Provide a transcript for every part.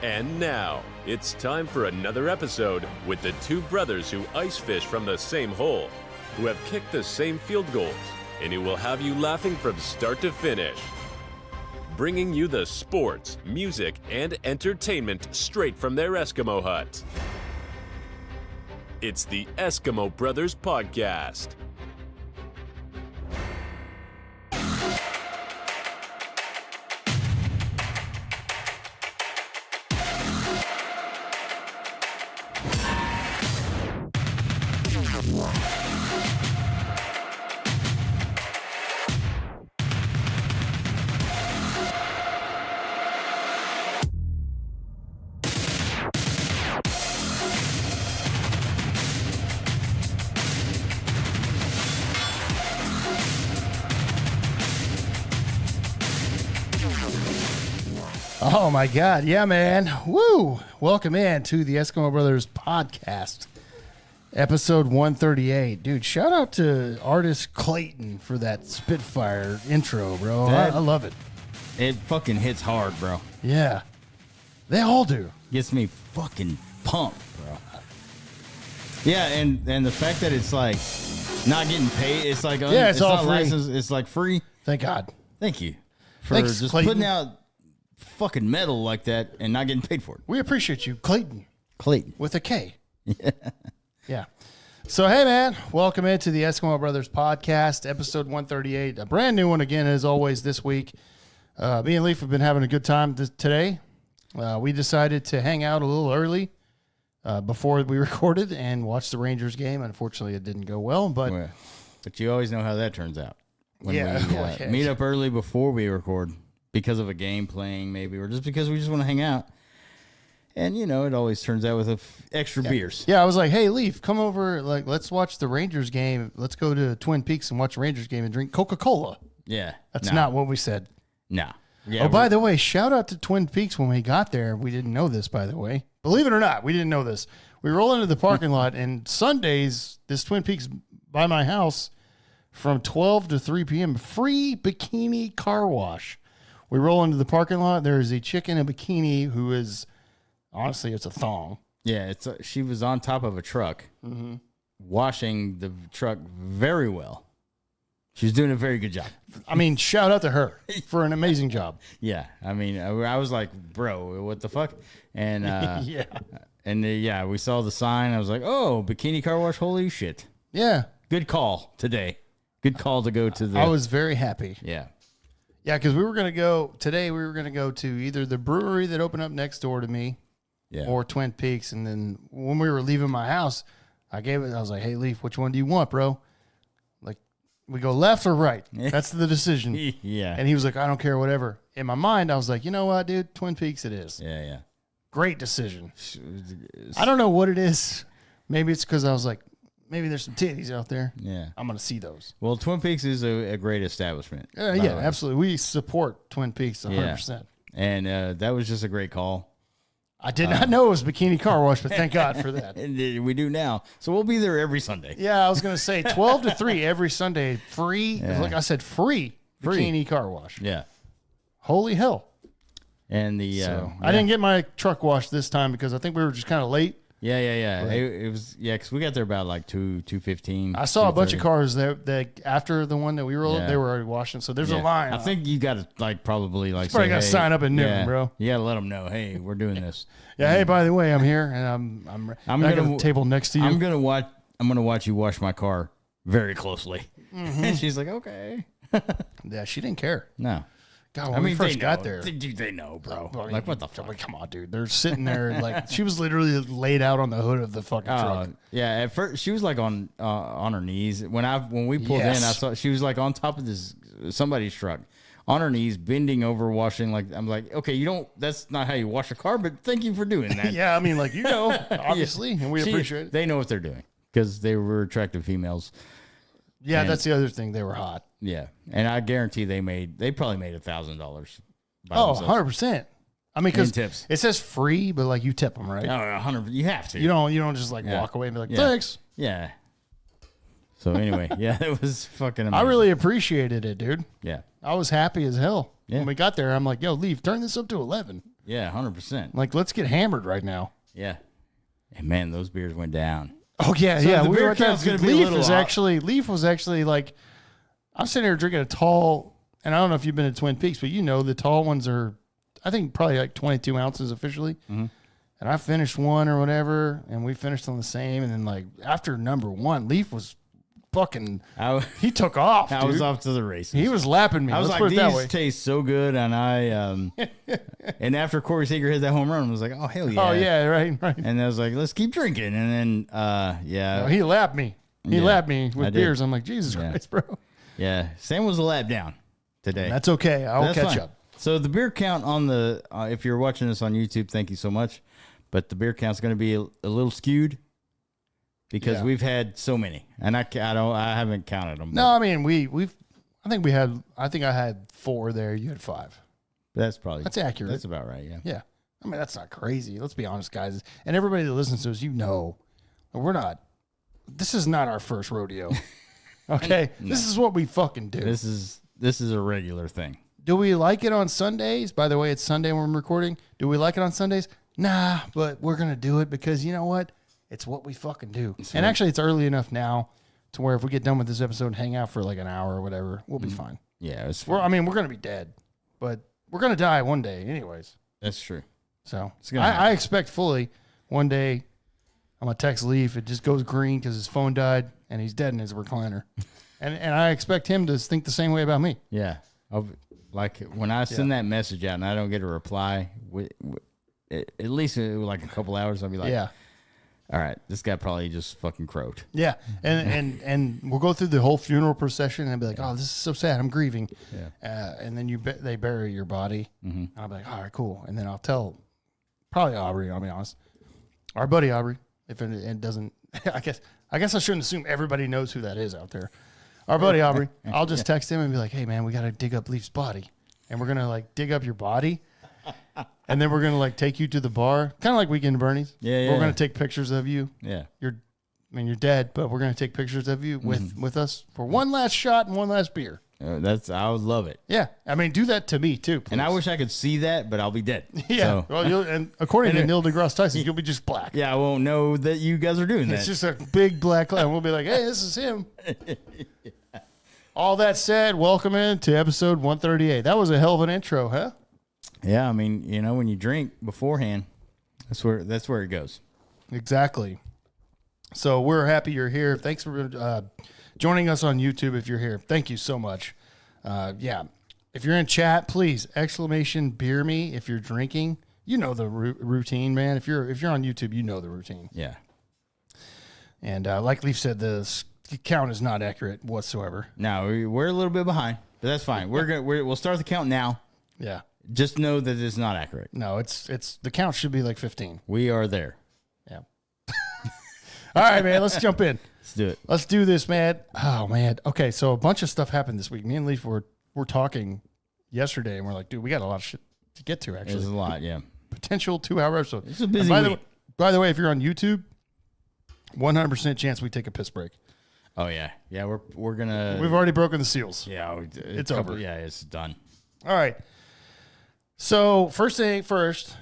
And now, it's time for another episode with the two brothers who ice fish from the same hole, who have kicked the same field goals, and who will have you laughing from start to finish. Bringing you the sports, music, and entertainment straight from their Eskimo hut. It's the Eskimo Brothers Podcast. Oh my God. Yeah, man. Woo. Welcome in to the Eskimo Brothers Podcast, episode 138. Dude, shout out to artist Clayton for that Spitfire intro, bro. I love it. It fucking hits hard, bro. Yeah. They all do. Gets me fucking pumped, bro. Yeah, and the fact that it's like not getting paid, it's like it's all not free. licensed, it's like free. Thank God. Thank you for Thanks, just Clayton. putting out fucking metal like that and not getting paid for it. We appreciate you, Clayton, Clayton with a K. Yeah. So, hey, man, welcome into the Eskimo Brothers Podcast, episode 138. A brand new one again, as always, this week. Me and Leaf have been having a good time today. We decided to hang out a little early before we recorded and watch the Rangers game. Unfortunately, it didn't go well, but you always know how that turns out. When we meet up early before we record because of a game playing, maybe, or just because we just want to hang out. And, you know, it always turns out with extra beers. Yeah, I was like, hey, Leaf, come over. Like, let's watch the Rangers game. Let's go to Twin Peaks and watch the Rangers game and drink Coca-Cola. Yeah. That's not what we said. No. Yeah, by the way, shout out to Twin Peaks when we got there. We didn't know this, by the way. Believe it or not, we didn't know this. We roll into the parking lot, and Sundays, this Twin Peaks by my house, from 12 to 3 p.m., free bikini car wash. We roll into the parking lot. There is a chick in a bikini who is, honestly, it's a thong. Yeah, she was on top of a truck, washing the truck very well. She was doing a very good job. I mean, shout out to her for an amazing job. Yeah, I mean, I was like, bro, what the fuck? And yeah, we saw the sign. I was like, oh, bikini car wash, holy shit. Yeah. Good call today. Good call to go to the... I was very happy. Yeah. Yeah, because we were going to go to either the brewery that opened up next door to me or Twin Peaks. And then when we were leaving my house, I was like, hey, Leaf, which one do you want, bro? Like, we go left or right? That's the decision. Yeah. And he was like, I don't care, whatever. In my mind, I was like, you know what, dude? Twin Peaks it is. Yeah. Great decision. I don't know what it is. Maybe it's because I was like, maybe there's some titties out there. Yeah. I'm going to see those. Well, Twin Peaks is a great establishment. Yeah, absolutely. We support Twin Peaks 100%. Yeah. And that was just a great call. I did not know it was bikini car wash, but thank God for that. And we do now. So we'll be there every Sunday. Yeah, I was going to say 12 to 3 every Sunday. Free. Yeah. Like I said, free bikini car wash. Yeah. Holy hell. And I didn't get my truck washed this time because I think we were just kind of late. Yeah. It was, because we got there about like 2:15. I saw a bunch of cars that after the one that we rolled, they were already washing. So there's a line. I think you got to probably you probably got to sign up at noon, bro. You got to let them know, hey, we're doing this. Hey, by the way, I'm here and I'm at the table next to you. I'm gonna watch you wash my car very closely. Mm-hmm. And she's like, okay. Yeah, she didn't care. No. God, when we first got there. Dude, they know, bro. Like, what the fuck? Like, come on, dude. They're sitting there. Like, she was literally laid out on the hood of the fucking truck. Yeah, at first, she was like on her knees. When we pulled in, I saw she was like on top of somebody's truck, on her knees, bending over, washing. Like, I'm like, okay, that's not how you wash a car, but thank you for doing that. Yeah, I mean, like, obviously, and we appreciate it. They know what they're doing because they were attractive females. Yeah, that's the other thing. They were hot. Yeah, and I guarantee they probably made $1,000. Oh, 100%. I mean, because tips. It says free, but like you tip them, right? Oh, 100. You have to. You don't just like walk away and be like, thanks. Yeah. So anyway, it was fucking amazing. I really appreciated it, dude. Yeah. I was happy as hell. Yeah. When we got there, I'm like, yo, Leaf, turn this up to 11. Yeah, 100%. Like, let's get hammered right now. Yeah. And man, those beers went down. Oh yeah, So yeah. the beer were at that- count's gonna be a Leaf little was off. actually like, I'm sitting here drinking a tall, and I don't know if you've been to Twin Peaks, but you know the tall ones are, I think probably like 22 ounces officially. Mm-hmm. And I finished one or whatever, and we finished on the same. And then like after number one, Leaf was fucking. He took off. I dude. was off to the races. He was lapping me. I was Let's like, put it that way. these taste so good, and and after Corey Seager hit that home run, I was like, oh hell yeah, Oh yeah, right. And I was like, let's keep drinking, and then No, he lapped me. He lapped me I with did. beers. I'm like, Jesus Christ, bro. yeah, Sam was a lap down today. That's okay. I'll That's catch fine. up. So the beer count on the if you're watching this on YouTube, thank you so much. But the beer count's going to be a little skewed because we've had so many, and I haven't counted them. No, I mean I think I had 4 there. You had 5. That's accurate. That's about right. Yeah. Yeah. I mean, that's not crazy. Let's be honest, guys. And everybody that listens to us, this is not our first rodeo. Okay. No. This is what we fucking do. This is a regular thing. Do we like it on Sundays? By the way, it's Sunday when we're recording. Do we like it on Sundays? Nah, but we're going to do it because you know what? It's what we fucking do. And actually, it's early enough now to where if we get done with this episode and hang out for like an hour or whatever, we'll be fine. Yeah. It's We're going to be dead, but we're going to die one day anyways. That's true. So gonna happen. I expect fully one day I'm going to text Leaf. It just goes green because his phone died and he's dead in his recliner. and I expect him to think the same way about me. Yeah. Like when I send that message out and I don't get a reply, at least like a couple hours, I'll be like, Yeah. all right, this guy probably just fucking croaked. Yeah. And we'll go through the whole funeral procession and be like, oh, this is so sad. I'm grieving. Yeah. And then they bury your body. Mm-hmm. And I'll be like, all right, cool. And then I'll tell probably Aubrey, I'll be honest. Our buddy Aubrey, if it doesn't, I guess I shouldn't assume everybody knows who that is out there. Our buddy Aubrey, I'll just text him and be like, hey, man, we got to dig up Leaf's body. And we're going to like dig up your body. And then we're going to like take you to the bar, kind of like Weekend at Bernie's. Yeah. We're going to take pictures of you. Yeah. You're dead, but we're going to take pictures of you with us for one last shot and one last beer. I would love it. Yeah. I mean, do that to me too, please. And I wish I could see that, but I'll be dead. Yeah. So, Well, and according to Neil deGrasse Tyson, you'll be just black. yeah, I won't know that you guys are doing that. It's just a big black cloud. We'll be like, hey, this is him. All that said, welcome in to episode 138. That was a hell of an intro, huh? Yeah, I mean, when you drink beforehand, that's where it goes. Exactly. So we're happy you're here. Thanks for joining us on YouTube. If you're here, thank you so much. Yeah. If you're in chat, please exclamation beer me. If you're drinking, you know the routine, man. If you're on YouTube, you know the routine. Yeah. And like Leaf said, the count is not accurate whatsoever. No, we're a little bit behind, but that's fine. We'll start the count now. Yeah. Just know that it's not accurate. No, it's the count should be like 15. We are there. Yeah. All right, man. Let's jump in. Let's do it. Let's do this, man. Oh, man. Okay, so a bunch of stuff happened this week. Me and Leaf were talking yesterday, and we're like, dude, we got a lot of shit to get to, actually. There's a lot, yeah. Potential 2-hour episode. It's a busy by week. By the way, if you're on YouTube, 100% chance we take a piss break. Oh, yeah. Yeah, we're going to... We've already broken the seals. Yeah. It's over. Yeah, it's done. All right. So first thing first,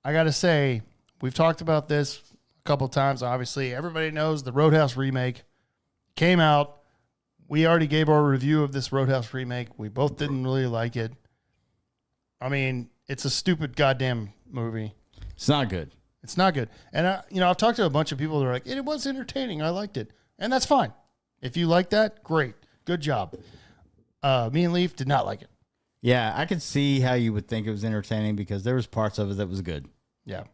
I got to say, we've talked about this a couple of times. Obviously, everybody knows the Roadhouse remake came out. We already gave our review of this Roadhouse remake. We both didn't really like it. I mean, it's a stupid goddamn movie. It's not good. It's not good. And I've talked to a bunch of people that are like, it was entertaining. I liked it. And that's fine. If you like that, great. Good job. Me and Leaf did not like it. Yeah, I could see how you would think it was entertaining because there was parts of it that was good. Yeah.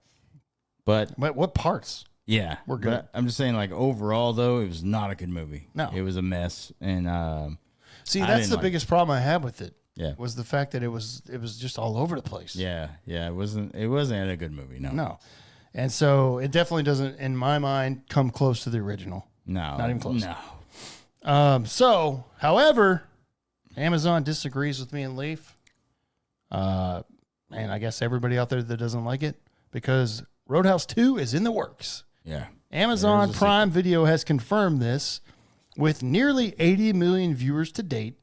But What parts? yeah, We're good. But I'm just saying, like, overall, though, it was not a good movie. No. It was a mess. And See, I that's didn't the like biggest problem I had with it. Yeah. Was the fact that it was just all over the place. yeah, it wasn't a good movie. No. And so it definitely doesn't, in my mind, come close to the original. No. Not even close. No. So, however, Amazon disagrees with me and Leaf. And I guess everybody out there that doesn't like it, because Roadhouse 2 is in the works. Yeah. Amazon Prime Video has confirmed this with nearly 80 million viewers to date.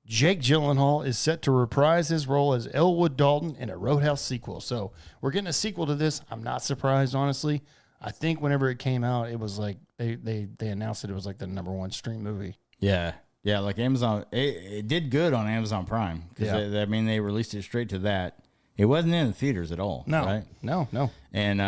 Jake Gyllenhaal is set to reprise his role as Elwood Dalton in a Roadhouse sequel. So we're getting a sequel to this. I'm not surprised, honestly. I think whenever it came out, it was like they announced it was like the #1 stream movie. Yeah. Yeah, like Amazon, it did good on Amazon Prime. Because they released it straight to that. It wasn't in the theaters at all. No, right? No. And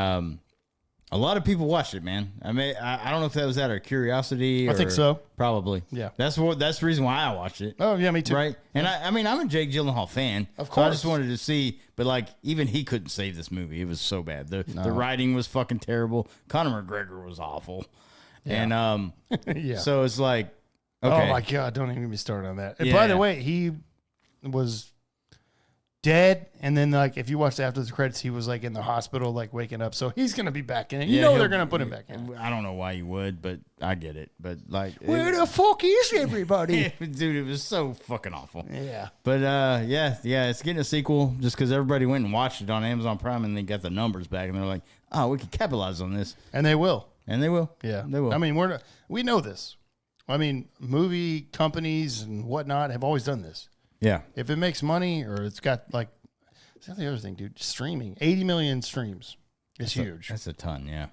a lot of people watched it, man. I mean, I don't know if that was out of curiosity. I think so. Probably. Yeah. That's the reason why I watched it. Oh, yeah, me too. Right? And I mean, I'm a Jake Gyllenhaal fan. Of So course. I just wanted to see, but like, even he couldn't save this movie. It was so bad. The writing was fucking terrible. Conor McGregor was awful. Yeah. And Yeah. so it's like, okay. Oh, my God. Don't even get me started on that. And Yeah. by the way, he was dead. And then, like, if you watched after the credits, he was, like, in the hospital, like, waking up. So he's going to be back in it. You know they're going to put him back in. I don't know why you would, but I get it. But like, Where the fuck is everybody? dude, it was so fucking awful. Yeah. But it's getting a sequel just because everybody went and watched it on Amazon Prime and they got the numbers back and they're like, oh, we can capitalize on this, And they will. and they will. Yeah. they will. I mean, we know this. I mean, movie companies and whatnot have always done this. Yeah, If it makes money or it's got, like, that's the other thing, dude. Streaming. 80 million streams is huge. that's a ton. Yeah,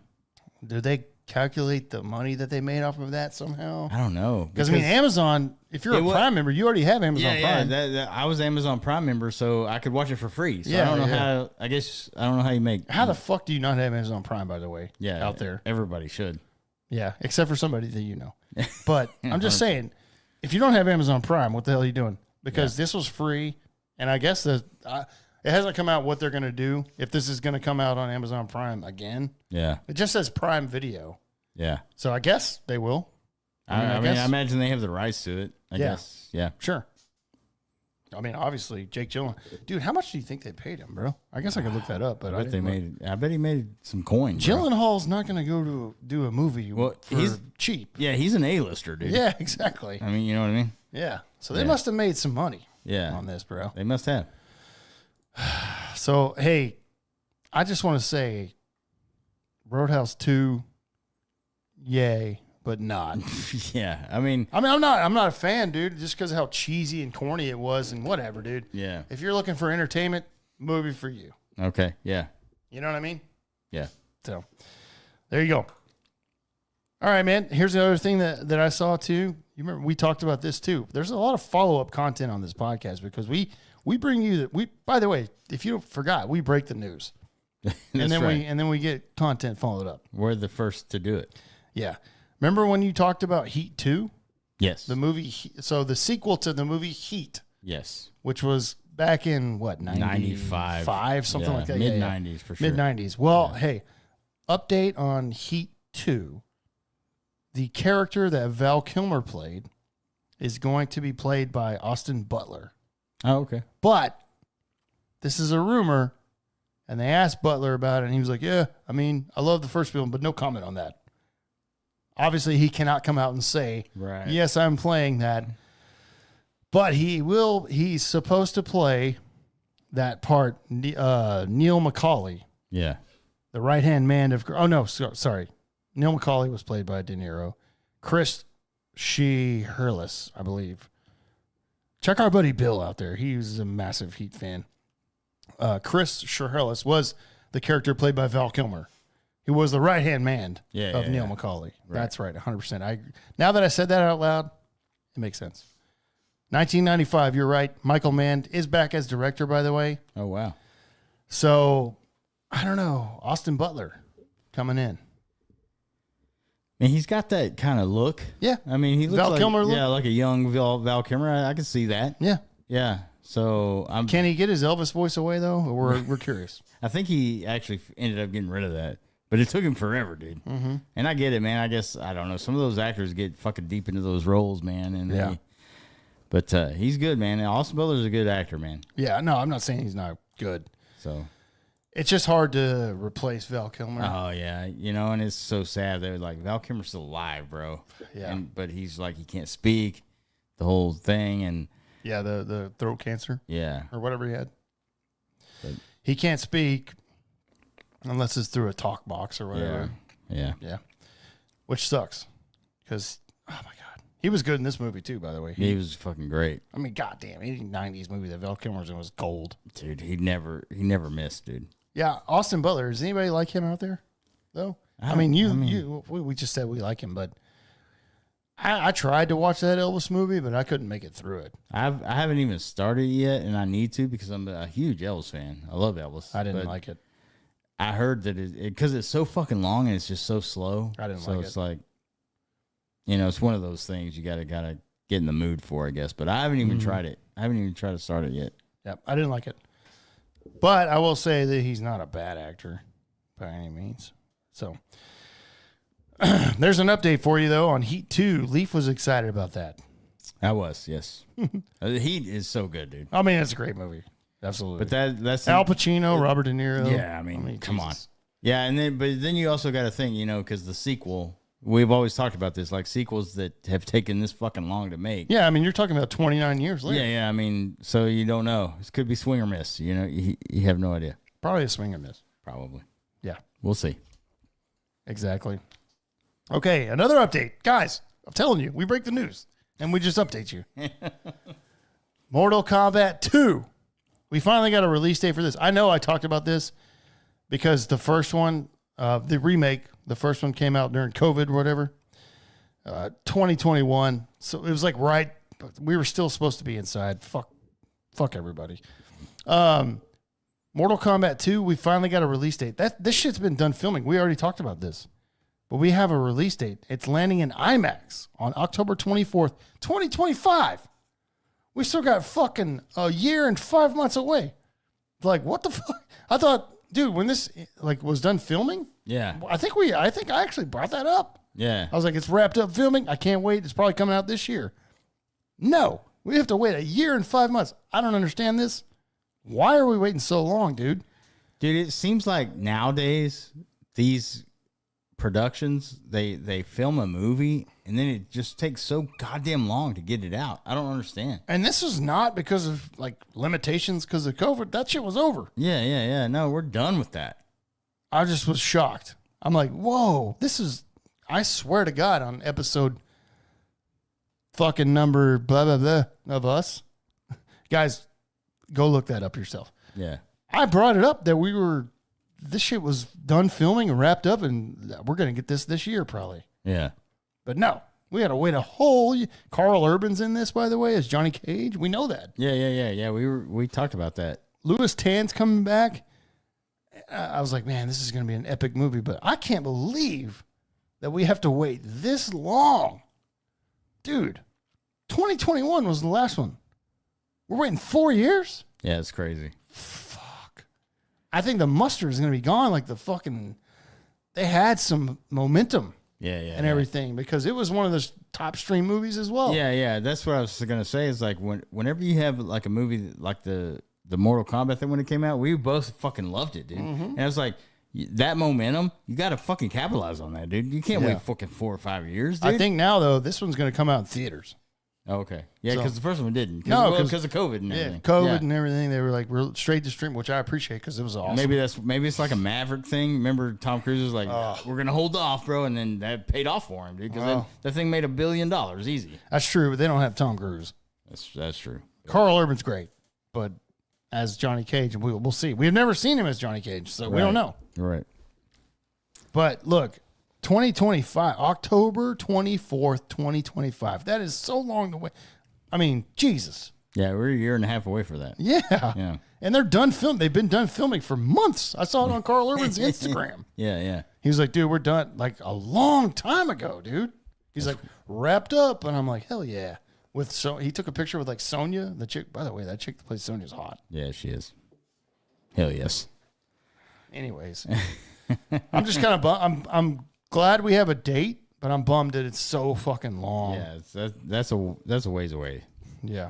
Do they calculate the money that they made off of that somehow? I don't know Because I mean, Amazon. If you're a Prime member, you already have Amazon Prime. I was Amazon Prime member, so I could watch it for free. So Yeah, I don't know yeah. how. I guess I don't know how you make. How the fuck do you not have Amazon Prime? By the way, out there. everybody should. Yeah, except for somebody that you know. But I'm just saying, if you don't have Amazon Prime, what the hell are you doing? Because this was free, and I guess it hasn't come out what they're going to do if this is going to come out on Amazon Prime again. Yeah, It just says Prime Video, yeah. so I guess they will. I mean, I imagine they have the rights to it. I guess. Yeah. Sure. I mean, obviously, Jake Gyllenhaal. Dude, how much do you think they paid him, bro? I guess I could look that up, but I bet he made some coin. Bro. Gyllenhaal's not going to go to do a movie for cheap. Yeah, he's an A-lister, dude. Yeah, exactly. I mean, you know what I mean? Yeah. So they must have made some money Yeah. on this, bro. They must have. So, hey, I just want to say Roadhouse 2, yay, but not. Yeah. I mean, I'm not a fan, dude, just because of how cheesy and corny it was and whatever, dude. yeah. If you're looking for entertainment, movie for you. Okay. Yeah. You know what I mean? Yeah. So, there you go. All right, man. Here's another thing that I saw too. You remember we talked about this too. There's a lot of follow-up content on this podcast because we bring you by the way, if you forgot, we break the news. and then we get content followed up. We're the first to do it. Yeah. Remember when you talked about Heat 2? Yes. The movie, so the sequel to the movie Heat, Yes. which was back in what, 95, something like that. Mid-90s for sure. Mid-90s. Well, hey, update on Heat 2. The character that Val Kilmer played is going to be played by Austin Butler. Oh, okay. But this is a rumor, and they asked Butler about it, and he was like, yeah, I mean, I love the first film, but no comment on that. Obviously, he cannot come out and say, Right. yes, I'm playing that. But he's supposed to play that part, Neil McCauley, Yeah. the right-hand man of, sorry. Neil McCauley was played by De Niro. Chris Hurlis, I believe. Check our buddy Bill out there. He's a massive Heat fan. Chris Hurlis was the character played by Val Kilmer. He was the right-hand man of Neil McCauley. Right. That's right, 100%. Now that I said that out loud, it makes sense. 1995, you're right. Michael Mann is back as director, by the way. Oh, wow. So, I don't know. Austin Butler coming in. And he's got that kind of look. Yeah. I mean, he looks Val like, Kilmer look? Yeah, like a young Val Kilmer. I can see that. Yeah. Yeah. So Can he get his Elvis voice away though? Or we're curious. I think he actually ended up getting rid of that, but it took him forever, dude. Mm-hmm. And I get it, man. I guess I don't know. Some of those actors get fucking deep into those roles, man. And but he's good, man. And Austin Butler's a good actor, man. Yeah. No, I'm not saying he's not good. So it's just hard to replace Val Kilmer. Oh yeah, you know, and it's so sad. They're like Val Kilmer's still alive, bro. Yeah. But he's like he can't speak, the whole thing, and yeah, the throat cancer. Yeah. Or whatever he had. But he can't speak unless it's through a talk box or whatever. Yeah. Yeah. Which sucks because oh my god, He was good in this movie too, by the way. He was fucking great. I mean, goddamn, 90s movie that Val Kilmer was in was gold. Dude, he never missed, dude. Yeah, Austin Butler. Does anybody like him out there, though? We just said we like him, but I tried to watch that Elvis movie, but I couldn't make it through it. I haven't even started yet, and I need to because I'm a huge Elvis fan. I love Elvis. I didn't like it. I heard that because it's so fucking long and it's just so slow. I didn't so like it. It's like, it's one of those things you gotta get in the mood for, I guess. But I haven't even tried it. I haven't even tried to start it yet. Yeah, I didn't like it. But I will say that he's not a bad actor by any means. So there's an update for you, though, on Heat 2. Leaf was excited about that. I was, yes. Heat is so good, dude. I mean, it's a great movie. Absolutely. But that's Al Pacino, Robert De Niro. Yeah, I mean come on. Jesus. Yeah, and then you also got to think, because the sequel, we've always talked about this, like sequels that have taken this fucking long to make. Yeah, I mean, you're talking about 29 years later. Yeah, I mean, so you don't know. This could be swing or miss. You have no idea. Probably a swing or miss. Probably. Yeah. We'll see. Exactly. Okay, another update. Guys, I'm telling you, we break the news, and we just update you. Mortal Kombat 2. We finally got a release date for this. I know I talked about this because the first one, the remake, the first one came out during COVID or whatever, 2021. So it was like we were still supposed to be inside. Fuck everybody. Mortal Kombat 2, we finally got a release date. This shit's been done filming. We already talked about this. But we have a release date. It's landing in IMAX on October 24th, 2025. We still got fucking a year and 5 months away. Like, what the fuck? I thought, dude, when this was done filming, Yeah. I think I actually brought that up. Yeah. I was like, it's wrapped up filming. I can't wait. It's probably coming out this year. No, we have to wait a year and 5 months. I don't understand this. Why are we waiting so long, dude? Dude, it seems like nowadays these productions, they film a movie and then it just takes so goddamn long to get it out. I don't understand. And this is not because of limitations because of COVID. That shit was over. Yeah. No, we're done with that. I just was shocked. I'm like, whoa, I swear to God, on episode fucking number blah, blah, blah of us. Guys, go look that up yourself. Yeah. I brought it up that this shit was done filming and wrapped up, and we're going to get this year probably. Yeah. But no, we had to wait a whole year. Carl Urban's in this, by the way, as Johnny Cage. We know that. Yeah. We talked about that. Louis Tan's coming back. I was like, man, this is going to be an epic movie, but I can't believe that we have to wait this long. Dude, 2021 was the last one. We're waiting 4 years? Yeah, it's crazy. Fuck. I think the mustard is going to be gone. They had some momentum. Yeah. And everything, because it was one of those top stream movies as well. Yeah. That's what I was going to say is like whenever you have like a movie like the Mortal Kombat thing when it came out, we both fucking loved it, dude. Mm-hmm. And I was like, that momentum, you got to fucking capitalize on that, dude. You can't wait fucking 4 or 5 years, dude. I think now, though, this one's going to come out in theaters. Oh, okay. Yeah, because the first one didn't. Because of COVID and everything. COVID and everything. They were like, we're straight to stream, which I appreciate because it was awesome. Maybe it's like a Maverick thing. Remember Tom Cruise was like, we're going to hold off, bro. And then that paid off for him, dude. Because that thing made $1 billion easy. That's true, but they don't have Tom Cruise. That's true. Carl Urban's great, but as Johnny Cage, we'll see. We've never seen him as Johnny Cage, so we don't know. Right. But look, 2025, October 24th, 2025. That is so long to wait. I mean, Jesus. Yeah, we're a year and a half away for that. Yeah. And they're done filming. They've been done filming for months. I saw it on Carl Urban's Instagram. Yeah. He was like, dude, we're done like a long time ago, dude. He's like, wrapped up. And I'm like, hell yeah. He took a picture with like Sonya, the chick. By the way, that chick that plays Sonya's hot. Yeah, she is. Hell yes. Anyways, I'm just kind of bummed. I'm glad we have a date, but I'm bummed that it's so fucking long. Yeah, that's a ways away. Yeah.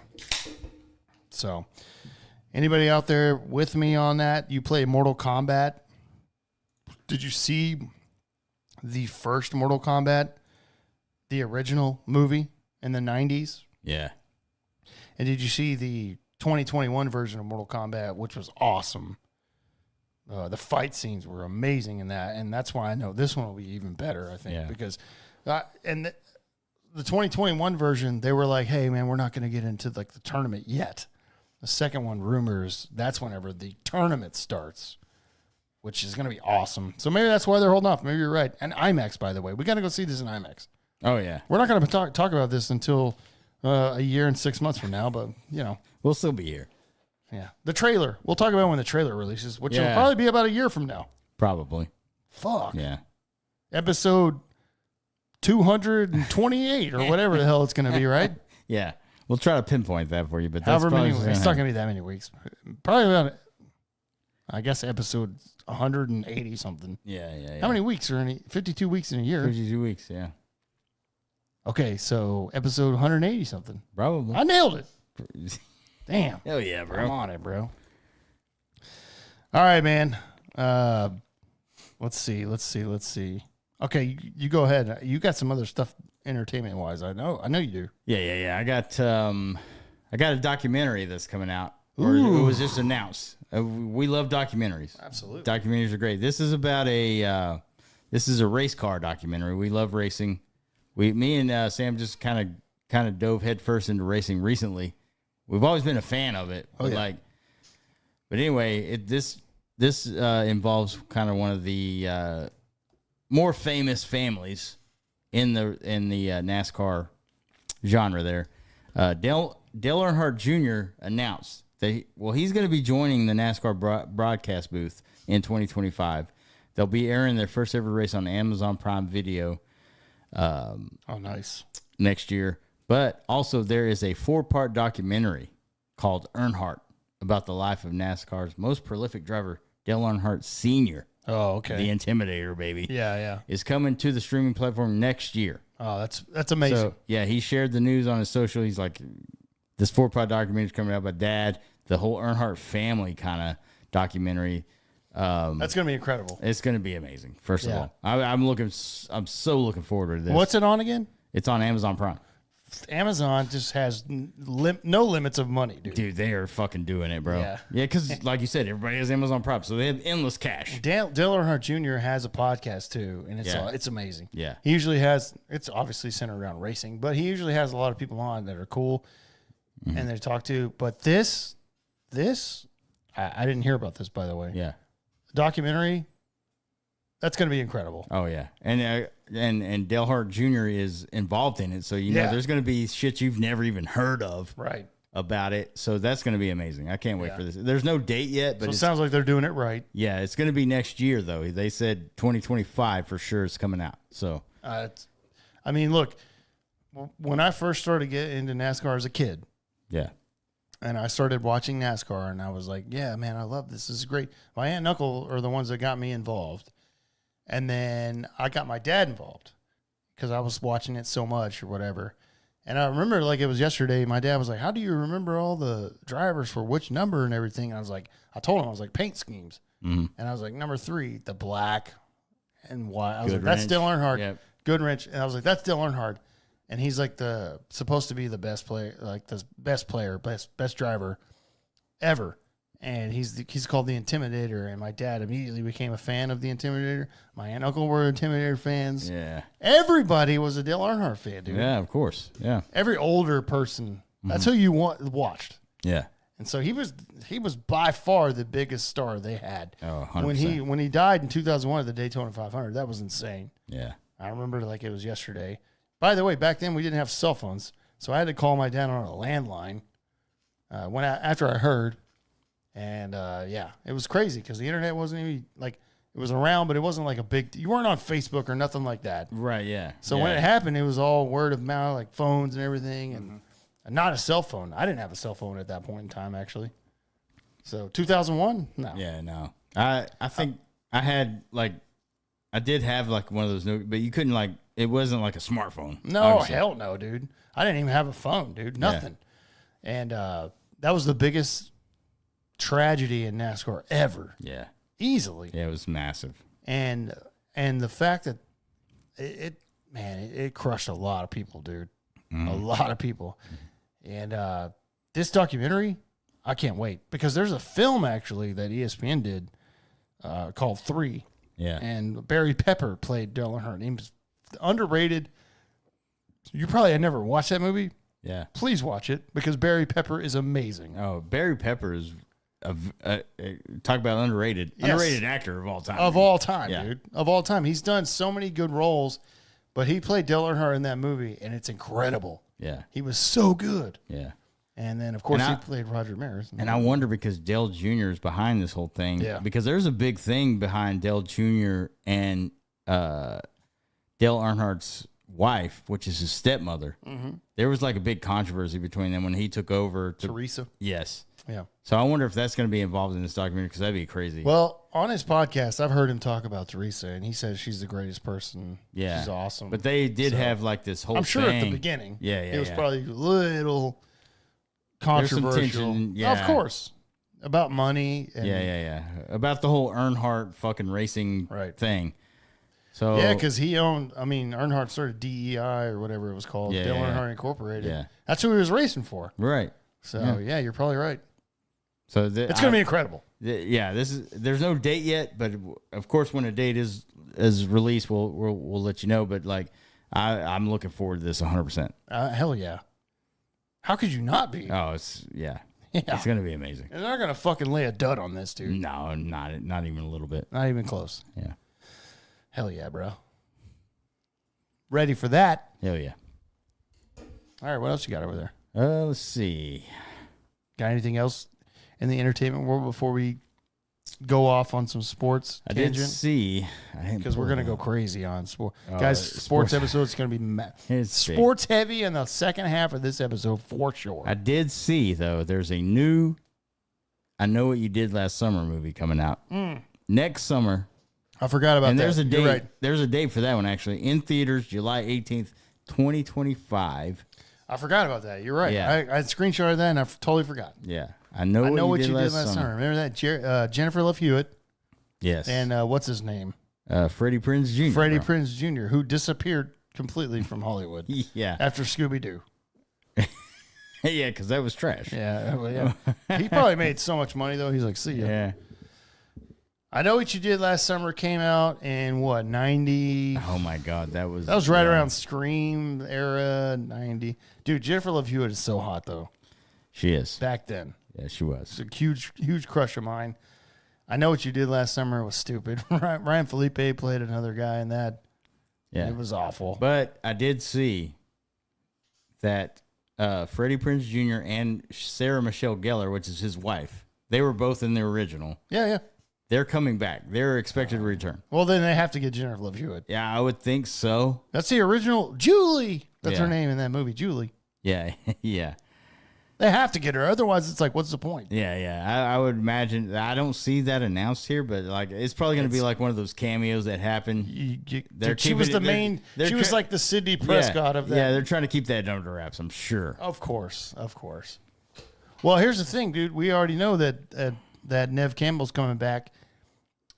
So, anybody out there with me on that? You play Mortal Kombat? Did you see the first Mortal Kombat, the original movie in the 90s? Yeah. And did you see the 2021 version of Mortal Kombat, which was awesome? The fight scenes were amazing in that, and that's why I know this one will be even better, I think, because the 2021 version, they were like, hey, man, we're not going to get into like the tournament yet. The second one, rumors, that's whenever the tournament starts, which is going to be awesome. So maybe that's why they're holding off. Maybe you're right. And IMAX, by the way. We got to go see this in IMAX. Oh, yeah. We're not going to talk about this until a year and 6 months from now, but, you know. We'll still be here. Yeah. The trailer. We'll talk about when the trailer releases, which will probably be about a year from now. Probably. Fuck. Yeah. Episode 228 or whatever the hell it's going to be, right? Yeah. We'll try to pinpoint that for you, but that's However probably many, it's not going to be that many weeks. Probably about, I guess, episode 180 something. Yeah. How many weeks are in 52 weeks in a year? 52 weeks, yeah. Okay, so episode 180 something. Probably. I nailed it. Damn. Hell yeah, bro. I'm on it, bro. All right, man. Let's see. Okay, you go ahead. You got some other stuff entertainment wise. I know you do. Yeah. I got a documentary that's coming out. Or it was just announced. We love documentaries. Absolutely. Documentaries are great. This is about a race car documentary. We love racing. Me and Sam just kind of dove headfirst into racing recently. We've always been a fan of it. But anyway, this involves kind of one of the more famous families in the NASCAR genre. There, Dale Earnhardt Jr. announced that he's going to be joining the NASCAR broadcast booth in 2025. They'll be airing their first ever race on Amazon Prime Video. Nice. Next year. But also there is a 4-part documentary called Earnhardt about the life of NASCAR's most prolific driver, Dale Earnhardt Sr. Oh, okay. The Intimidator, baby. Yeah. Is coming to the streaming platform next year. Oh, that's amazing. So, yeah, he shared the news on his social. He's like, this 4-part documentary is coming out about Dad, the whole Earnhardt family kind of documentary. That's going to be incredible. It's going to be amazing. First of all, I'm so looking forward to this. What's it on again? It's on Amazon Prime. Amazon just has no limits of money, dude. Dude, they are fucking doing it, bro. Yeah, because like you said, everybody has Amazon Prime, so they have endless cash. Dale Earnhardt Jr. has a podcast too, and it's amazing. Yeah, he usually has. It's obviously centered around racing, but he usually has a lot of people on that are cool, and they talk to. But this, I didn't hear about this, by the way. Yeah, documentary. That's going to be incredible. Oh yeah, and Dale Earnhardt Jr. is involved in it, so you know there's going to be shit you've never even heard of, right, about it. So that's going to be amazing. I can't wait for this. There's no date yet, but it sounds like they're doing it right. Yeah, it's going to be next year though. They said 2025 for sure. It's coming out. So, I mean, look, when I first started getting into NASCAR as a kid, yeah, and I started watching NASCAR, and I was like, yeah, man, I love this. This is great. My aunt and uncle are the ones that got me involved. And then I got my dad involved because I was watching it so much or whatever. And I remember like it was yesterday, my dad was like, how do you remember all the drivers for which number and everything? And I told him, I was like, paint schemes. Mm-hmm. And I was like, number 3, the black and white. I was Good like, that's wrench. Dale Earnhardt. Yep. Good wrench. And I was like, that's Dale Earnhardt. And he's like supposed to be the best player, like the best player, best driver ever. And he's called the Intimidator, and my dad immediately became a fan of the Intimidator. My aunt and uncle were Intimidator fans. Yeah. Everybody was a Dale Earnhardt fan, dude. Yeah, of course. Yeah. Every older person, that's who you watched. Yeah. And so he was by far the biggest star they had. Oh, 100%. When he died in 2001 at the Daytona 500, that was insane. Yeah. I remember like it was yesterday. By the way, back then we didn't have cell phones, so I had to call my dad on a landline after I heard. And, it was crazy because the internet wasn't even, like, it was around, but it wasn't like you weren't on Facebook or nothing like that. Right, yeah. So when it happened, it was all word of mouth, like phones and everything, and not a cell phone. I didn't have a cell phone at that point in time, actually. So 2001? No. Yeah, no. I think I had, like, I did have, like, one of those, but you couldn't, like, it wasn't like a smartphone. No, obviously. Hell no, dude. I didn't even have a phone, dude. Nothing. Yeah. And that was the biggest tragedy in NASCAR ever. Yeah. Easily. Yeah, it was massive. And the fact that it crushed a lot of people, dude. Mm-hmm. A lot of people. And this documentary, I can't wait because there's a film actually that ESPN did called 3. Yeah. And Barry Pepper played Dale Earnhardt. He was underrated, You probably had never watched that movie. Yeah. Please watch it because Barry Pepper is amazing. Oh, Barry Pepper is talk about underrated actor of all time. Of all time, Yeah. dude. Of all time. He's done so many good roles, but he played Dale Earnhardt in that movie, and it's incredible. Yeah. He was so good. Yeah. And then, of course, And he I- played Roger Maris. And I wonder because Dale Jr. is behind this whole thing. Yeah. Because there's a big thing behind Dale Jr. and Dale Earnhardt's wife, which is his stepmother. Mm-hmm. There was like a big controversy between them when he took over. Teresa. Yes. Yeah. So I wonder if that's going to be involved in this documentary because that'd be crazy. Well, on his podcast, I've heard him talk about Teresa, and he says she's the greatest person. Yeah. She's awesome. But they did have like this whole I'm sure at the thing. beginning. Yeah, It was yeah. probably a little There's some controversial. tension, yeah. Of course. About money. And, Yeah. About the whole Earnhardt fucking racing Right. thing. So Yeah, because Earnhardt started DEI or whatever it was called, Yeah, Dale yeah. Earnhardt Incorporated. Yeah. That's who he was racing for. right. So, yeah, you're probably right. So It's going to be incredible. There's no date yet, but of course when a date is released, we'll let you know. But like I'm looking forward to this 100%. Hell yeah. How could you not be? Oh, it's Yeah. it's gonna be amazing. And they're not going to fucking lay a dud on this, dude. No, not even a little bit. Not even close. Yeah, Hell yeah, bro. Ready for that. hell yeah. All right, what else you got over there? Let's see. Got anything else in the entertainment world before we go off on some sports I did tangent? see Because we're going to go crazy on sport. Oh, Guys, sports. sports episode is going to be It's big. sports heavy in the second half of this episode for sure. I did see though. There's a new "I Know What You Did Last Summer" movie coming out next summer. I forgot about And that. there's a date. You're right. There's a date for that one actually in theaters, July 18th, 2025. I forgot about that. You're right. Yeah. I screenshotted that and I totally forgot. Yeah, I know. I know what you you did last summer. Remember that? Jennifer Love Hewitt Yes, and what's his name? Freddie Prinze Jr. Freddie bro. Prinze Jr., who disappeared completely from Hollywood Yeah, after Scooby Doo. yeah, because that was trash. Yeah, well, yeah. He probably made so much money though. He's like, see ya. Yeah. I Know What You Did Last Summer came out in what 90? Oh my God, that was Right yeah. around Scream era 90. Dude, Jennifer Love Hewitt is so hot though. She is. Back then, Yeah, she was. it's a huge crush of mine. I Know What You Did Last Summer was stupid. Ryan Felipe played another guy in that. Yeah, It was awful. but I did see that Freddie Prinze Jr. and Sarah Michelle Gellar, which is his wife, they were both in the original. Yeah. They're coming back. They're expected to return. Well, then they have to get Jennifer Love Hewitt. Yeah, I would think so. That's the original Julie. That's her Yeah. name in that movie, Julie. Yeah, yeah, They have to get her. Otherwise, it's like, what's the point? yeah. I would imagine. I don't see that announced here, but like it's probably going to be like one of those cameos that happen. They're She was keeping the it- main. they're She was tra- like the Sidney Prescott of that. Yeah, they're trying to keep that under wraps. I'm sure. Of course. Well, here's the thing, dude. We already know that Nev Campbell's coming back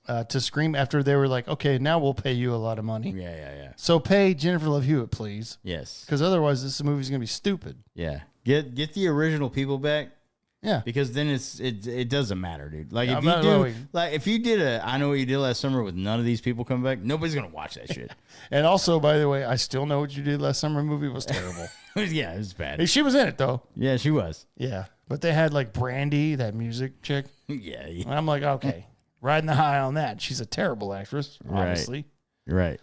to Scream after they were like, okay, now we'll pay you a lot of money. Yeah. So pay Jennifer Love Hewitt, please, Yes. because otherwise this movie's gonna be stupid. Yeah. Get the original people back. Yeah. Because then it doesn't matter, dude. Like Yeah, if I'm you not do if you did I Know What You Did Last Summer with none of these people coming back, nobody's gonna watch that shit. And also, by the way, I Still Know What You Did Last Summer movie was terrible. Yeah, it was bad. She was in it though. Yeah, she was. Yeah, but they had like Brandy, that music chick. Yeah. And I'm like, okay, riding the high on that. She's a terrible actress, obviously. Right.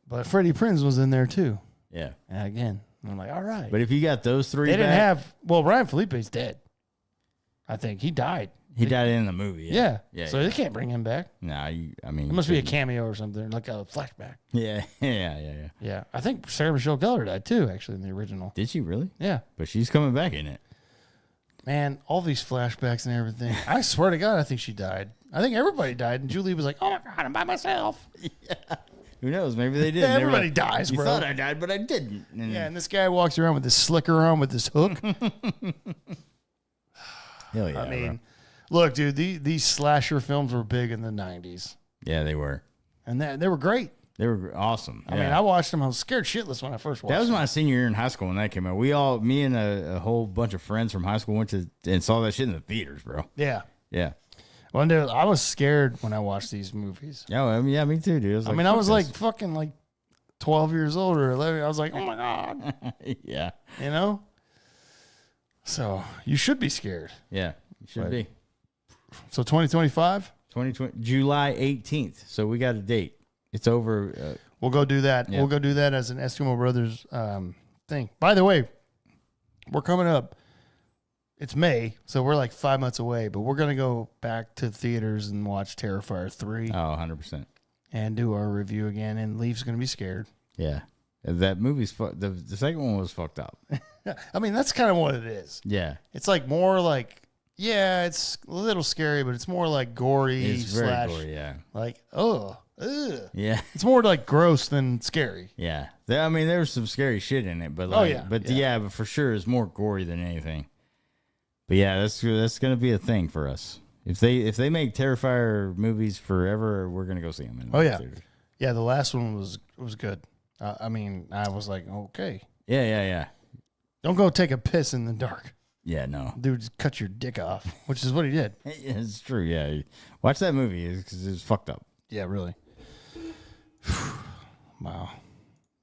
But Freddie Prinze was in there too. Yeah. And again, I'm like, all right. But if you got those three They didn't back, have. Well, Ryan Felipe's dead. I think he died. he died in the movie. Yeah. Yeah. So they can't bring him back. Nah, I mean It must be a cameo or something, like a flashback. Yeah. Yeah. I think Sarah Michelle Gellar died too, actually, in the original. Did she really? Yeah. But she's coming back in it. Man, all these flashbacks and everything. I swear to God, I think she died. I think everybody died. And Julie was like, oh my God, I'm by myself. Who knows? Maybe they did. Yeah, They were everybody like, dies, You bro. thought I died, but I didn't. And Yeah, and this guy walks around with this slicker on with this hook. hell yeah. I mean, bro. look, dude, these slasher films were big in the 90s. Yeah, they were. And they were great. They were awesome. I mean, I watched them. I was scared shitless when I first watched That was them. my senior year in high school when that came out. Me and a whole bunch of friends from high school went to and saw that shit in the theaters, bro. Yeah. Yeah. Well, dude, I was scared when I watched these movies. Yeah, I mean, yeah, me too, dude. I mean, I was like fucking like 12 years old or 11. I was like, oh my God. Yeah. You know? So you should be scared. Yeah. You should be. So 2025? 2020, July 18th. So we got a date. It's over. We'll go do that. Yeah. We'll go do that as an Eskimo Brothers thing. By the way, we're coming up. It's May, so we're like 5 months away, but we're going to go back to theaters and watch Terrifier 3. Oh, 100%. And do our review again, and Leaf's going to be scared. Yeah. That movie's the second one was fucked up. I mean, that's kind of what it is. Yeah. It's like more like, yeah, it's a little scary, but it's more like gory. It's very gory, yeah. Like, ugh. Yeah. It's more like gross than scary. Yeah. I mean, there was some scary shit in it, but but for sure it's more gory than anything. But yeah, that's going to be a thing for us. If they make Terrifier movies forever, we're going to go see them. Theaters. Yeah, the last one was good. I mean, I was like, okay. Yeah. Don't go take a piss in the dark. Yeah, no. Dude, just cut your dick off, which is what he did. It's true, yeah. Watch that movie because it's fucked up. Yeah, really. Wow.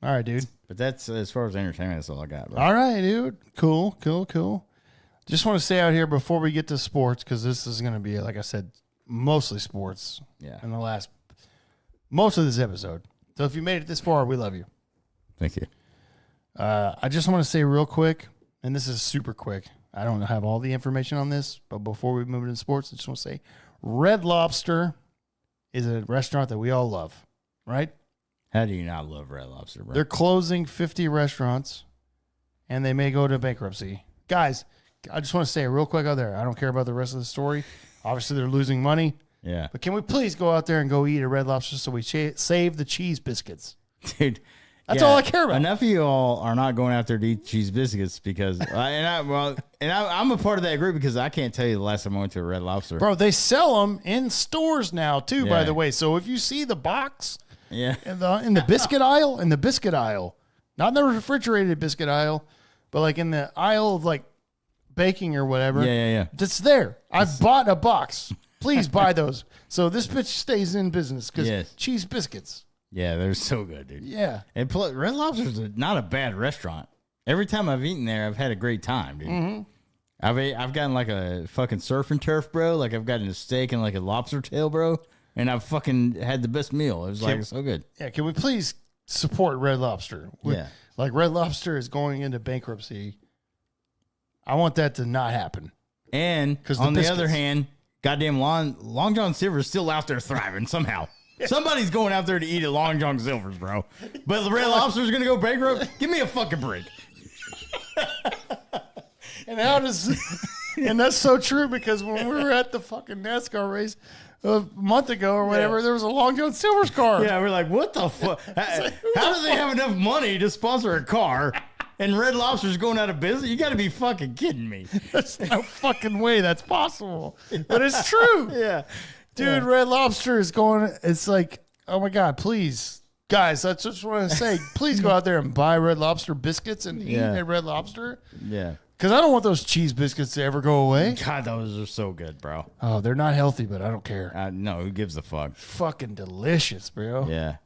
All right, dude. But that's, as far as entertainment, that's all I got, bro. All right, dude. Cool. Just want to say out here before we get to sports, because this is going to be, like I said, mostly sports. Yeah. In most of this episode. So if you made it this far, we love you. Thank you. I just want to say real quick, and this is super quick. I don't have all the information on this, but before we move into sports, I just want to say Red Lobster is a restaurant that we all love, right? How do you not love Red Lobster, bro? They're closing 50 restaurants, and they may go to bankruptcy. Guys, I just want to say it real quick out there. I don't care about the rest of the story. Obviously, they're losing money. Yeah. But can we please go out there and go eat at Red Lobster so we save the cheese biscuits? Dude. That's all I care about. Enough of you all are not going out there to eat cheese biscuits because, I'm a part of that group because I can't tell you the last time I went to a Red Lobster. Bro, they sell them in stores now too, by the way. So if you see the box in the biscuit aisle, not in the refrigerated biscuit aisle, but like in the aisle of like baking or whatever. Yeah. That's there. I've bought a box. Please buy those. So this bitch stays in business because cheese biscuits. Yeah, they're so good, dude. Yeah. And plus, Red Lobster's not a bad restaurant. Every time I've eaten there, I've had a great time, dude. Mm-hmm. I've gotten like a fucking surf and turf, bro. Like I've gotten a steak and like a lobster tail, bro. And I've fucking had the best meal. It was like so good. Yeah, can we please support Red Lobster? Like Red Lobster is going into bankruptcy. I want that to not happen. And on the other hand, goddamn Long John Silver's still out there thriving somehow. Somebody's going out there to eat at Long John Silver's, bro. But the Red Lobster's going to go bankrupt? Give me a fucking break. And that's so true because when we were at the fucking NASCAR race a month ago or whatever, there was a Long John Silver's car. Yeah, we're like, what the fuck? How do they have enough money to sponsor a car and Red Lobster's going out of business? You got to be fucking kidding me. There's no fucking way that's possible. But it's true. Yeah. Dude, Red Lobster is going, it's like, oh my God, please. Guys, I just want to say, please go out there and buy Red Lobster biscuits and eat at Red Lobster. Yeah. Because I don't want those cheese biscuits to ever go away. God, those are so good, bro. Oh, they're not healthy, but I don't care. No, who gives a fuck? Fucking delicious, bro. Yeah.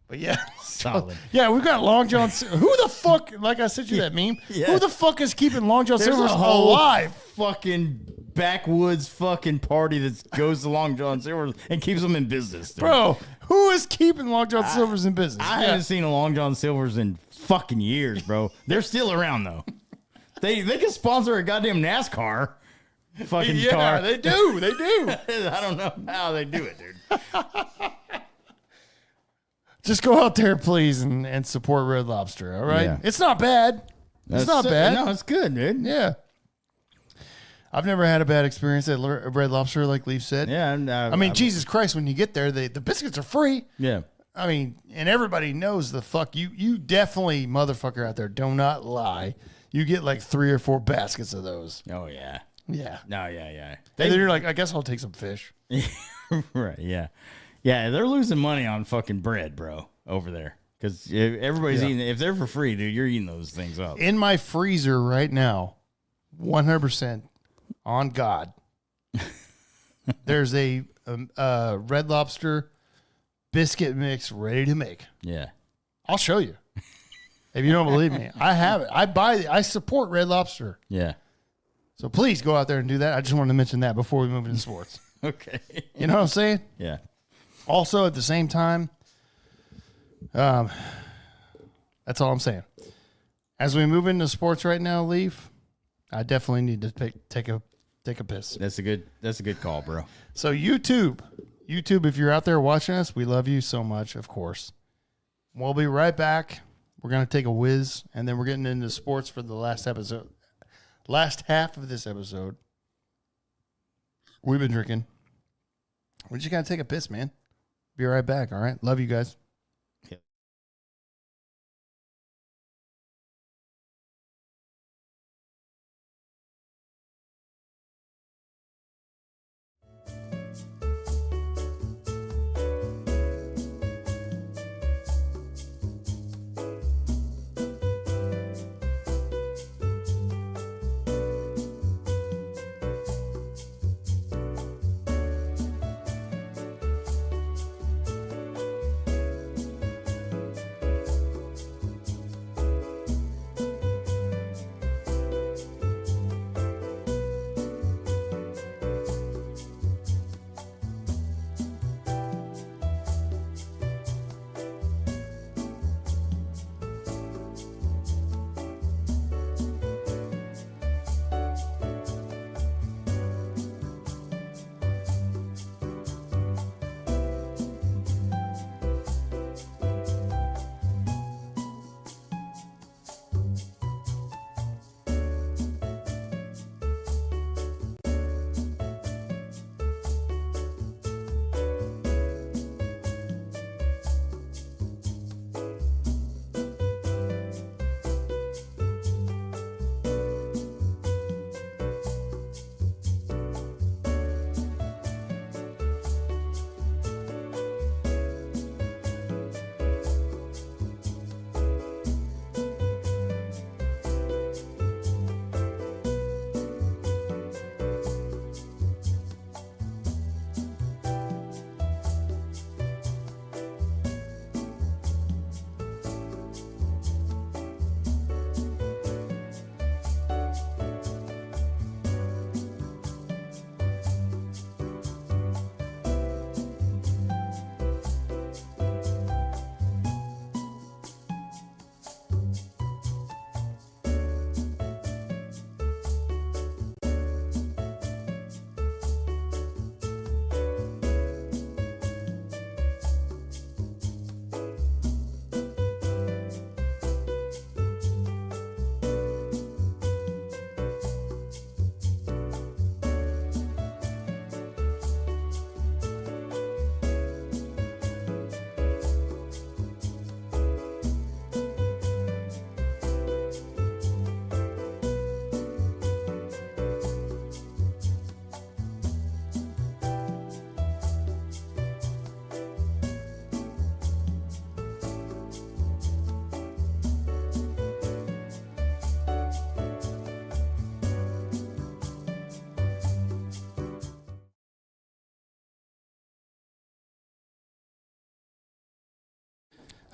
But yeah. Solid. Yeah, we've got Long John Silver. Who the fuck, like I sent you that meme, who the fuck is keeping Long John Silver's alive? Fucking backwoods fucking party that goes to Long John Silver's and keeps them in business, dude. Bro, who is keeping Long John Silver's in business? I haven't seen a Long John Silver's in fucking years, bro. They're still around, though. They can sponsor a goddamn NASCAR fucking car. Yeah, they do. They do. I don't know how they do it, dude. Just go out there, please, and support Red Lobster, all right? Yeah. It's not bad. It's not bad. No, it's good, dude. Yeah. I've never had a bad experience at Red Lobster, like Leaf said. Yeah. I mean, Jesus Christ, when you get there, the biscuits are free. Yeah. I mean, and everybody knows the fuck. You definitely, motherfucker out there, do not lie. You get like 3 or 4 baskets of those. Oh, yeah. Yeah. No, yeah. And then you're like, I guess I'll take some fish. Right, yeah. Yeah, they're losing money on fucking bread, bro, over there. Because everybody's eating, if they're for free, dude, you're eating those things up. In my freezer right now, 100% on God, there's a Red Lobster biscuit mix ready to make. Yeah. I'll show you. If you don't believe me, I have it. I support Red Lobster. Yeah. So please go out there and do that. I just wanted to mention that before we move into sports. Okay. You know what I'm saying? Yeah. Also, at the same time, that's all I'm saying. As we move into sports right now, Leaf, I definitely need to take a piss. That's a good call, bro. So YouTube, if you're out there watching us, we love you so much, of course. We'll be right back. We're going to take a whiz, and then we're getting into sports for the last half of this episode. We've been drinking. We're just going to take a piss, man. Be right back, all right? Love you guys.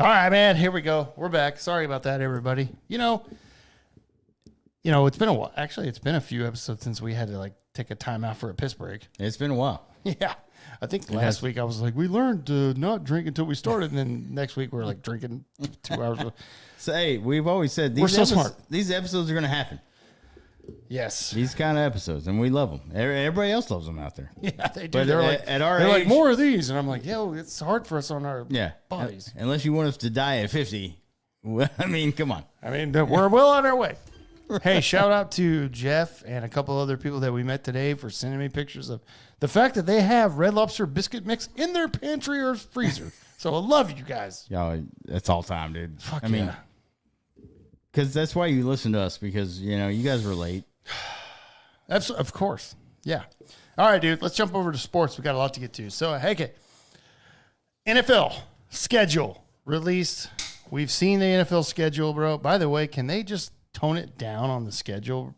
All right, man. Here we go. We're back. Sorry about that, everybody. You know, it's been a while. Actually, it's been a few episodes since we had to take a time out for a piss break. It's been a while. Yeah. I think last week I was like, we learned to not drink until we started. And then next week we're drinking 2 hours. So, hey, we've always said we're so smart. These episodes are going to happen. Yes. These kind of episodes, and we love them. Everybody else loves them out there. Yeah, they do. But They're at our they're age, more of these. And I'm like, yo, it's hard for us on our bodies. Unless you want us to die at 50. Well, I mean, come on. I mean, we're well on our way. Hey, shout out to Jeff and a couple other people that we met today for sending me pictures of the fact that they have Red Lobster biscuit mix in their pantry or freezer. So I love you guys. Y'all, that's all time, dude. Fuck I mean, because that's why you listen to us, because, you guys relate. Of course. Yeah. All right, dude. Let's jump over to sports. We got a lot to get to. So, hey, NFL schedule released. We've seen the NFL schedule, bro. By the way, can they just tone it down on the schedule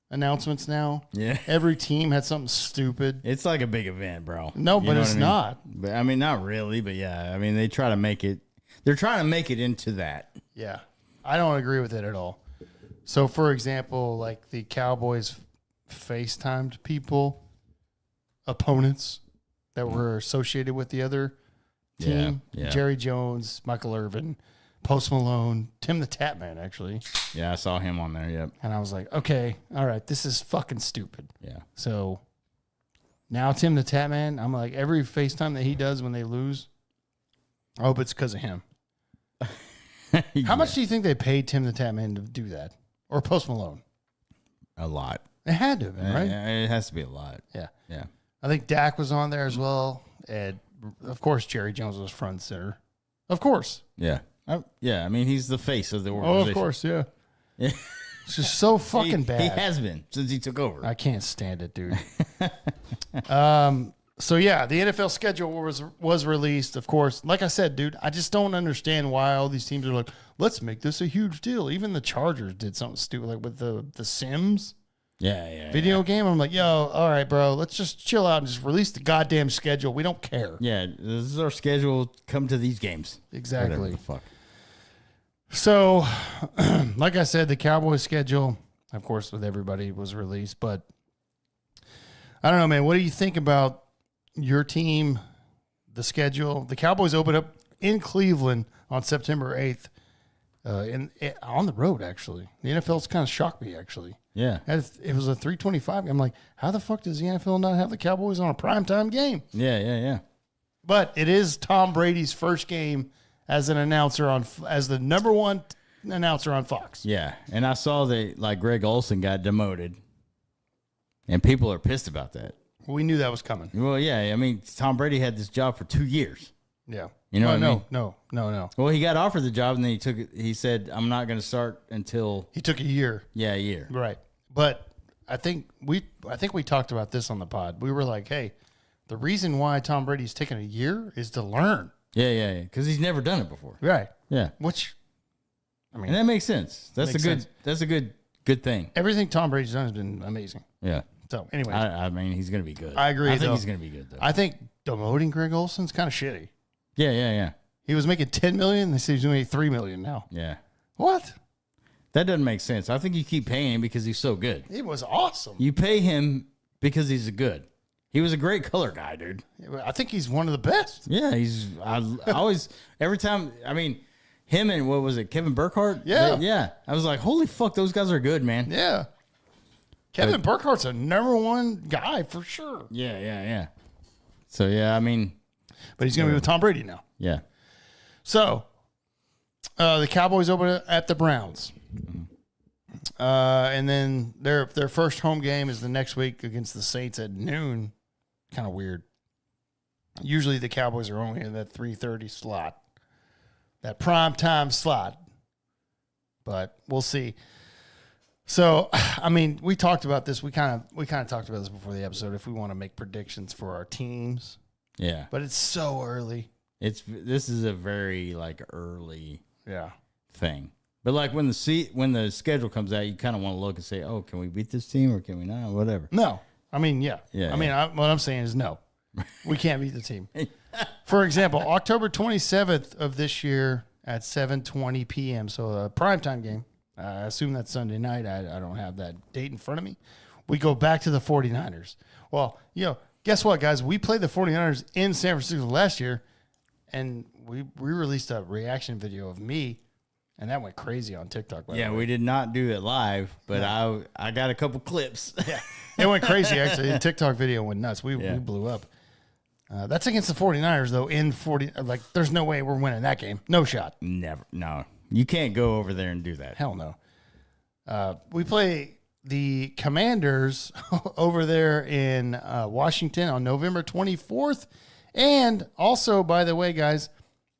announcements now? Yeah. Every team had something stupid. It's like a big event, bro. No, but it's not. But I mean, not really, but yeah. I mean, they try to make it. They're trying to make it into that. Yeah. I don't agree with it at all. So, for example, like the Cowboys FaceTimed people, opponents that were associated with the other team. Yeah. Jerry Jones, Michael Irvin, Post Malone, Tim the Tap Man, actually. Yeah, I saw him on there. Yep. And I was like, okay, all right, this is fucking stupid. Yeah. So now Tim the Tap Man, I'm like, every FaceTime that he does when they lose, I hope it's because of him. How much do you think they paid Tim the Tap Man to do that? Or Post Malone? A lot. It had to have been, right? It has to be a lot. Yeah. Yeah. I think Dak was on there as well. And, of course, Jerry Jones was front and center. Of course. Yeah. I mean, he's the face of the organization. Oh, of course, yeah. Yeah. It's just so fucking bad. He has been since he took over. I can't stand it, dude. So yeah, the NFL schedule was released. Of course, like I said, dude, I just don't understand why all these teams are like, let's make this a huge deal. Even the Chargers did something stupid, like with the Sims video game. I'm like, yo, all right, bro, let's just chill out and just release the goddamn schedule. We don't care. Yeah, this is our schedule. Come to these games. Exactly. Whatever the fuck. So, like I said, the Cowboys schedule, of course, with everybody was released. But I don't know, man. What do you think about your team, the schedule? The Cowboys open up in Cleveland on September 8th, on the road, actually. The NFL's kind of shocked me, actually. Yeah. It was a 3:25. I'm like, how the fuck does the NFL not have the Cowboys on a primetime game? Yeah. But it is Tom Brady's first game as an announcer as the number one announcer on Fox. Yeah, and I saw that like Greg Olson got demoted, and people are pissed about that. We knew that was coming. Well, yeah, I mean Tom Brady had this job for 2 years. Yeah, you know what I mean? No. Well, he got offered the job, and then he said, "I'm not going to start until." He took a year. Yeah, a year. Right, but I think we talked about this on the pod. We were like, hey, the reason why Tom Brady's taking a year is to learn. Yeah, because he's never done it before. Right. Yeah. Which, I mean, and that makes sense. That's sense. That's a good thing. Everything Tom Brady's done has been amazing. Yeah. So anyway, I mean, he's going to be good. I agree. I think he's going to be good though. I think demoting Greg Olson's kind of shitty. Yeah. He was making $10 million. They say he's going to make $3 million now. Yeah. What? That doesn't make sense. I think you keep paying him because he's so good. He was awesome. You pay him because he's good. He was a great color guy, dude. I think he's one of the best. Yeah, I always, every time, I mean, him and what was it, Kevin Burkhardt? Yeah. I was like, holy fuck, those guys are good, man. Yeah. Kevin Burkhardt's a number one guy for sure. Yeah. So, yeah, I mean. But he's going to be with Tom Brady now. Yeah. So, the Cowboys open at the Browns. And then their first home game is the next week against the Saints at noon. Kind of weird. Usually the Cowboys are only in that 3:30 slot, that prime time slot. But we'll see. So, I mean, we talked about this. We kind of talked about this before the episode. If we want to make predictions for our teams, Yeah. but it's so early. This is a very like early Yeah. thing. But like when the schedule comes out, you kind of want to look and say, "Oh, can we beat this team or can we not?" Whatever. No, I mean, yeah. Yeah, I mean, what I'm saying is no. We can't beat the team. For example, October 27th of this year at 7:20 p.m. So a primetime game. I assume that's Sunday night. I don't have that date in front of me. We go back to the 49ers. Well, guess what, guys? We played the 49ers in San Francisco last year, and we released a reaction video of me. And that went crazy on TikTok. By the way. We did not do it live, but I got a couple clips. Yeah, it went crazy, actually. The TikTok video went nuts. We blew up. That's against the 49ers, though, in 40. Like, there's no way we're winning that game. No shot. Never. No. You can't go over there and do that. Hell no. We play the Commanders over there in Washington on November 24th. And also, by the way, guys,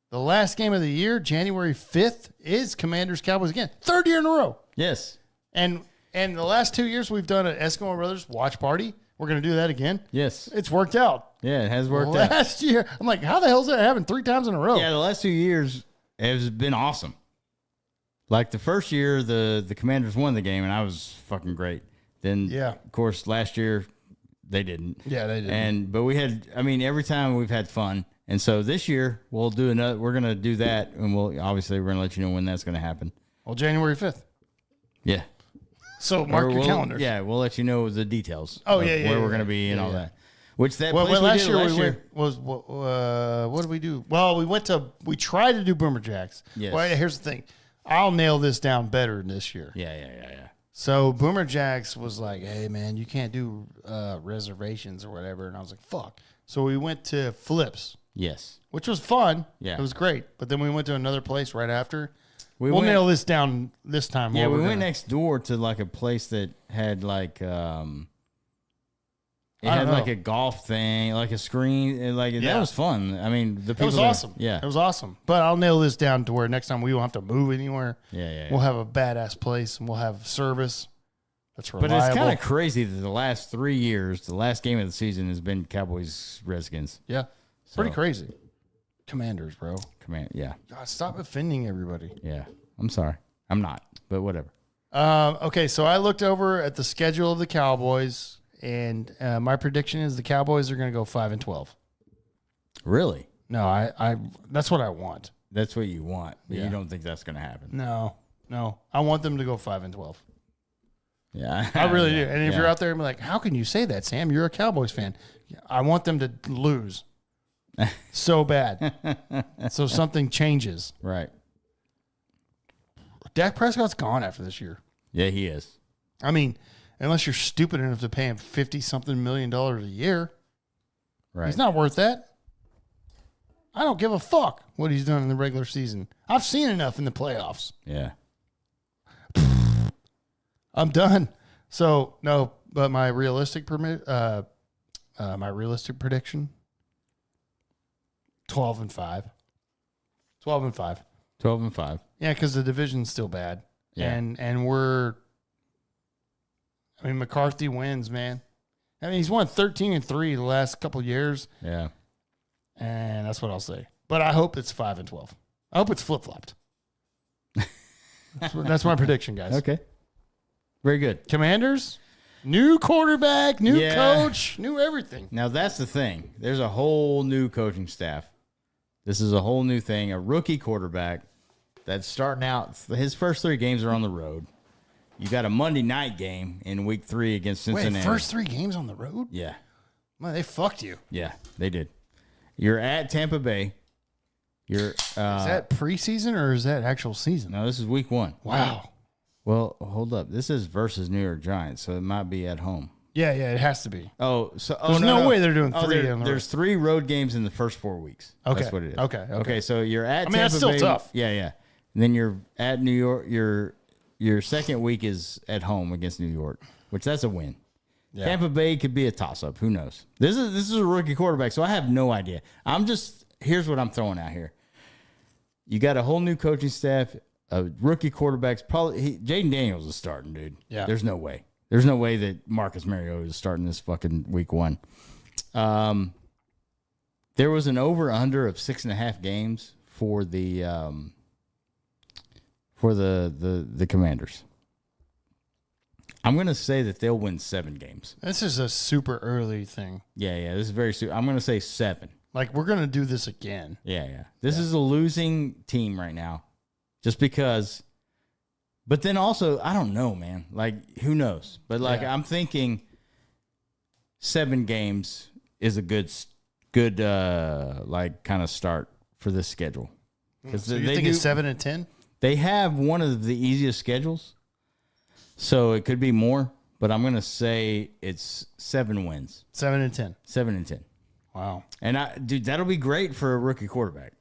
the last game of the year, January 5th, is Commanders-Cowboys again. Third year in a row. Yes. And the last 2 years, we've done an Eskimo Brothers watch party. We're going to do that again. Yes. It's worked out. Yeah, it has worked out. Last year, I'm like, how the hell is that happening 3 times in a row? Yeah, the last 2 years has been awesome. Like the first year, the Commanders won the game, and I was fucking great. Then, of course, last year, they didn't. Yeah, they didn't. But we had, I mean, every time we've had fun, And so this year we'll do another. We're gonna do that, and we're gonna let you know when that's gonna happen. Well, January 5th. Yeah. So mark your calendars. Yeah, we'll let you know the details. Oh, of yeah, where we're gonna be and all that. Which that Well, place last we did year went was what did we do? Well, we tried to do Boomer Jacks. Yes. Well, here's the thing. I'll nail this down better this year. Yeah. So Boomer Jacks was like, "Hey man, you can't do reservations or whatever," and I was like, "Fuck." So we went to Flips, Yes. which was fun. Yeah. It was great. But then we went to another place right after. We'll nail this down this time. Yeah, we went next door to like a place that had like it had like a golf thing, like a screen, and like that was fun. I mean, the people it was awesome. Yeah, it was awesome. But I'll nail this down to where next time we won't have to move anywhere. Yeah. We'll have a badass place and we'll have service that's reliable. But it's kind of crazy that the last 3 years, the last game of the season has been Cowboys Redskins. Yeah, pretty crazy. Commanders, bro. Yeah. God, stop offending everybody. Yeah, I'm sorry. I'm not, but whatever. Okay, so I looked over at the schedule of the Cowboys, and my prediction is the Cowboys are going to go 5-12. Really? No, I that's what I want. That's what you want. But Yeah. You don't think that's going to happen? No, I want them to go 5-12. Yeah, I really do. And if you're out there and be like, how can you say that, Sam? You're a Cowboys fan. I want them to lose so bad, so something changes. Right. Dak Prescott's gone after this year. Yeah, he is. I mean, unless you're stupid enough to pay him $50-something million a year, Right. he's not worth that. I don't give a fuck what he's done in the regular season. I've seen enough in the playoffs. Yeah. I'm done. So no, but my realistic prediction, 12-5. 12-5. 12-5. Yeah, because the division's still bad. Yeah. And McCarthy wins, man. I mean, he's won 13-3 the last couple of years, Yeah. and that's what I'll say. But I hope it's 5-12. I hope it's flip-flopped. That's my prediction, guys. Okay. Very good. Commanders, new quarterback, new coach, new everything. Now, that's the thing. There's a whole new coaching staff. This is a whole new thing. A rookie quarterback that's starting out. His first 3 games are on the road. You got a Monday night game in week 3 against Cincinnati. Wait, first 3 games on the road? Yeah. Man, they fucked you. Yeah, they did. You're at Tampa Bay. You're Is that preseason or is that actual season? No, this is week 1. Wow. Well, hold up. This is versus New York Giants, so it might be at home. Yeah, it has to be. There's no way they're doing 3 on the There's 3 road games in the first 4 weeks. Okay. That's what it is. Okay. So you're at Tampa that's still Bay. tough. Yeah. And then you're at New York. Your second week is at home against New York, which that's a win. Yeah. Tampa Bay could be a toss-up. Who knows? This is a rookie quarterback, so I have no idea. Here's what I'm throwing out here. You got a whole new coaching staff, a rookie quarterback's probably Jaden Daniels is starting, dude. Yeah. There's no way. There's no way that Marcus Mariota is starting this fucking week 1. There was an over/under of 6.5 games for the Commanders. I'm going to say that they'll win 7 games. This is a super early thing. Yeah. This is very soon. I'm going to say 7. Like, we're going to do this again. Yeah. This is a losing team right now just because. But then also, I don't know, man. Like, who knows? But, I'm thinking 7 games is a good kind of start for this schedule. So you think it's 7-10? They have one of the easiest schedules, so it could be more. But I'm going to say it's 7 wins. 7-10. 7-10. Wow. And, dude, that'll be great for a rookie quarterback.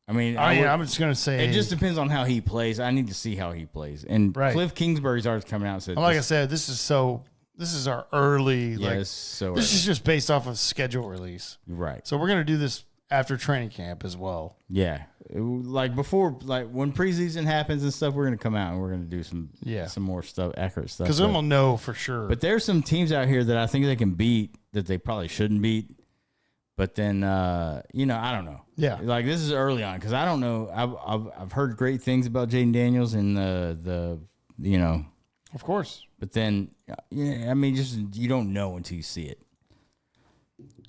I mean, I'm just going to say. It just depends on how he plays. I need to see how he plays. And Cliff Kingsbury's already coming out and said, like I said, this is our early. Yes, this is just based off of schedule release. Right. So we're going to do this after training camp as well. Yeah. Like before, like when preseason happens and stuff, we're going to come out and we're going to do some more stuff, accurate stuff. Because then we'll know for sure. But there's some teams out here that I think they can beat that they probably shouldn't beat. But then, I don't know. Yeah. Like this is early on because I don't know. I've heard great things about Jaden Daniels and the. Of course. But then, just you don't know until you see it.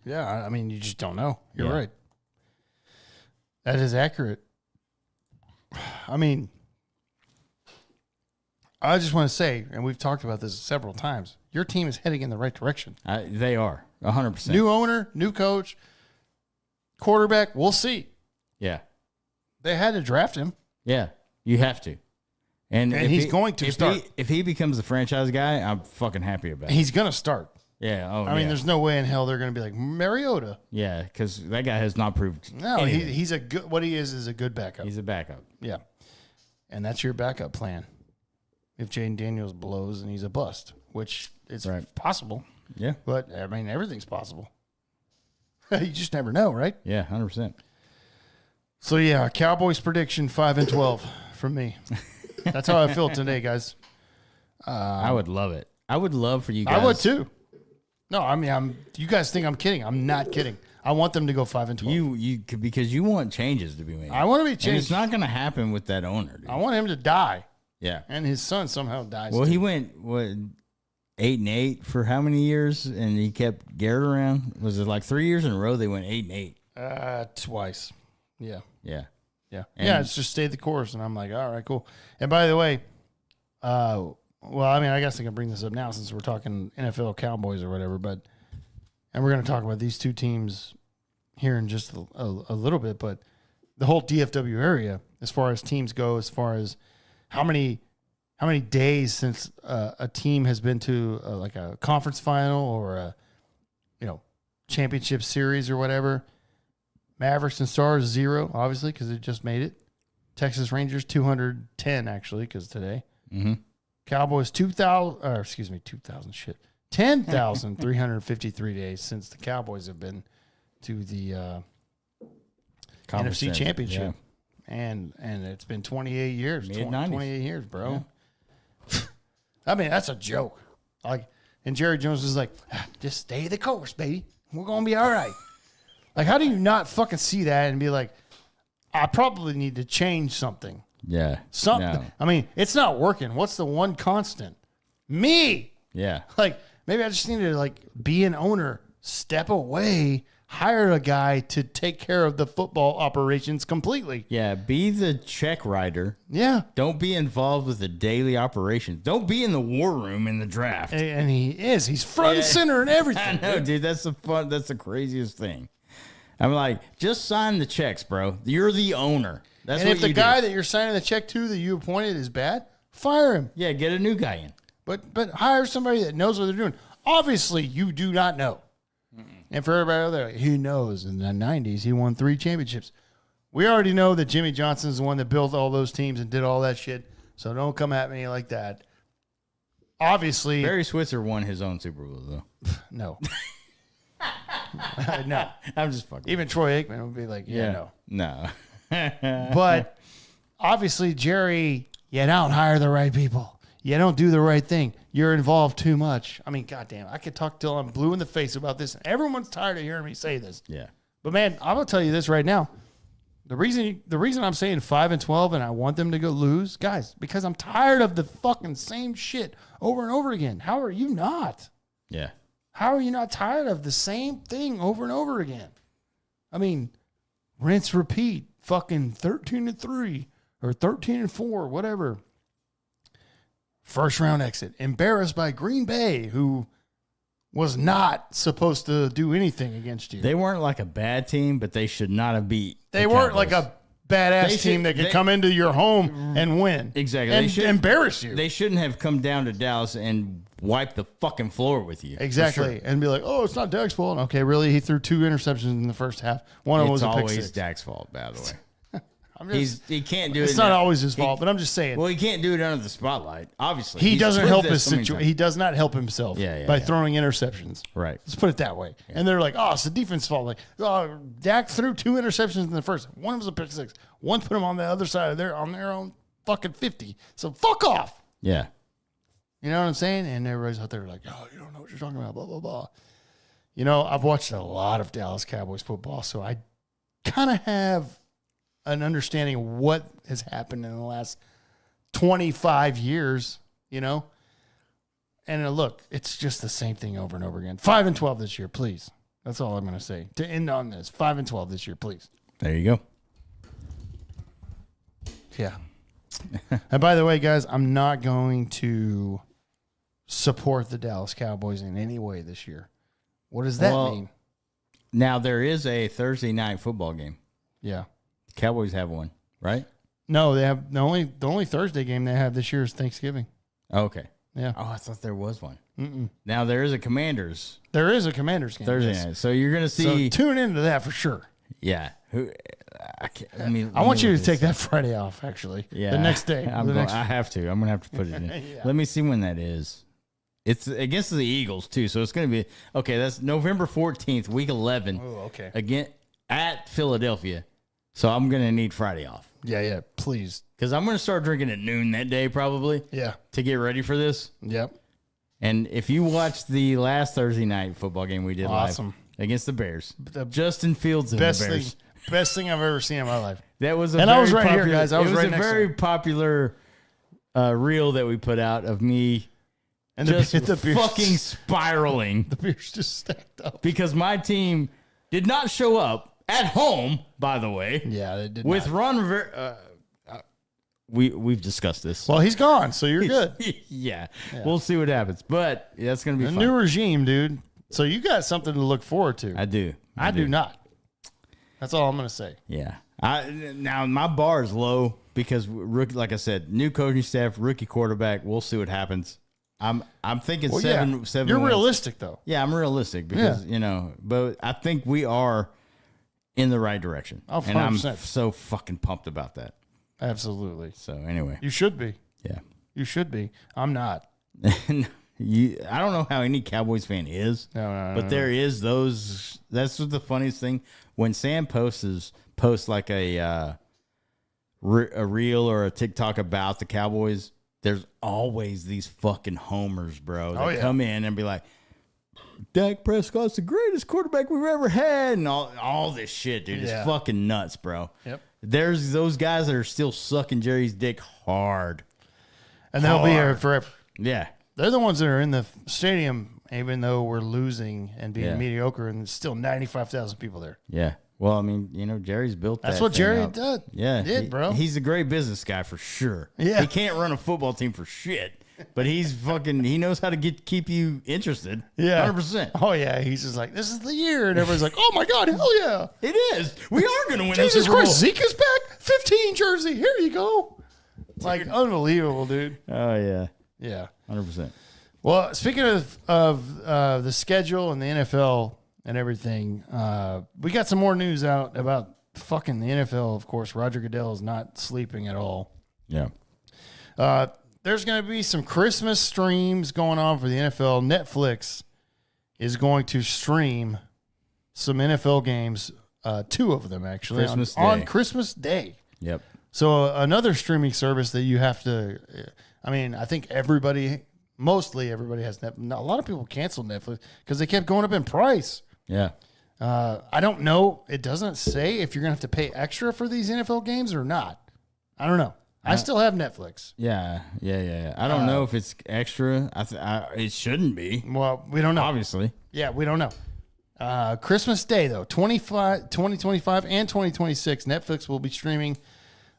Yeah, I mean, you just don't know. You're Yeah. right. That is accurate. I mean, I just want to say, and we've talked about this several times, your team is heading in the right direction. They are 100%. New owner, new coach, quarterback, we'll see. Yeah. They had to draft him. Yeah. You have to. And if he's going to start. If he becomes the franchise guy, I'm fucking happy about it. He's going to start. Yeah. Oh, I mean, there's no way in hell they're going to be like Mariota. Yeah, because that guy has not proved. No, anything. he's a good. What he is a good backup. He's a backup. Yeah, and that's your backup plan. If Jaden Daniels blows and he's a bust, which is possible. Yeah. But I mean, everything's possible. You just never know, right? Yeah, 100%. So yeah, Cowboys prediction 5-12 from me. That's how I feel today, guys. I would love it. I would love for you guys. I would too. No, I mean, you guys think I'm kidding. I'm not kidding. I want them to go 5-12. Because you want changes to be made. I want to be And changed. it's not going to happen with that owner, dude. I want him to die. Yeah. And his son somehow dies. Well, too. he went 8-8 for how many years? And he kept Garrett around. Was it like 3 years in a row they went 8-8? Twice. Yeah. Yeah. Yeah. And- Yeah, it's just stayed the course. And I'm like, all right, cool. And by the way, well, I mean, I guess I can bring this up now since we're talking NFL Cowboys or whatever, and we're going to talk about these two teams here in just a little bit, but the whole DFW area, as far as teams go, as far as how many days since a team has been to like a conference final or a championship series or whatever. Mavericks and Stars 0, obviously, because it just made it. Texas Rangers 210 actually, because today. Mm-hmm. Cowboys 10,353 days since the Cowboys have been to the NFC Championship. Yeah. And it's been 28 years. Mid-90s. 28 years, bro. Yeah. I mean, that's a joke. And Jerry Jones was like, just stay the course, baby. We're going to be all right. Like, how do you not fucking see that and be like, I probably need to change something? Yeah. Something. No. I mean, it's not working. What's the one constant? Me. Yeah. Like, maybe I just need to be an owner, step away, hire a guy to take care of the football operations completely. Yeah. Be the check writer. Yeah. Don't be involved with the daily operations. Don't be in the war room in the draft. And he is. He's front and center and everything. I know, dude. That's the craziest thing. I'm like, just sign the checks, bro. You're the owner. That's and what if the you guy do. that you're signing the check to that you appointed is bad, fire him. Yeah, get a new guy in. But hire somebody that knows what they're doing. Obviously, you do not know. And for everybody out there, he knows. In the 90s, he won 3 championships. We already know that Jimmy Johnson is the one that built all those teams and did all that shit. So don't come at me like that. Obviously. Barry Switzer won his own Super Bowl, though. No. No. I'm just fucking. Even Troy Aikman would be like, no. No. But obviously, Jerry, you don't hire the right people. You don't do the right thing. You're involved too much. I mean, goddamn, I could talk till I'm blue in the face about this. And everyone's tired of hearing me say this. Yeah. But man, I'm gonna tell you this right now. The reason I'm saying 5-12 and I want them to go lose, guys, because I'm tired of the fucking same shit over and over again. How are you not? Yeah. How are you not tired of the same thing over and over again? I mean, rinse, repeat. Fucking 13-3 or 13-4, whatever. First round exit. Embarrassed by Green Bay, who was not supposed to do anything against you. They weren't like a bad team, but they should not have beat. They weren't like a badass team that could come into your home and win. Exactly. And They should embarrass you. They shouldn't have come down to Dallas and wiped the fucking floor with you. Exactly. And be like, oh, it's not Dak's fault. Okay, really? He threw 2 interceptions in the first half. One of them was a pick It's always six. Dak's fault, by the way. I'm just, He can't do it. it's not always his fault, but I'm just saying. Well, he can't do it under the spotlight. Obviously, He He's doesn't proved help that his so many situation. times. He does not help himself by throwing interceptions. Right. Let's put it that way. And they're like, oh, it's the defense fault. Like, oh, Dak threw 2 interceptions in the first. One was a pick six. One put him on the other side of their own fucking 50. So fuck off. Yeah. You know what I'm saying? And everybody's out there like, oh, you don't know what you're talking about, blah, blah, blah. You know, I've watched a lot of Dallas Cowboys football, so I kind of have an understanding of what has happened in the last 25 years, you know? And look, it's just the same thing over and over again. 5-12 this year, please. That's all I'm going to say. To end on this, 5-12 this year, please. There you go. Yeah. And by the way, guys, I'm not going to support the Dallas Cowboys in any way this year. What does that mean? Now, there is a Thursday night football game. Yeah. Cowboys have one, right? No, they have the only Thursday game they have this year is Thanksgiving. Okay. Yeah. Oh, I thought there was one. Now, there is a Commanders There is a Commanders game Thursday yes. night. So you're going to see. So tune into that for sure. Yeah. I want you to take that Friday off, actually. Yeah. The next day. I have to. I'm going to have to put it in. Yeah. Let me see when that is. It's against the Eagles, too. So it's going to be. Okay, that's November 14th, week 11. Oh, okay. Again, at Philadelphia. So I'm going to need Friday off. Yeah, please. Because I'm going to start drinking at noon that day, probably. Yeah. To get ready for this. Yep. And if you watched the last Thursday night football game we did live against the Bears, Justin Fields and the Bears. Best thing I've ever seen in my life. That was I was right here, guys. I was right next to very popular reel that we put out of me and just the beers, fucking spiraling. The beers just stacked up. Because my team did not show up at home, by the way. Yeah, they did with not. Ron Rivera. We've discussed this. Well, he's gone, so you're good. yeah. We'll see what happens. But that's going to be a fun. new regime, dude. So you got something to look forward to. I do. I do not. That's all I'm going to say. Yeah. Now, my bar is low because, like I said, new coaching staff, rookie quarterback. We'll see what happens. I'm thinking seven. You're realistic, though. Yeah, I'm realistic because, but I think we are in the right direction. Oh, 100%. And I'm so fucking pumped about that. Absolutely. So anyway, you should be. Yeah, you should be. I'm not. I don't know how any Cowboys fan is. But there is those. That's what the funniest thing when Sam posts like a reel or a TikTok about the Cowboys. There's always these fucking homers, bro, that come in and be like, Dak Prescott's the greatest quarterback we've ever had, and all this shit, dude. It's fucking nuts, bro. Yep. There's those guys that are still sucking Jerry's dick hard. And they'll be here forever. Yeah. They're the ones that are in the stadium, even though we're losing and being mediocre, and there's still 95,000 people there. Yeah. Well, I mean, Jerry's built that. That's what Jerry up. did. Yeah. Bro. He's a great business guy for sure. Yeah. He can't run a football team for shit. But he knows how to keep you interested. Yeah. 100%. Oh, yeah. He's just like, this is the year. And everybody's like, oh, my God, hell yeah. It is. We are going to win Jesus this Super Bowl. Christ, Zeke is back. 15 jersey. Here you go. Like, unbelievable, dude. Oh, yeah. Yeah. 100%. Well, speaking of the schedule and the NFL and everything, we got some more news out about fucking the NFL, of course. Roger Goodell is not sleeping at all. Yeah. There's going to be some Christmas streams going on for the NFL. Netflix is going to stream some NFL games, 2 of them actually, on Christmas Day. Yep. So another streaming service that you have to, I mean, I think mostly everybody has Netflix. A lot of people canceled Netflix because they kept going up in price. Yeah. I don't know. It doesn't say if you're going to have to pay extra for these NFL games or not. I don't know. I still have Netflix. Yeah. I don't know if it's extra. It shouldn't be. Well, we don't know. Obviously. Yeah, we don't know. Christmas Day, though, 2025 and 2026, Netflix will be streaming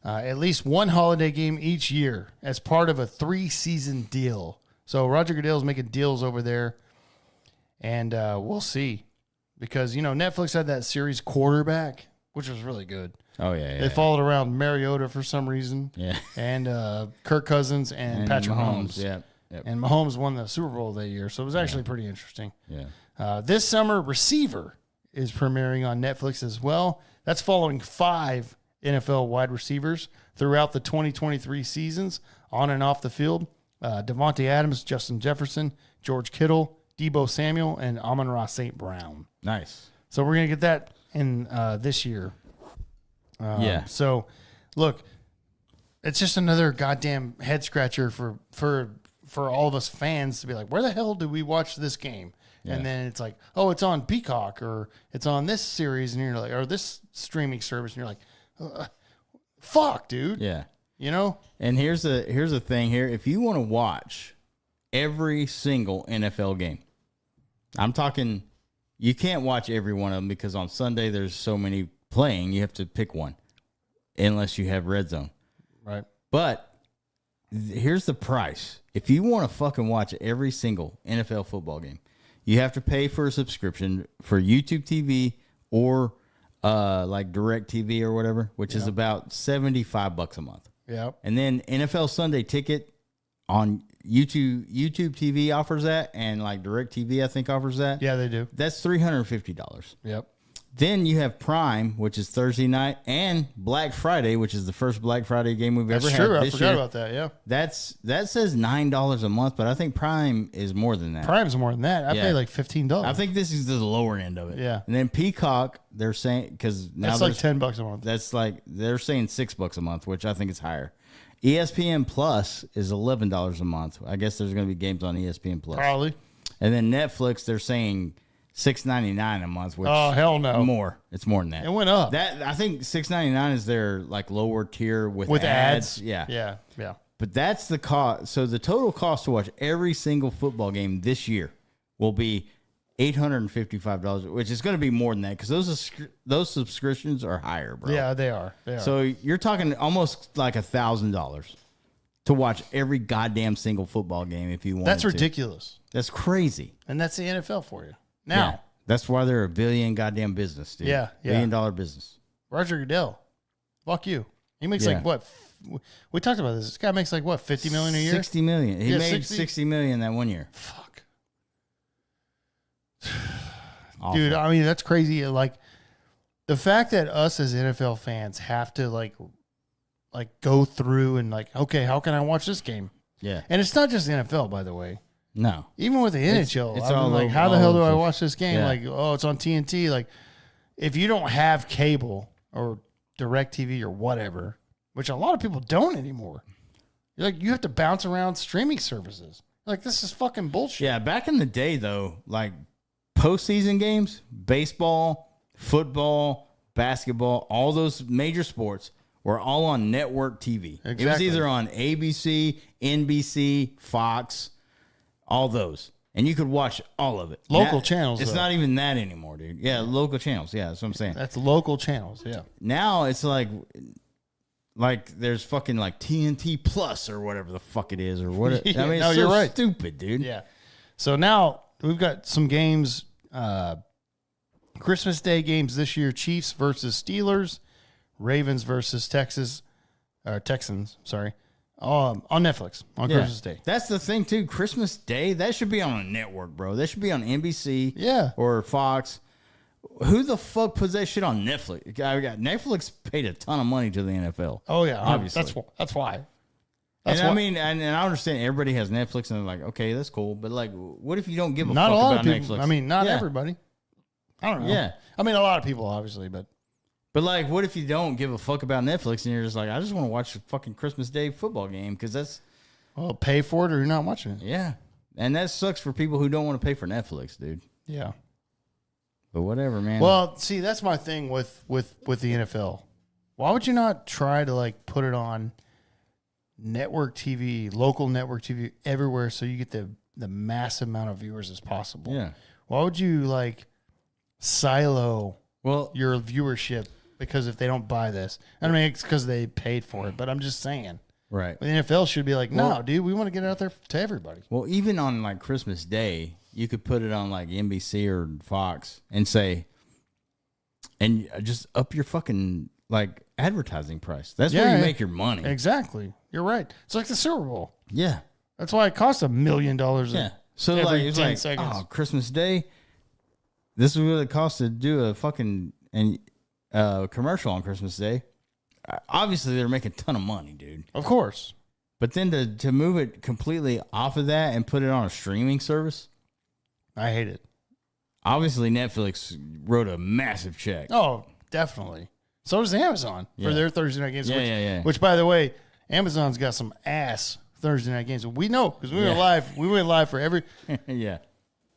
at least one holiday game each year as part of a 3-season deal. So Roger Goodell's making deals over there, and we'll see. Because, Netflix had that series Quarterback, which was really good. Oh, yeah. They followed around Mariota for some reason. Yeah. And Kirk Cousins and Patrick Mahomes. Yeah. Yep. And Mahomes won the Super Bowl that year, so it was actually pretty interesting. Yeah. This summer, Receiver is premiering on Netflix as well. That's following 5 NFL wide receivers throughout the 2023 seasons, on and off the field. Devontae Adams, Justin Jefferson, George Kittle, Deebo Samuel, and Amon-Ra St. Brown. Nice. So we're going to get that in this year. So, look, it's just another goddamn head scratcher for all of us fans to be like, where the hell do we watch this game? Yeah. And then it's like, oh, it's on Peacock or it's on this series, and you're like, or this streaming service, and you're like, fuck, dude. Yeah. And here's the thing here. If you want to watch every single NFL game, I'm talking you can't watch every one of them because on Sunday there's so many playing. You have to pick one unless you have Red Zone. Right. But here's the price. If you want to fucking watch every single NFL football game, you have to pay for a subscription for YouTube TV or like Direct TV or whatever, which is about $75 a month. Yeah. And then NFL Sunday Ticket on YouTube TV offers that, and like Direct TV I think offers that. Yeah, they do. That's $350. Yep. Then you have Prime, which is Thursday night, and Black Friday, which is the first Black Friday game we've ever had. I forgot about that. Yeah. That says $9 a month, but I think Prime is more than that. Prime's more than that. I pay like $15. I think this is the lower end of it. Yeah. And then Peacock, they're saying because now that's like $10 a month. That's like they're saying $6 a month, which I think is higher. ESPN Plus is $11 a month. I guess there's going to be games on ESPN Plus. Probably. And then Netflix, they're saying $6.99 a month. Which oh hell no, more. It's more than that. It went up. That I think $6.99 is their like lower tier with ads. Yeah. Yeah. But that's the cost. So the total cost to watch every single football game this year will be $855, which is going to be more than that because those subscriptions are higher, bro. Yeah, they are. So you're talking almost like $1,000 to watch every goddamn single football game if you want. That's ridiculous. That's crazy. And that's the NFL for you. Now, that's why they're a billion goddamn business, dude. Yeah. $1 billion business. Roger Goodell, fuck you. He makes like what? We talked about this. This guy makes like what? $50 million a year. $60 million. He made 60? $60 million that 1 year. Fuck. Awful. Dude, I mean that's crazy. Like the fact that us as NFL fans have to like go through and like, okay, how can I watch this game? Yeah. And it's not just the NFL, by the way. No. Even with the NHL, it's I'm all like, over, how the all hell do I over. watch this game? Yeah. Like, oh, it's on TNT. Like, if you don't have cable or Direct TV or whatever, which a lot of people don't anymore, you're like, you have to bounce around streaming services. Like, this is fucking bullshit. Yeah, back in the day, though, like postseason games, baseball, football, basketball, all those major sports were all on network TV. Exactly. It was either on ABC, NBC, Fox, all those. And you could watch all of it. Local channels, It's though. not even that anymore, dude. Yeah, local channels. Yeah, that's what I'm saying. That's local channels. Yeah. Now it's like there's fucking like TNT Plus or whatever the fuck it is or what. I Yeah, mean, no, it's you're so right. stupid, dude. Yeah. So now we've got some games, Christmas Day games this year: Chiefs versus Steelers, Ravens versus Texans. Sorry, on Netflix on Yeah. Christmas Day. That's the thing too. Christmas Day, that should be on a network, bro. That should be on NBC, Yeah. or Fox. Who the fuck puts that shit on Netflix? Netflix paid a ton of money to the NFL. Oh yeah, Obviously. That's why. And That's I why. mean, and I understand everybody has Netflix, and they're like, okay, that's cool. But like, what if you don't give a Not fuck a lot about of people. Netflix? I mean, not Yeah. everybody. I don't know. Yeah. I mean, a lot of people, obviously, but But like, what if you don't give a fuck about Netflix, and you're just like, I just want to watch a fucking Christmas Day football game because that's well, pay for it or you're not watching it. yeah, and that sucks for people who don't want to pay for Netflix, dude. Yeah. But whatever, man. Well, see, that's my thing with the NFL. Why would you not try to like put it on network TV, local network TV everywhere, so you get the massive amount of viewers as possible? yeah. Why would you like silo Well, your viewership because if they don't buy this? I mean, it's because they paid for it, but I'm just saying. right. The NFL should be like, no, Well- dude, we want to get it out there to everybody. Well, even on like Christmas Day, you could put it on like NBC or Fox and say, and just up your fucking like advertising price. That's where you make your money. Exactly. You're right. It's like the Super Bowl. Yeah. That's why it costs $1 million. Yeah. So Every like it's 10 like seconds. oh Christmas Day, this is what it costs to do a fucking commercial on Christmas Day. Obviously, they're making a ton of money, dude. Of course. But then to move it completely off of that and put it on a streaming service, I hate it. obviously Netflix wrote a massive check. Oh, definitely. So does Amazon for Yeah. their Thursday night games. Yeah, which, yeah. Which, by the way, Amazon's got some ass Thursday night games. We know because we were Yeah. live. We went live for every Yeah.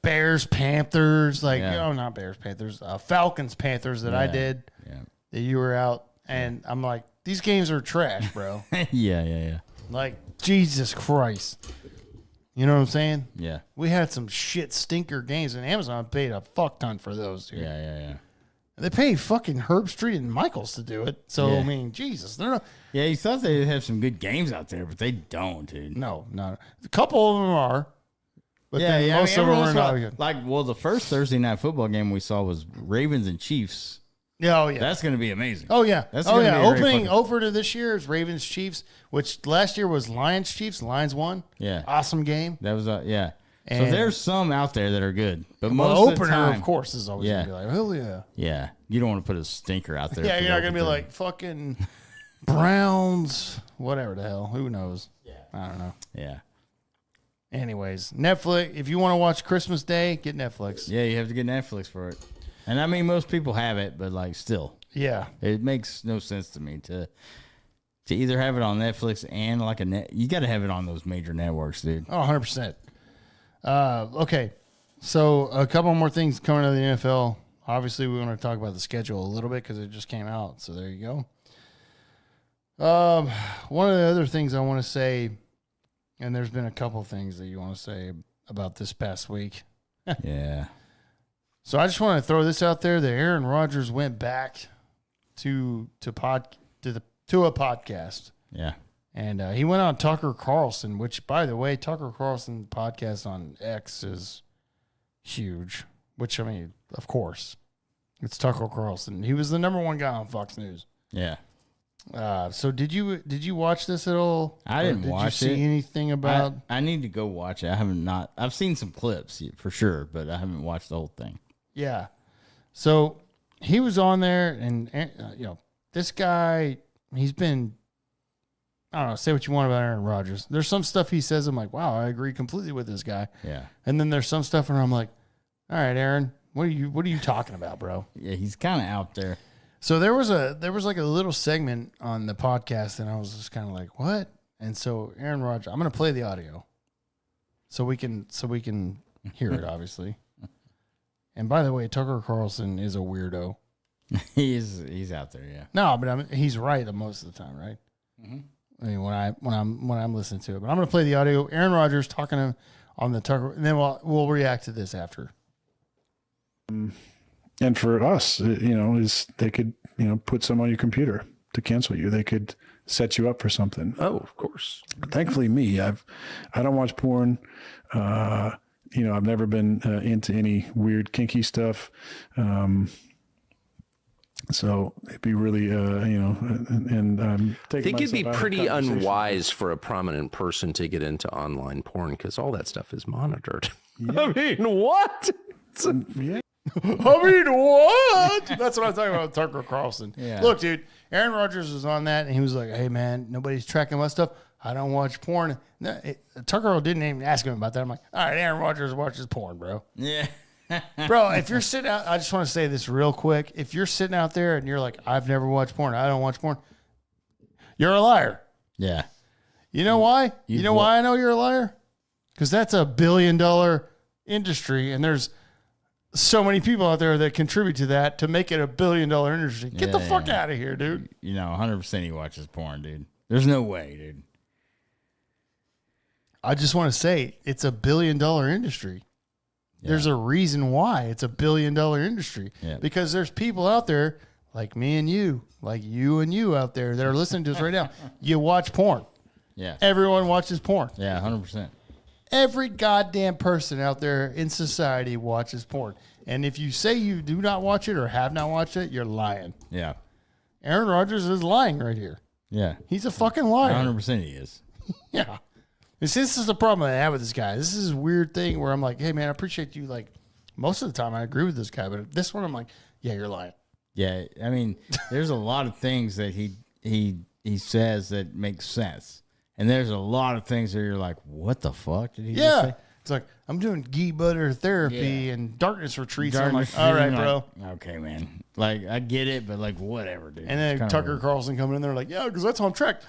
Bears, Panthers, like Yeah. not Bears, Panthers, Falcons, Panthers that I Yeah. did. Yeah. That you were out, and I'm like, these games are trash, bro. Yeah. Like Jesus Christ. You know what I'm saying? Yeah. We had some shit stinker games, and Amazon paid a fuck ton for those, dude. Yeah. They paid fucking Herb Street and Michaels to do it. So, Yeah. I mean, Jesus. They're not. Yeah, you thought they'd have some good games out there, but they don't, dude. No, not. A couple of them are. But Yeah, then most of them are not good. Like, well, the first Thursday night football game we saw was Ravens and Chiefs. Yeah, oh, yeah. That's going to be amazing. Oh, yeah. That's Oh, gonna yeah. be a great Opening fucking- over to this year is Ravens Chiefs, which last year was Lions Chiefs. Lions won. Yeah. Awesome game. That was, yeah. So And- there's some out there that are good. But The most opener, of the time, of course, is always Yeah. going to be like, hell yeah. Yeah. You don't want to put a stinker out there. Yeah, for you're the not going to be open like fucking Browns, whatever the hell. Who knows? Yeah. I don't know. thing. Yeah. Anyways, Netflix. If you want to watch Christmas Day, get Netflix. Yeah, you have to get Netflix for it. And I mean, most people have it, but like still, Yeah. it makes no sense to me to either have it on Netflix and like you got to have it on those major networks, dude. Oh, 100%. Okay. So a couple more things coming out of the NFL. Obviously, we want to talk about the schedule a little bit because it just came out. So there you go. One of the other things I want to say, and there's been a couple things that you want to say about this past week. Yeah. So I just want to throw this out there that Aaron Rodgers went back to a podcast. Yeah. And he went on Tucker Carlson, which, by the way, Tucker Carlson podcast on X is huge. Which, I mean, of course, it's Tucker Carlson. He was the number one guy on Fox News. Yeah. So did you watch this at all? I didn't watch it. Did you see it. anything about? I need to go watch it. I've seen some clips for sure, but I haven't watched the whole thing. Yeah. So he was on there, and this guy, he's been. I don't know. Say what you want about Aaron Rodgers. There's some stuff he says. I'm like, wow, I agree completely with this guy. Yeah. And then there's some stuff where I'm like, all right, Aaron, what are you talking about, bro? Yeah, he's kind of out there. So there was like a little segment on the podcast, and I was just kind of like, what? And so Aaron Rodgers, I'm gonna play the audio, so we can hear it, obviously. And by the way, Tucker Carlson is a weirdo. He's out there. Yeah. No, but he's right most of the time, right? Mm-hmm. I mean, when I'm listening to it, but I'm gonna play the audio. Aaron Rodgers talking on the Tucker, and then we'll react to this after. And for us, is they could, put some on your computer to cancel you. They could set you up for something. Oh, of course. Thankfully, I don't watch porn. I've never been into any weird kinky stuff. So it'd be really, and I think it'd be pretty unwise for a prominent person to get into online porn because all that stuff is monitored. Yeah. I mean, what? Yeah. I mean, what? That's what I'm talking about with Tucker Carlson. Yeah. Look, dude, Aaron Rodgers was on that, and he was like, hey, man, nobody's tracking my stuff. I don't watch porn. Tucker didn't even ask him about that. I'm like, all right, Aaron Rodgers watches porn, bro. Yeah. Bro, if you're sitting out, I just want to say this real quick. If you're sitting out there and you're like, I've never watched porn, I don't watch porn, you're a liar. Yeah. You know why? You know why I know you're a liar? Because that's $1 billion industry, and there's so many people out there that contribute to that to make it $1 billion industry. Get the fuck out of here, dude. 100% he watches porn, dude. There's no way, dude. I just want to say it's $1 billion industry. Yeah. There's a reason why it's $1 billion industry. Yeah. Because there's people out there like me and you, like you and you out there that are listening to us right now. You watch porn. Yeah. Everyone watches porn. Yeah, 100%. Every goddamn person out there in society watches porn. And if you say you do not watch it or have not watched it, you're lying. Yeah. Aaron Rodgers is lying right here. Yeah. He's a fucking liar. 100% he is. Yeah. This is the problem I have with this guy. This is a weird thing where I'm like, hey, man, I appreciate you. Like, most of the time I agree with this guy. But this one, I'm like, yeah, you're lying. Yeah. I mean, there's a lot of things that he says that make sense. And there's a lot of things that you're like, what the fuck did he just say? It's like, I'm doing ghee butter therapy and darkness retreats. Darkness I'm like, all right, retreat, bro. like, okay, man. Like, I get it, but like, whatever, dude. And then It's kinda Tucker weird. Carlson coming in there like, yeah, because that's on track.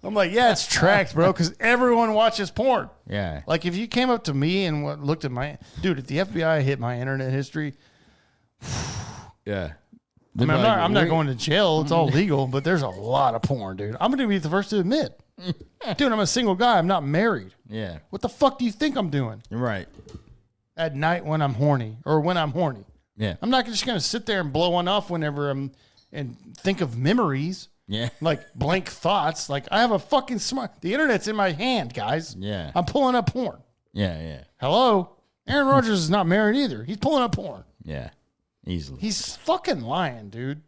I'm like, yeah, it's tracked, bro, because everyone watches porn. Yeah. Like, if you came up to me and looked at my... Dude, if the FBI hit my internet history... Yeah. I mean, I'm not going to jail. It's all legal, but there's a lot of porn, dude. I'm going to be the first to admit. Dude, I'm a single guy. I'm not married. Yeah. What the fuck do you think I'm doing Right. at night when I'm horny or when I'm horny? Yeah. I'm not just going to sit there and blow one off whenever I'm and think of memories, Yeah. like blank thoughts. Like I have a fucking the internet's in my hand, guys. Yeah. I'm pulling up porn. Yeah. Yeah. Hello? Aaron Rodgers is not married either. He's pulling up porn. Yeah. Easily. He's fucking lying, dude.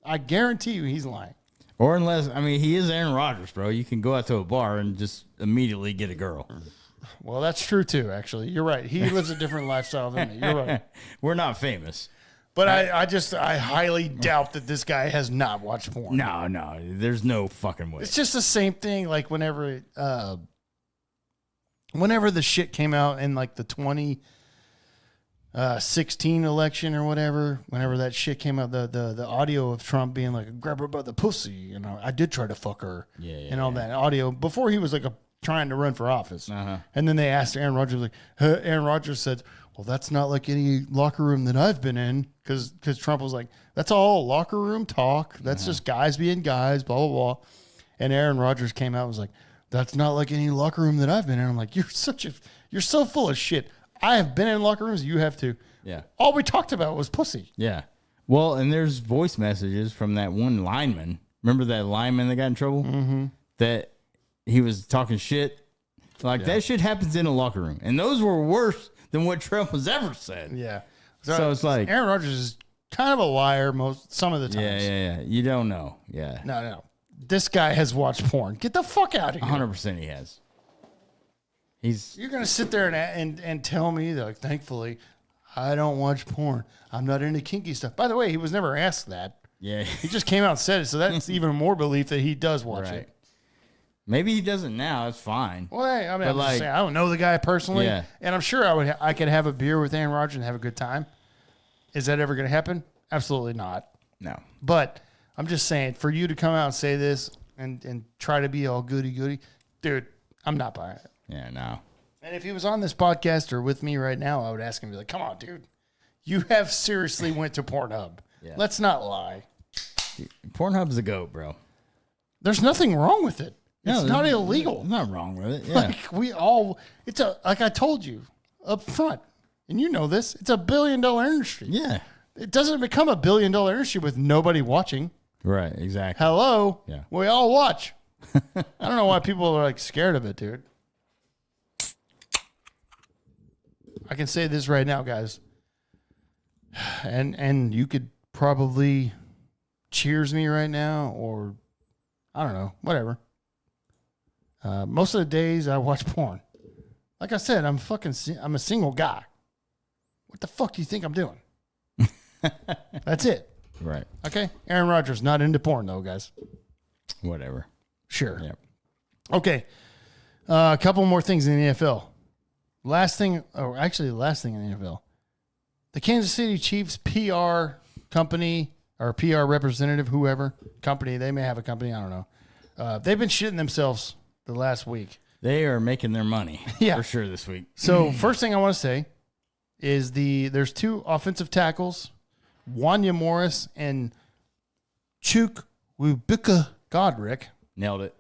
I guarantee you he's lying. Or unless, I mean, he is Aaron Rodgers, bro. You can go out to a bar and just immediately get a girl. Well, that's true too, actually. You're right. He lives a different lifestyle than me. You're right. We're not famous. But I highly doubt that this guy has not watched porn. No. There's no fucking way. It's just the same thing like whenever the shit came out in like the 2016 election or whatever, whenever that shit came out, the audio of Trump being like, grab her by the pussy, you know, I did try to fuck her, and all that audio before he was like trying to run for office. And then they asked Aaron Rodgers, like, Aaron Rodgers said, well, that's not like any locker room that I've been in, because Trump was like, that's all locker room talk. That's just guys being guys, blah, blah, blah. And Aaron Rodgers came out and was like, that's not like any locker room that I've been in. I'm like, you're so full of shit. I have been in locker rooms. You have too. Yeah. All we talked about was pussy. Yeah. Well, and there's voice messages from that one lineman. Remember that lineman that got in trouble? Mm-hmm. That he was talking shit. Like that shit happens in a locker room. And those were worse than what Trump has ever said. Yeah. So it's like Aaron Rodgers is kind of a liar some of the times. Yeah. You don't know. Yeah. No. This guy has watched porn. Get the fuck out of here. 100% he has. You're gonna sit there and tell me that, like, thankfully, I don't watch porn. I'm not into kinky stuff. By the way, he was never asked that. Yeah. He just came out and said it, so that's even more belief that he does watch it. Maybe he doesn't now. It's fine. Well, hey, I mean, But I'm just like- saying, I don't know the guy personally, Yeah. and I'm sure I could have a beer with Aaron Rodgers and have a good time. Is that ever going to happen? Absolutely not. No. But I'm just saying, for you to come out and say this and try to be all goody, dude, I'm not buying it. Yeah, no. And if he was on this podcast or with me right now, I would ask him, be like, come on, dude. You have seriously went to Pornhub. Yeah. Let's not lie. Pornhub's a goat, bro. There's nothing wrong with it. It's not illegal. There's nothing wrong with it. Yeah. Like like I told you up front, and you know this, it's $1 billion industry. Yeah. It doesn't become $1 billion industry with nobody watching. Right, exactly. Hello. Yeah. We all watch. I don't know why people are like scared of it, dude. I can say this right now, guys. And you could probably cheers me right now, or I don't know, whatever. Most of the days I watch porn. Like I said, I'm a single guy. What the fuck do you think I'm doing? That's it. Right. Okay. Aaron Rodgers not into porn though, guys. Whatever. Sure. Yeah. Okay. A couple more things in the NFL. Last thing in the NFL. The Kansas City Chiefs PR company or PR representative, whoever company, they may have a company, I don't know. They've been shitting themselves the last week. They are making their money for sure this week. So first thing I want to say is there's two offensive tackles, Wanya Morris and Chuk Wubika Godric. Nailed it.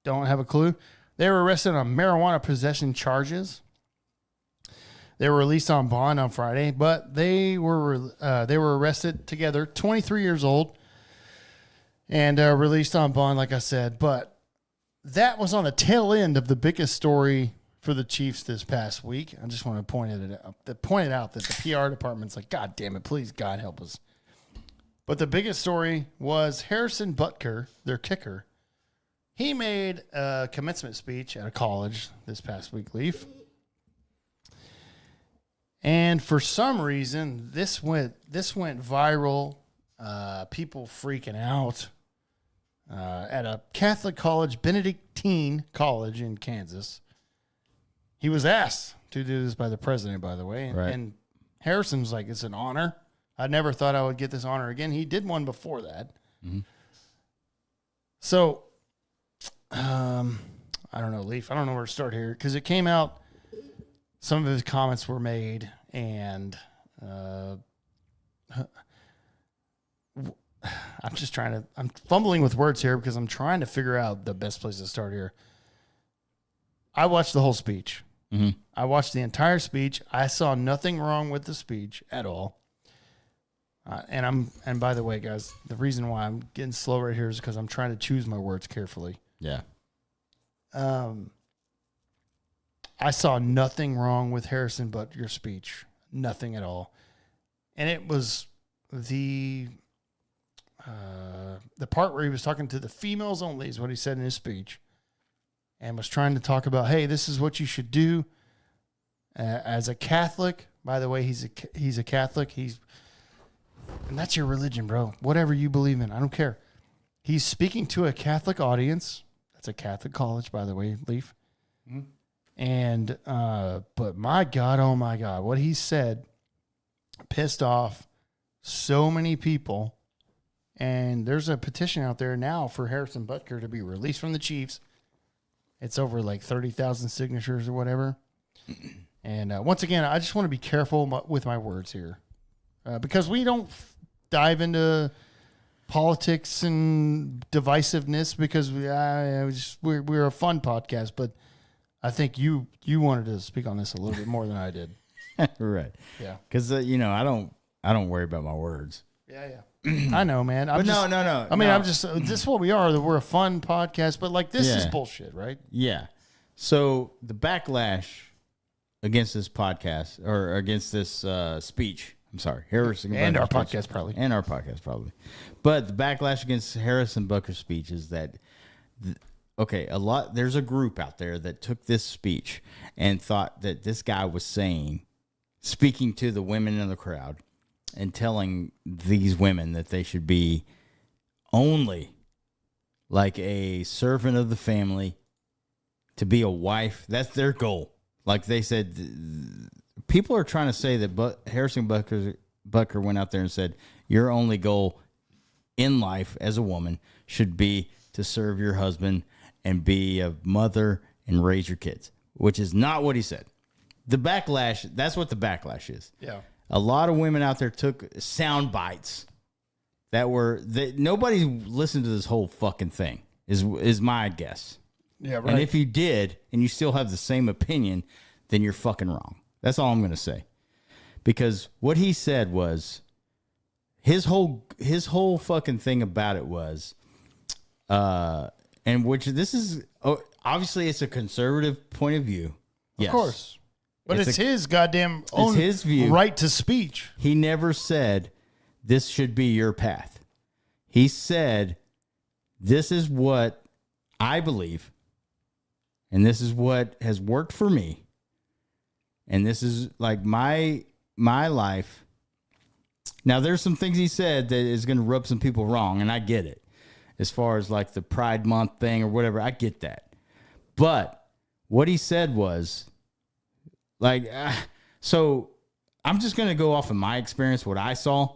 Don't have a clue. They were arrested on marijuana possession charges. They were released on bond on Friday, but they were arrested together, 23 years old, and released on bond, like I said. But that was on the tail end of the biggest story for the Chiefs this past week. I just want to point out that the PR department's like, God damn it, please, God help us. But the biggest story was Harrison Butker, their kicker. He made a commencement speech at a college this past week, Leaf. And for some reason, this went viral. People freaking out at a Catholic college, Benedictine College in Kansas. He was asked to do this by the president, by the way. Right. And Harrison's like, it's an honor. I never thought I would get this honor again. He did one before that. Mm-hmm. So, I don't know, Leaf. I don't know where to start here because it came out. Some of his comments were made, and I'm fumbling with words here because I'm trying to figure out the best place to start here. I watched the whole speech. Mm-hmm. I watched the entire speech. I saw nothing wrong with the speech at all. And by the way, guys, the reason why I'm getting slow right here is because I'm trying to choose my words carefully. Yeah. I saw nothing wrong with Harrison Butker's speech. Nothing at all. And it was the part where he was talking to the females only is what he said in his speech, and was trying to talk about, hey, this is what you should do as a Catholic. By the way, he's a Catholic. And that's your religion, bro. Whatever you believe in, I don't care. He's speaking to a Catholic audience. That's a Catholic college, by the way, Leaf. Mm-hmm. And but my God, oh my God, what he said pissed off so many people. And there's a petition out there now for Harrison Butker to be released from the Chiefs. It's over like 30,000 signatures or whatever. And once again, I just want to be careful with my words here. Because we don't dive into politics and divisiveness because we're a fun podcast. But I think you wanted to speak on this a little bit more than I did. Right. Yeah. Because I don't worry about my words. Yeah. I know, man. No. I mean, this is what we are. We're a fun podcast, but like this is bullshit, right? Yeah. So the backlash against this podcast or against this speech. I'm sorry, Harrison and our Butker's podcast probably. But the backlash against Harrison Butker's speech is that, there's a group out there that took this speech and thought that this guy was speaking to the women in the crowd and telling these women that they should be only like a servant of the family, to be a wife. That's their goal. Like they said, people are trying to say that Harrison Butker went out there and said, your only goal in life as a woman should be to serve your husband and be a mother and raise your kids, which is not what he said. The backlash, that's what the backlash is. Yeah. A lot of women out there took sound bites that nobody listened to this whole fucking thing is my guess. Yeah, right. And if you did and you still have the same opinion, then you're fucking wrong. That's all I'm going to say. Because what he said was his whole fucking thing about it was and which this is obviously it's a conservative point of view. Yes. Of course. But it's his goddamn own his view. Right to speech. He never said this should be your path. He said this is what I believe and this is what has worked for me. And this is like my life. Now, there's some things he said that is going to rub some people wrong, and I get it. As far as like the Pride Month thing or whatever, I get that. But what he said was, like, so I'm just going to go off of my experience, what I saw,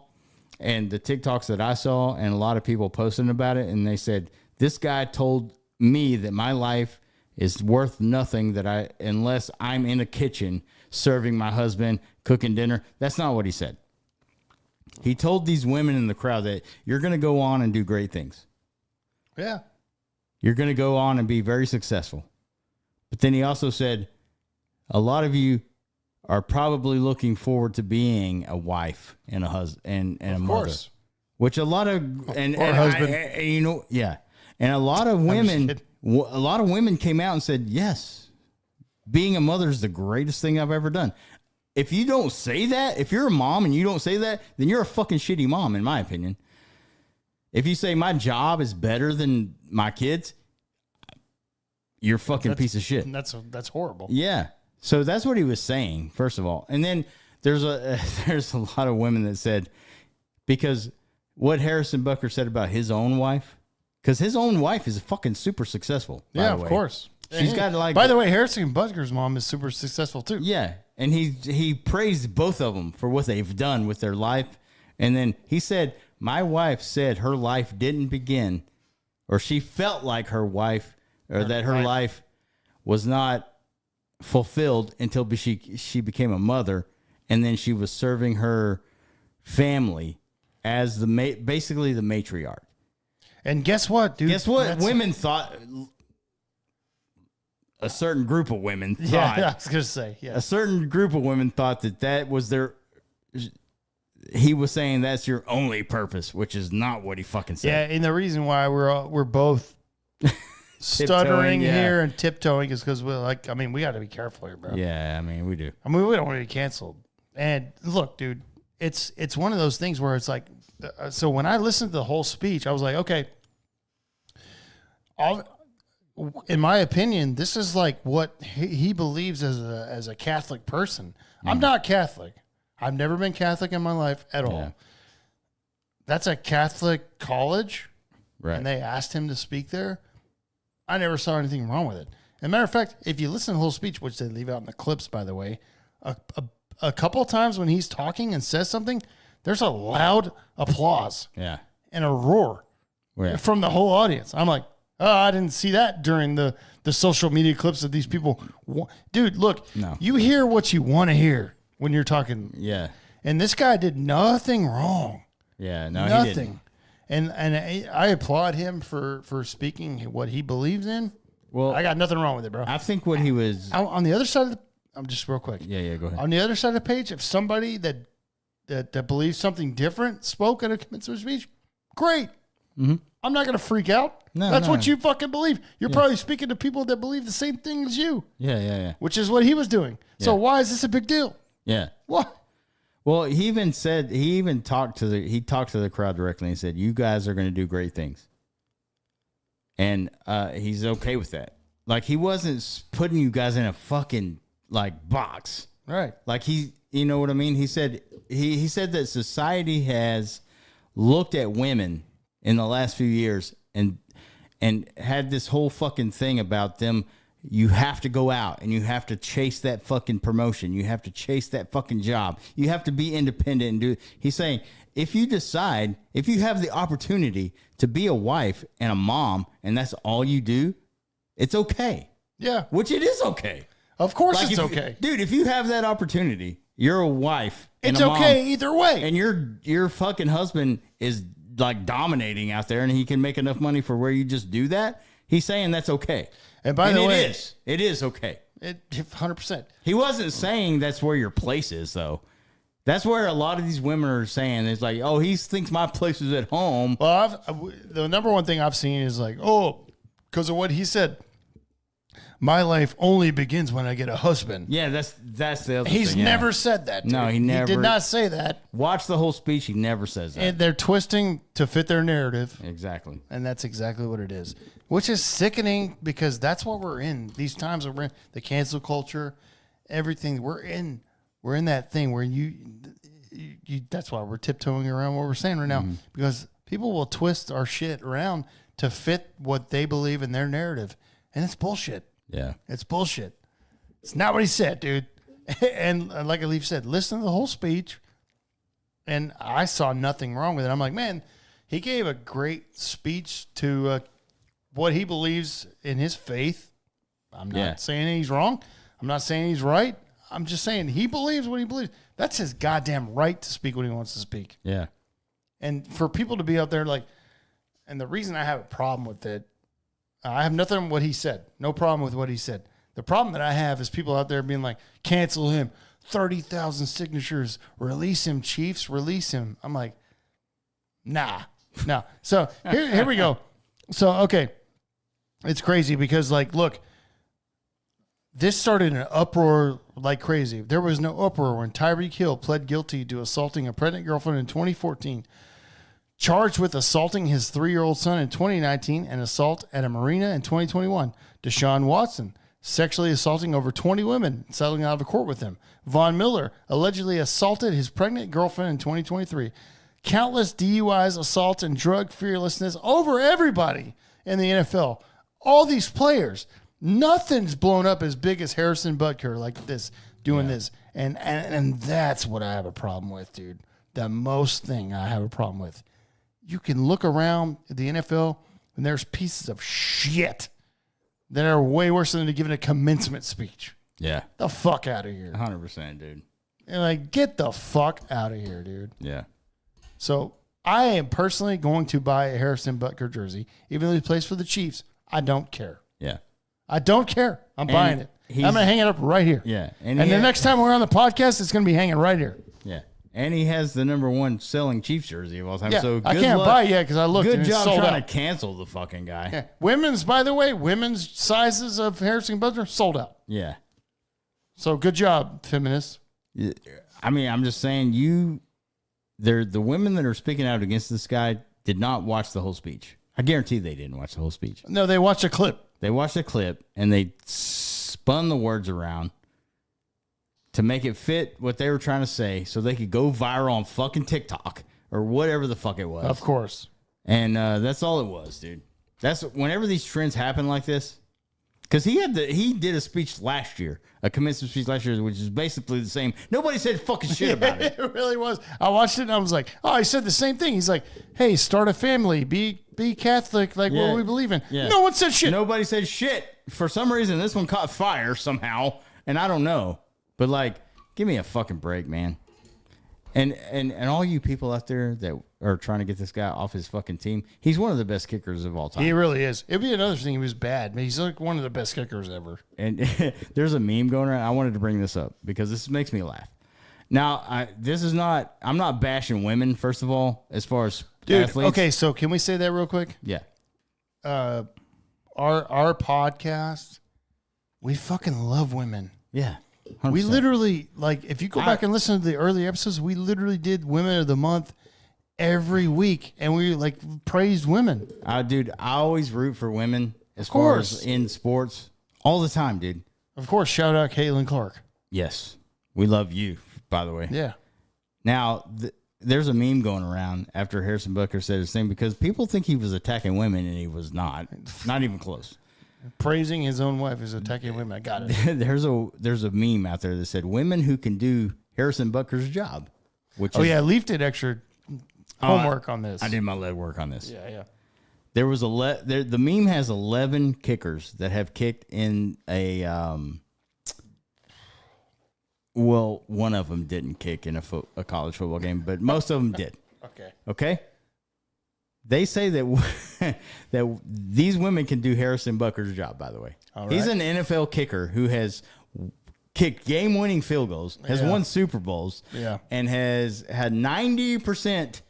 and the TikToks that I saw, and a lot of people posting about it, and they said, this guy told me that my life is worth nothing unless I'm in a kitchen serving my husband, cooking dinner. That's not what he said. He told these women in the crowd that you're going to go on and do great things. Yeah. You're going to go on and be very successful. But then he also said, a lot of you are probably looking forward to being a wife and a husband and a mother. Which a lot of, and husband. And a lot of women came out and said, yes, being a mother is the greatest thing I've ever done. If you don't say that, if you're a mom and you don't say that, then you're a fucking shitty mom, in my opinion. If you say my job is better than my kids, you're a fucking piece of shit. That's horrible. Yeah. So that's what he was saying, first of all. And then there's a lot of women that said, because what Harrison Butker said about his own wife, because his own wife is fucking super successful. Yeah, of course. She's got like. By the way, Harrison Butker's mom is super successful too. Yeah, and he praised both of them for what they've done with their life, and then he said, "My wife said her life didn't begin, or she felt like her wife, or that her life was not fulfilled until she became a mother, and then she was serving her family as basically the matriarch." And guess what, dude? Guess what? Women thought. a certain group of women thought. Yeah, I was gonna say. Yeah, a certain group of women thought that was their. He was saying that's your only purpose, which is not what he fucking said. Yeah, and the reason why we're both stuttering here and tiptoeing is because we're like, I mean, we got to be careful here, bro. Yeah, I mean, we do. I mean, we don't want to get canceled. And look, dude, it's one of those things where it's like, so when I listened to the whole speech, I was like, okay, in my opinion, this is like what he believes as a Catholic person. I'm not Catholic. I've never been Catholic in my life at all. Yeah. That's a Catholic college, Right. and they asked him to speak there. I never saw anything wrong with it. As a matter of fact, if you listen to the whole speech, which they leave out in the clips, by the way, a couple of times when he's talking and says something, there's a loud applause Yeah. and a roar from the whole audience. I'm like, oh, I didn't see that during the social media clips of these people. Dude, look, you hear what you want to hear when you're talking. Yeah. And this guy did nothing wrong. Yeah. No, nothing. he didn't. And I applaud him for speaking what he believes in. Well, I got nothing wrong with it, bro. I think what he was On the other side of I'm just real quick. Yeah, go ahead. On the other side of the page, if somebody that believes something different spoke at a commencement speech, great. Mm-hmm. I'm not going to freak out. That's what you fucking believe. You're probably speaking to people that believe the same thing as you. Yeah. Which is what he was doing. Yeah. So why is this a big deal? Yeah. What? Well, he talked to the crowd directly and said, "You guys are going to do great things," and he's okay with that. Like, he wasn't putting you guys in a fucking like box, Right? like you know what I mean. He said he said that society has looked at women in the last few years and had this whole fucking thing about them. You have to go out and you have to chase that fucking promotion. You have to chase that fucking job. You have to be independent and do. He's saying, if you have the opportunity to be a wife and a mom and that's all you do, it's okay. Yeah. Which it is okay. Of course Like, it's okay. Dude, if you have that opportunity, you're a wife and It's a mom, okay either way. and your fucking husband is like dominating out there and he can make enough money for where you just do that, he's saying that's okay. And by the way, it is okay. 100%. He wasn't saying that's where your place is, though. That's where a lot of these women are saying. It's like, oh, he thinks my place is at home. Well, the number one thing I've seen is like, oh, because of what he said, my life only begins when I get a husband. Yeah, that's the other He's thing. never said that. Dude. No, he never. He did not say that. Watch the whole speech. He never says that. And they're twisting to fit their narrative. Exactly. And that's exactly what it is, which is sickening because that's what we're in. These times we're in the cancel culture, everything. We're in that thing where you that's why we're tiptoeing around what we're saying right now, because people will twist our shit around to fit what they believe in their narrative. And it's bullshit. Yeah. It's bullshit. It's not what he said, dude. And like Alif said, listen to the whole speech. And I saw nothing wrong with it. I'm like, man, he gave a great speech to what he believes in his faith. I'm not saying he's wrong. I'm not saying he's right. I'm just saying he believes what he believes. That's his goddamn right to speak what he wants to speak. Yeah. And for people to be out there like, and the reason I have a problem with it, I have nothing with what he said. No problem with what he said. The problem that I have is people out there being like, cancel him. 30,000 signatures. Release him, Chiefs. Release him. I'm like, nah. So here we go. So, okay. It's crazy because, like, look, this started an uproar like crazy. There was no uproar when Tyreek Hill pled guilty to assaulting a pregnant girlfriend in 2014. Charged with assaulting his 3-year-old son in 2019 and assault at a marina in 2021. Deshaun Watson sexually assaulting over 20 women, settling out of court with him. Von Miller allegedly assaulted his pregnant girlfriend in 2023. Countless DUIs, assaults, and drug fearlessness over everybody in the NFL. All these players, nothing's blown up as big as Harrison Butker like this, doing this. And that's what I have a problem with, dude. The most thing I have a problem with. You can look around the NFL and there's pieces of shit that are way worse than giving a commencement speech. Yeah. The fuck out of here. 100%, dude. And like, get the fuck out of here, dude. Yeah. So I am personally going to buy a Harrison Butker jersey, even though he plays for the Chiefs. I don't care. Yeah. I don't care. I'm buying it. I'm going to hang it up right here. Yeah. And the next time we're on the podcast, it's going to be hanging right here. Yeah. And he has the #1 selling Chiefs jersey of all time. Yeah, So I can't buy it yet because I looked. Good and job sold trying out. to cancel the fucking guy. Yeah. Women's, by the way, women's sizes of Harrison Butker sold out. Yeah. So good job, feminists. I mean, I'm just saying the women that are speaking out against this guy did not watch the whole speech. I guarantee they didn't watch the whole speech. No, they watched a clip. They watched a clip and they spun the words around to make it fit what they were trying to say so they could go viral on fucking TikTok or whatever the fuck it was. Of course. And that's all it was, dude. That's whenever these trends happen like this. Because he did a speech last year, a commencement speech last year, which is basically the same. Nobody said fucking shit about it. It really was. I watched it and I was like, oh, he said the same thing. He's like, hey, start a family, be Catholic, like what we believe in. Yeah. No one said shit. Nobody said shit. For some reason, this one caught fire somehow, and I don't know. But like, give me a fucking break, man. And all you people out there that are trying to get this guy off his fucking team, he's one of the best kickers of all time. He really is. It'd be another thing. He was bad, but he's like one of the best kickers ever. And there's a meme going around. I wanted to bring this up because this makes me laugh. Now, I'm not bashing women, first of all, as far as athletes. Okay, so can we say that real quick? Yeah. Our podcast, we fucking love women. Yeah. 100%. We literally, like, if you go back and listen to the early episodes, we literally did Women of the Month every week, and we, like, praised women. Dude, I always root for women as far as in sports all the time, dude. Of course, shout out Caitlin Clark. Yes. We love you, by the way. Yeah. Now, there's a meme going around after Harrison Butker said his thing because people think he was attacking women, and he was not. Not even close. Praising his own wife is attacking women. I got it. There's a meme out there that said women who can do Harrison Butker's job. Which Leaf did extra homework on this. I did my lead work on this. Yeah. There was the meme has 11 kickers that have kicked in a one of them didn't kick in a college football game, but most of them did. Okay. They say that that these women can do Harrison Butker's job, by the way. Right. He's an NFL kicker who has kicked game-winning field goals, has won Super Bowls, and has had 90%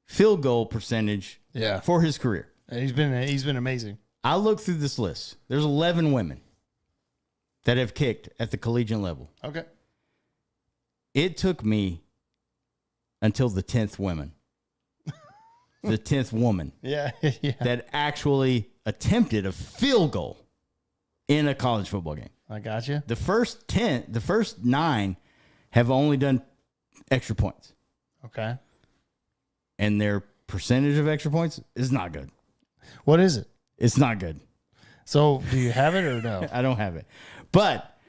field goal percentage for his career. And he's been amazing. I looked through this list. There's 11 women that have kicked at the collegiate level. Okay. It took me until the 10th woman. The 10th woman that actually attempted a field goal in a college football game. I got you. The first 9 have only done extra points. Okay. And their percentage of extra points is not good. What is it? It's not good. So do you have it or no? I don't have it. But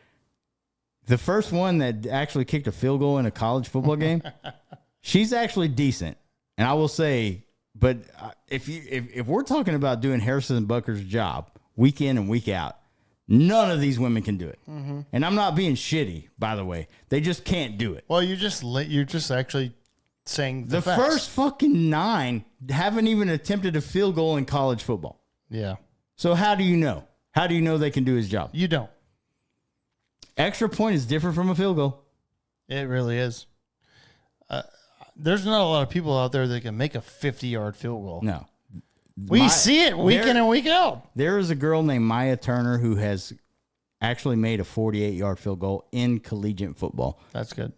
the first one that actually kicked a field goal in a college football game, she's actually decent. And I will say, but if we're talking about doing Harrison Butker's job week in and week out, none of these women can do it. Mm-hmm. And I'm not being shitty, by the way. They just can't do it. Well, you're just actually saying the facts. First fucking 9 haven't even attempted a field goal in college football. Yeah. So how do you know? How do you know they can do his job? You don't. Extra point is different from a field goal. It really is. There's not a lot of people out there that can make a 50-yard field goal. No. We see it week in and week out. There is a girl named Maya Turner who has actually made a 48-yard field goal in collegiate football. That's good.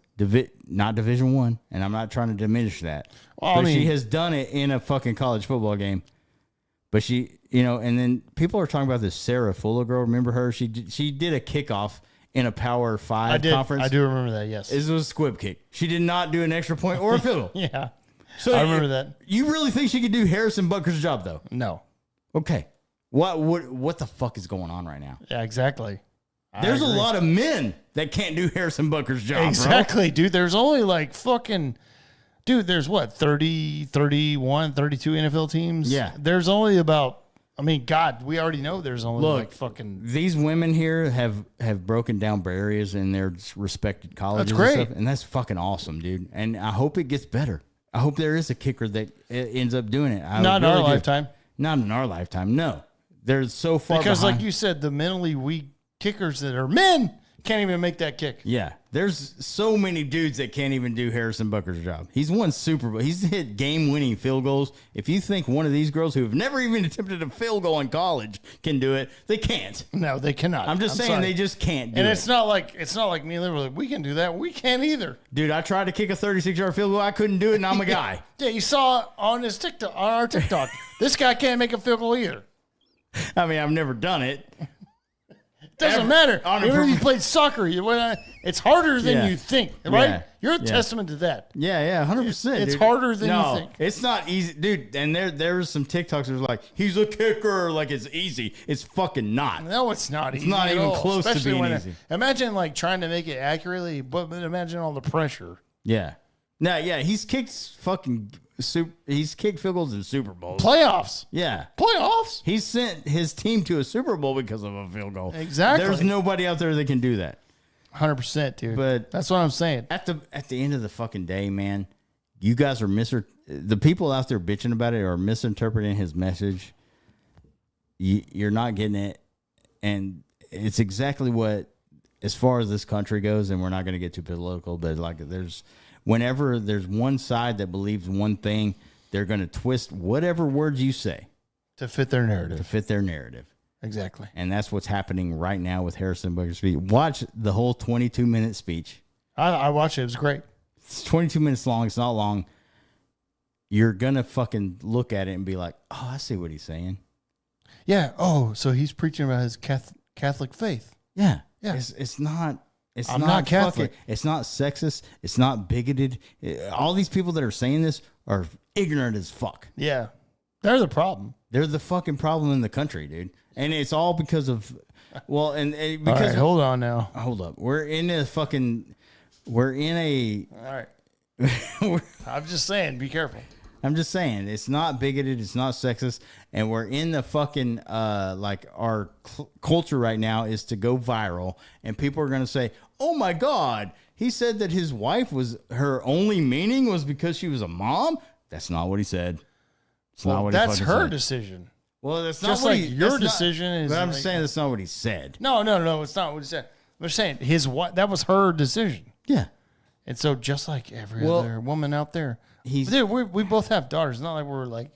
Not Division I, and I'm not trying to diminish that. Well, but she has done it in a fucking college football game. But she, and then people are talking about this Sarah Fuller girl. Remember her? She did a kickoff in a Power 5 conference. I do remember that, yes. This was a squib kick. She did not do an extra point or a field goal. Yeah. So I remember that. You really think she could do Harrison Butker's job, though? No. Okay. What the fuck is going on right now? Yeah, exactly. There's a lot of men that can't do Harrison Butker's job, exactly, dude. There's only like fucking... Dude, there's what, 30, 31, 32 NFL teams? Yeah. There's only about... I mean, God, we already know there's only like fucking... These women here have broken down barriers in their respected colleges. That's great. And stuff, and that's fucking awesome, dude. And I hope it gets better. I hope there is a kicker that ends up doing it. Not in our lifetime. Not in our lifetime, no. They're so far because, behind. like you said, the mentally weak kickers that are men can't even make that kick. Yeah, there's so many dudes that can't even do Harrison Butker's job. He's won Super Bowl. He's hit game-winning field goals. If you think one of these girls who have never even attempted a field goal in college can do it, they can't. No, they cannot. I'm saying sorry. they just can't do and it. it's not like me and Liv were like, we can do that. We can't either. Dude, I tried to kick a 36-yard field goal. I couldn't do it, and I'm a guy. Yeah, you saw it on our TikTok. This guy can't make a field goal either. I mean, I've never done it. Doesn't matter. Even if you played soccer, it's harder than you think, right? Yeah. You're a testament to that. Yeah, 100%. It's dude. harder than you think. It's not easy, dude. And there's some TikToks that are like, he's a kicker, like it's easy. It's fucking not. No, it's not easy. It's not at even all, close to especially being when easy. Imagine like trying to make it accurately, but imagine all the pressure. Yeah. No, yeah, he's kicked field goals in Super Bowls. Playoffs. Yeah. Playoffs. He sent his team to a Super Bowl because of a field goal. Exactly. There's nobody out there that can do that. 100%, dude. But that's what I'm saying. At the end of the fucking day, man, you guys are the people out there bitching about it are misinterpreting his message. You're not getting it, and it's exactly what, as far as this country goes, and we're not going to get too political, but like whenever there's one side that believes one thing, they're going to twist whatever words you say to fit their narrative. Exactly. And that's what's happening right now with Harrison Butker's speech. Watch the whole 22-minute speech. I watched it. It was great. It's 22 minutes long. It's not long. You're going to fucking look at it and be like, oh, I see what he's saying. Yeah. Oh, so he's preaching about his Catholic faith. Yeah. Yeah. It's not. I'm not Catholic. It's not sexist. It's not bigoted. All these people that are saying this are ignorant as fuck. Yeah. They're the problem. They're the fucking problem in the country, dude. And it's all because of, well, and because. All right, hold on now. Hold up. All right. I'm just saying, be careful. I'm just saying, it's not bigoted, it's not sexist, and we're in the fucking, like, our culture right now is to go viral, and people are going to say, oh my God, he said that his wife was, her only meaning was because she was a mom? That's not what he said. It's not what he fucking said. That's her decision. Well, that's not just what like your decision is. But I'm like, just saying that's not what he said. No, it's not what he said. I'm just saying that was her decision. Yeah. And so just like every other woman out there, dude, we both have daughters. It's not like we're like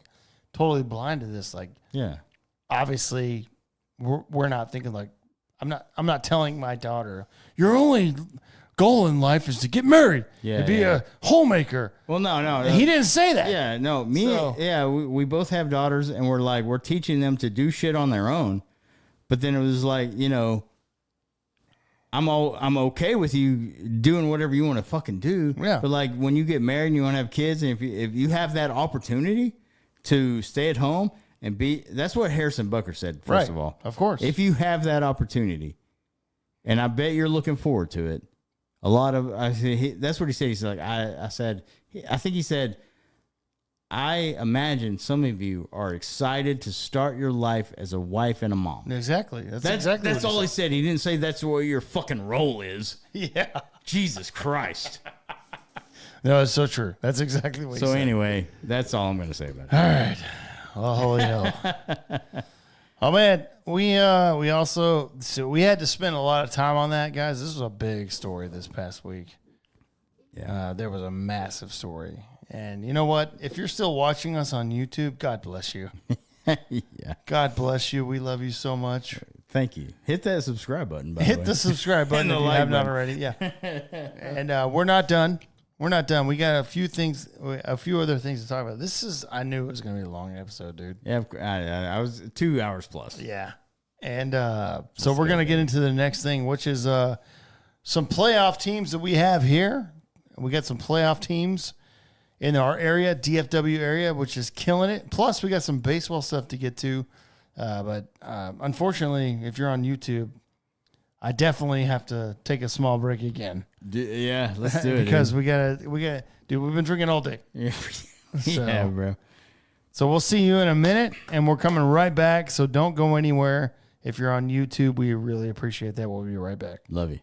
totally blind to this. Like, yeah, obviously we're not thinking like, I'm not telling my daughter, your only goal in life is to get married and be a homemaker. Well, no. He didn't say that. Yeah, no, we both have daughters, and we're teaching them to do shit on their own. But then it was like, I'm okay with you doing whatever you want to fucking do. Yeah. But like when you get married and you want to have kids, and if you have that opportunity to stay at home and that's what Harrison Butker said, first of all. Of course. If you have that opportunity, and I bet you're looking forward to it. That's what he said. He's like, I think he said, I imagine some of you are excited to start your life as a wife and a mom. Exactly. That's all he said. He didn't say that's what your fucking role is. Yeah. Jesus Christ. No, it's so true. That's exactly what he said. So anyway, that's all I'm going to say about it. All right. Well, holy hell. Oh man, we had to spend a lot of time on that, guys. This was a big story this past week. Yeah. There was a massive story. And you know what? If you're still watching us on YouTube, God bless you. Yeah. God bless you. We love you so much. Thank you. Hit that subscribe button, by the way. Hit the subscribe button if you have not already. Yeah. And we're not done. We're not done. We got a few other things to talk about. I knew it was going to be a long episode, dude. Yeah, I was 2 hours plus. Yeah. And so we're going to get into the next thing, which is some playoff teams that we have here. We got some playoff teams in our area, DFW area, which is killing it. Plus, we got some baseball stuff to get to. But unfortunately, if you're on YouTube, I definitely have to take a small break again. Yeah, let's do it. Because we gotta, dude, we've been drinking all day. Yeah, bro. So we'll see you in a minute, and we're coming right back. So don't go anywhere. If you're on YouTube, we really appreciate that. We'll be right back. Love you.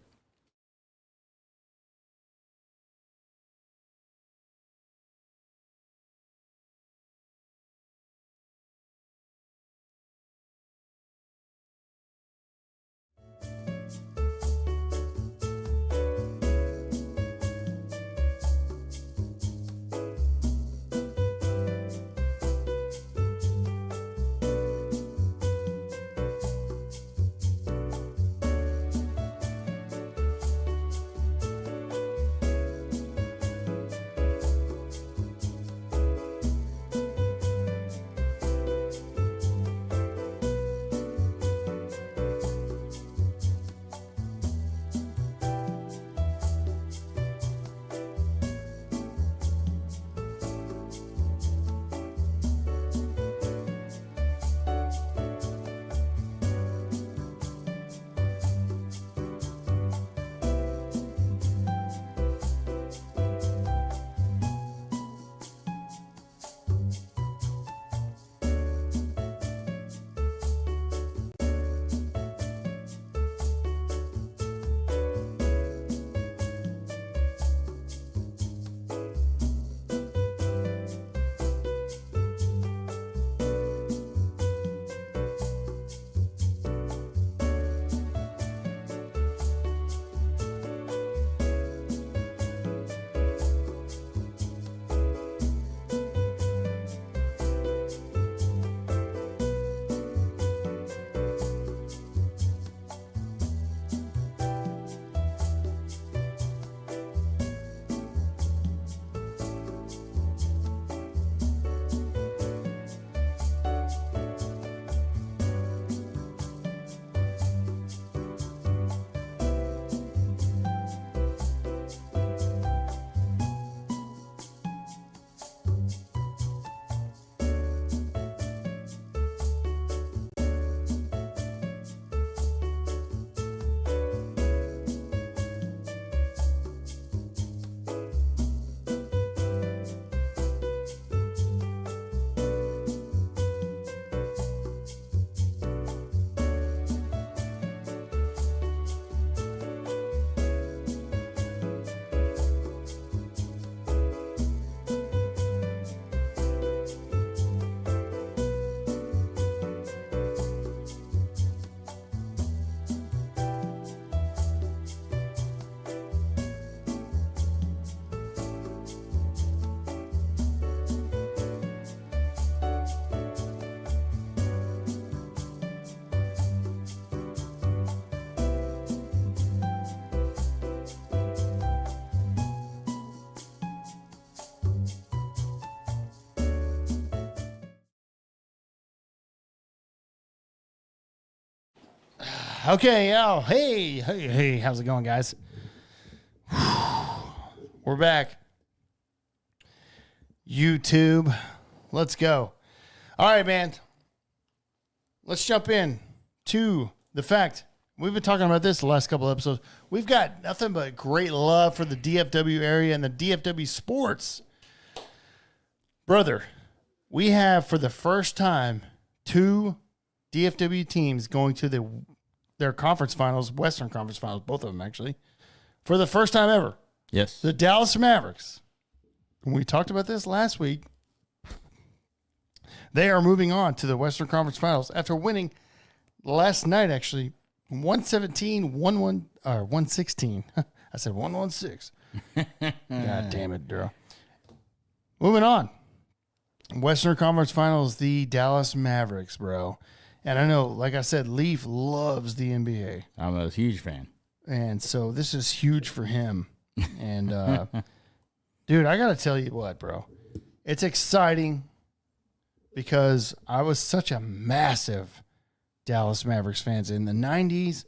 Okay, hey, how's it going, guys? We're back. YouTube, let's go. All right, man. Let's jump in to the fact we've been talking about this the last couple of episodes. We've got nothing but great love for the DFW area and the DFW sports. Brother, we have for the first time 2 DFW teams going to their conference finals, Western Conference finals, both of them actually, for the first time ever. Yes. The Dallas Mavericks. We talked about this last week. They are moving on to the Western Conference finals after winning last night, actually, 116. I said 116. God damn it, Daryl. Moving on. Western Conference Finals, the Dallas Mavericks, bro. And I know, like I said, Leaf loves the NBA. I'm a huge fan. And so this is huge for him. And, dude, I got to tell you what, bro. It's exciting because I was such a massive Dallas Mavericks fans in the 90s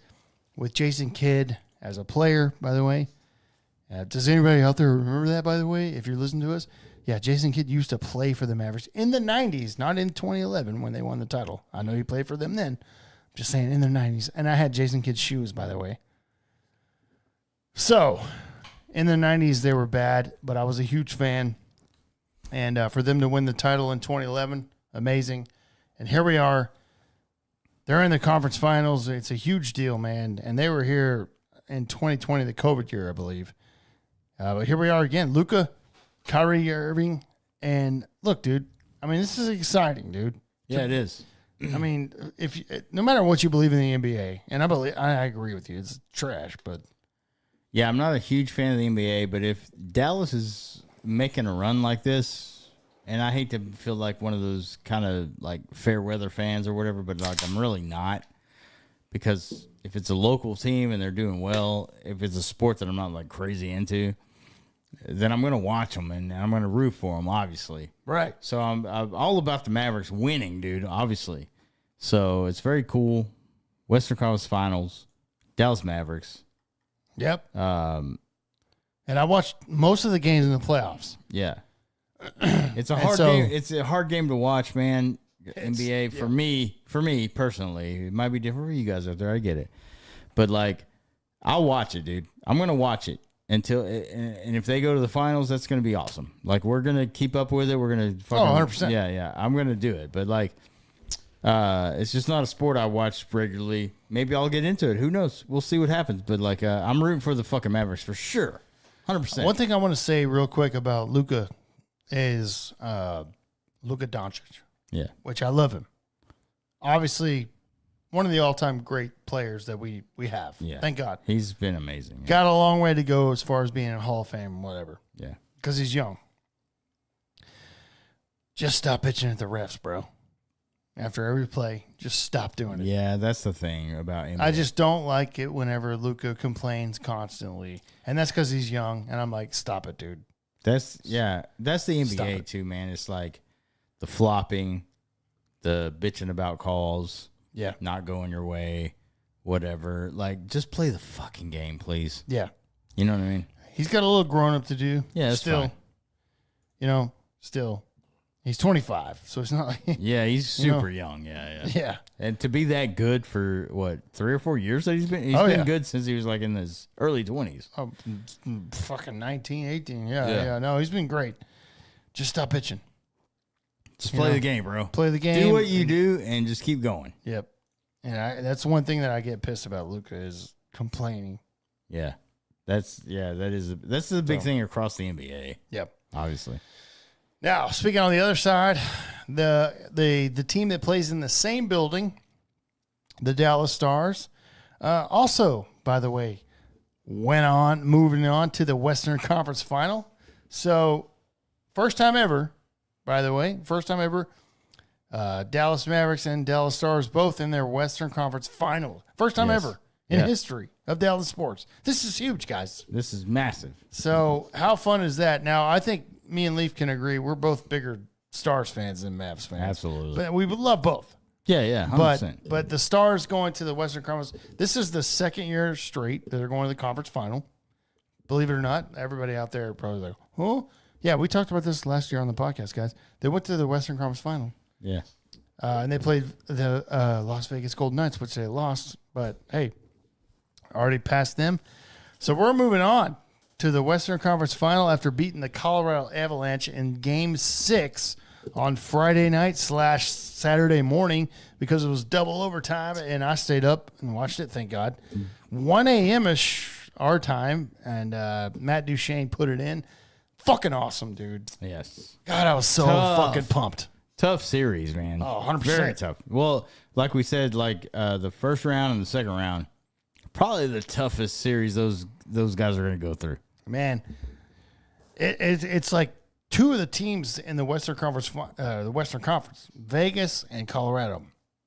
with Jason Kidd as a player, by the way. Does anybody out there remember that, by the way, if you're listening to us? Yeah, Jason Kidd used to play for the Mavericks in the 90s, not in 2011 when they won the title. I know he played for them then. I'm just saying in the 90s. And I had Jason Kidd's shoes, by the way. So, in the 90s, they were bad, but I was a huge fan. And for them to win the title in 2011, amazing. And here we are. They're in the conference finals. It's a huge deal, man. And they were here in 2020, the COVID year, I believe. But here we are again. Luka, Kyrie Irving, and look, dude. I mean, this is exciting, dude. Yeah, it is. I mean, no matter what you believe in the NBA, and I agree with you, it's trash. But yeah, I'm not a huge fan of the NBA. But if Dallas is making a run like this, and I hate to feel like one of those kind of like fair weather fans or whatever, but like I'm really not, because if it's a local team and they're doing well, if it's a sport that I'm not like crazy into, then I'm going to watch them and I'm going to root for them, obviously. right. So I'm all about the Mavericks winning, dude, obviously. So it's very cool. Western Conference Finals, Dallas Mavericks. Yep. And I watched most of the games in the playoffs. Yeah. It's a hard game. It's a hard game to watch, man. NBA for me personally, it might be different for you guys out there. I get it. But like, I'll watch it, dude. I'm going to watch it. And if they go to the finals, that's going to be awesome. Like, we're going to keep up with it. We're going to fucking 100%. Yeah. I'm going to do it. But like, it's just not a sport I watch regularly. Maybe I'll get into it. Who knows? We'll see what happens. But like, I'm rooting for the fucking Mavericks for sure. 100%. One thing I want to say real quick about Luka is Luka Doncic. Yeah. Which I love him. Obviously, one of the all-time great players that we have. Yeah. Thank God. He's been amazing. Yeah. Got a long way to go as far as being in Hall of Fame and whatever. Yeah. Because he's young. Just stop pitching at the refs, bro. After every play, just stop doing it. Yeah, that's the thing about NBA. I just don't like it whenever Luka complains constantly. And that's because he's young. And I'm like, stop it, dude. That's the NBA too, man. It's like the flopping, the bitching about calls. Yeah. Not going your way, whatever. Like, just play the fucking game, please. Yeah. You know what I mean? He's got a little grown up to do. Yeah, that's still. fine. You know, still. He's 25, so it's not like. Yeah, he's super young. Yeah. Yeah. And to be that good for, what, 3 or 4 years that he's been good since he was like in his early 20s. Oh, fucking 19, 18. Yeah. No, he's been great. Just stop pitching. Just play the game, bro. Play the game. Do what you do and just keep going. Yep. And that's one thing that I get pissed about Luka is complaining. Yeah. That's the big thing across the NBA. Yep. Obviously. Now, speaking on the other side, the team that plays in the same building, the Dallas Stars, also, by the way, moving on to the Western Conference Final. So, first time ever, Dallas Mavericks and Dallas Stars both in their Western Conference Final. First time ever in history of Dallas sports. This is huge, guys. This is massive. So, how fun is that? Now, I think me and Leaf can agree we're both bigger Stars fans than Mavs fans. Absolutely. But we would love both. Yeah, 100%. But the Stars going to the Western Conference. This is the second year straight that they're going to the conference final. Believe it or not, everybody out there probably like, oh, yeah, we talked about this last year on the podcast, guys. They went to the Western Conference final. Yeah. And they played the Las Vegas Golden Knights, which they lost. But, hey, already passed them. So we're moving on to the Western Conference final after beating the Colorado Avalanche in Game 6 on Friday night / Saturday morning because it was double overtime, and I stayed up and watched it, thank God. 1 a.m.-ish our time, and Matt Duchene put it in. Fucking awesome, dude. Yes. God, I was so fucking pumped. Tough series, man. Oh, 100%. Very tough. Well, like we said, like the first round and the second round, probably the toughest series those guys are going to go through. Man, it's like two of the teams in the Western Conference, Vegas and Colorado,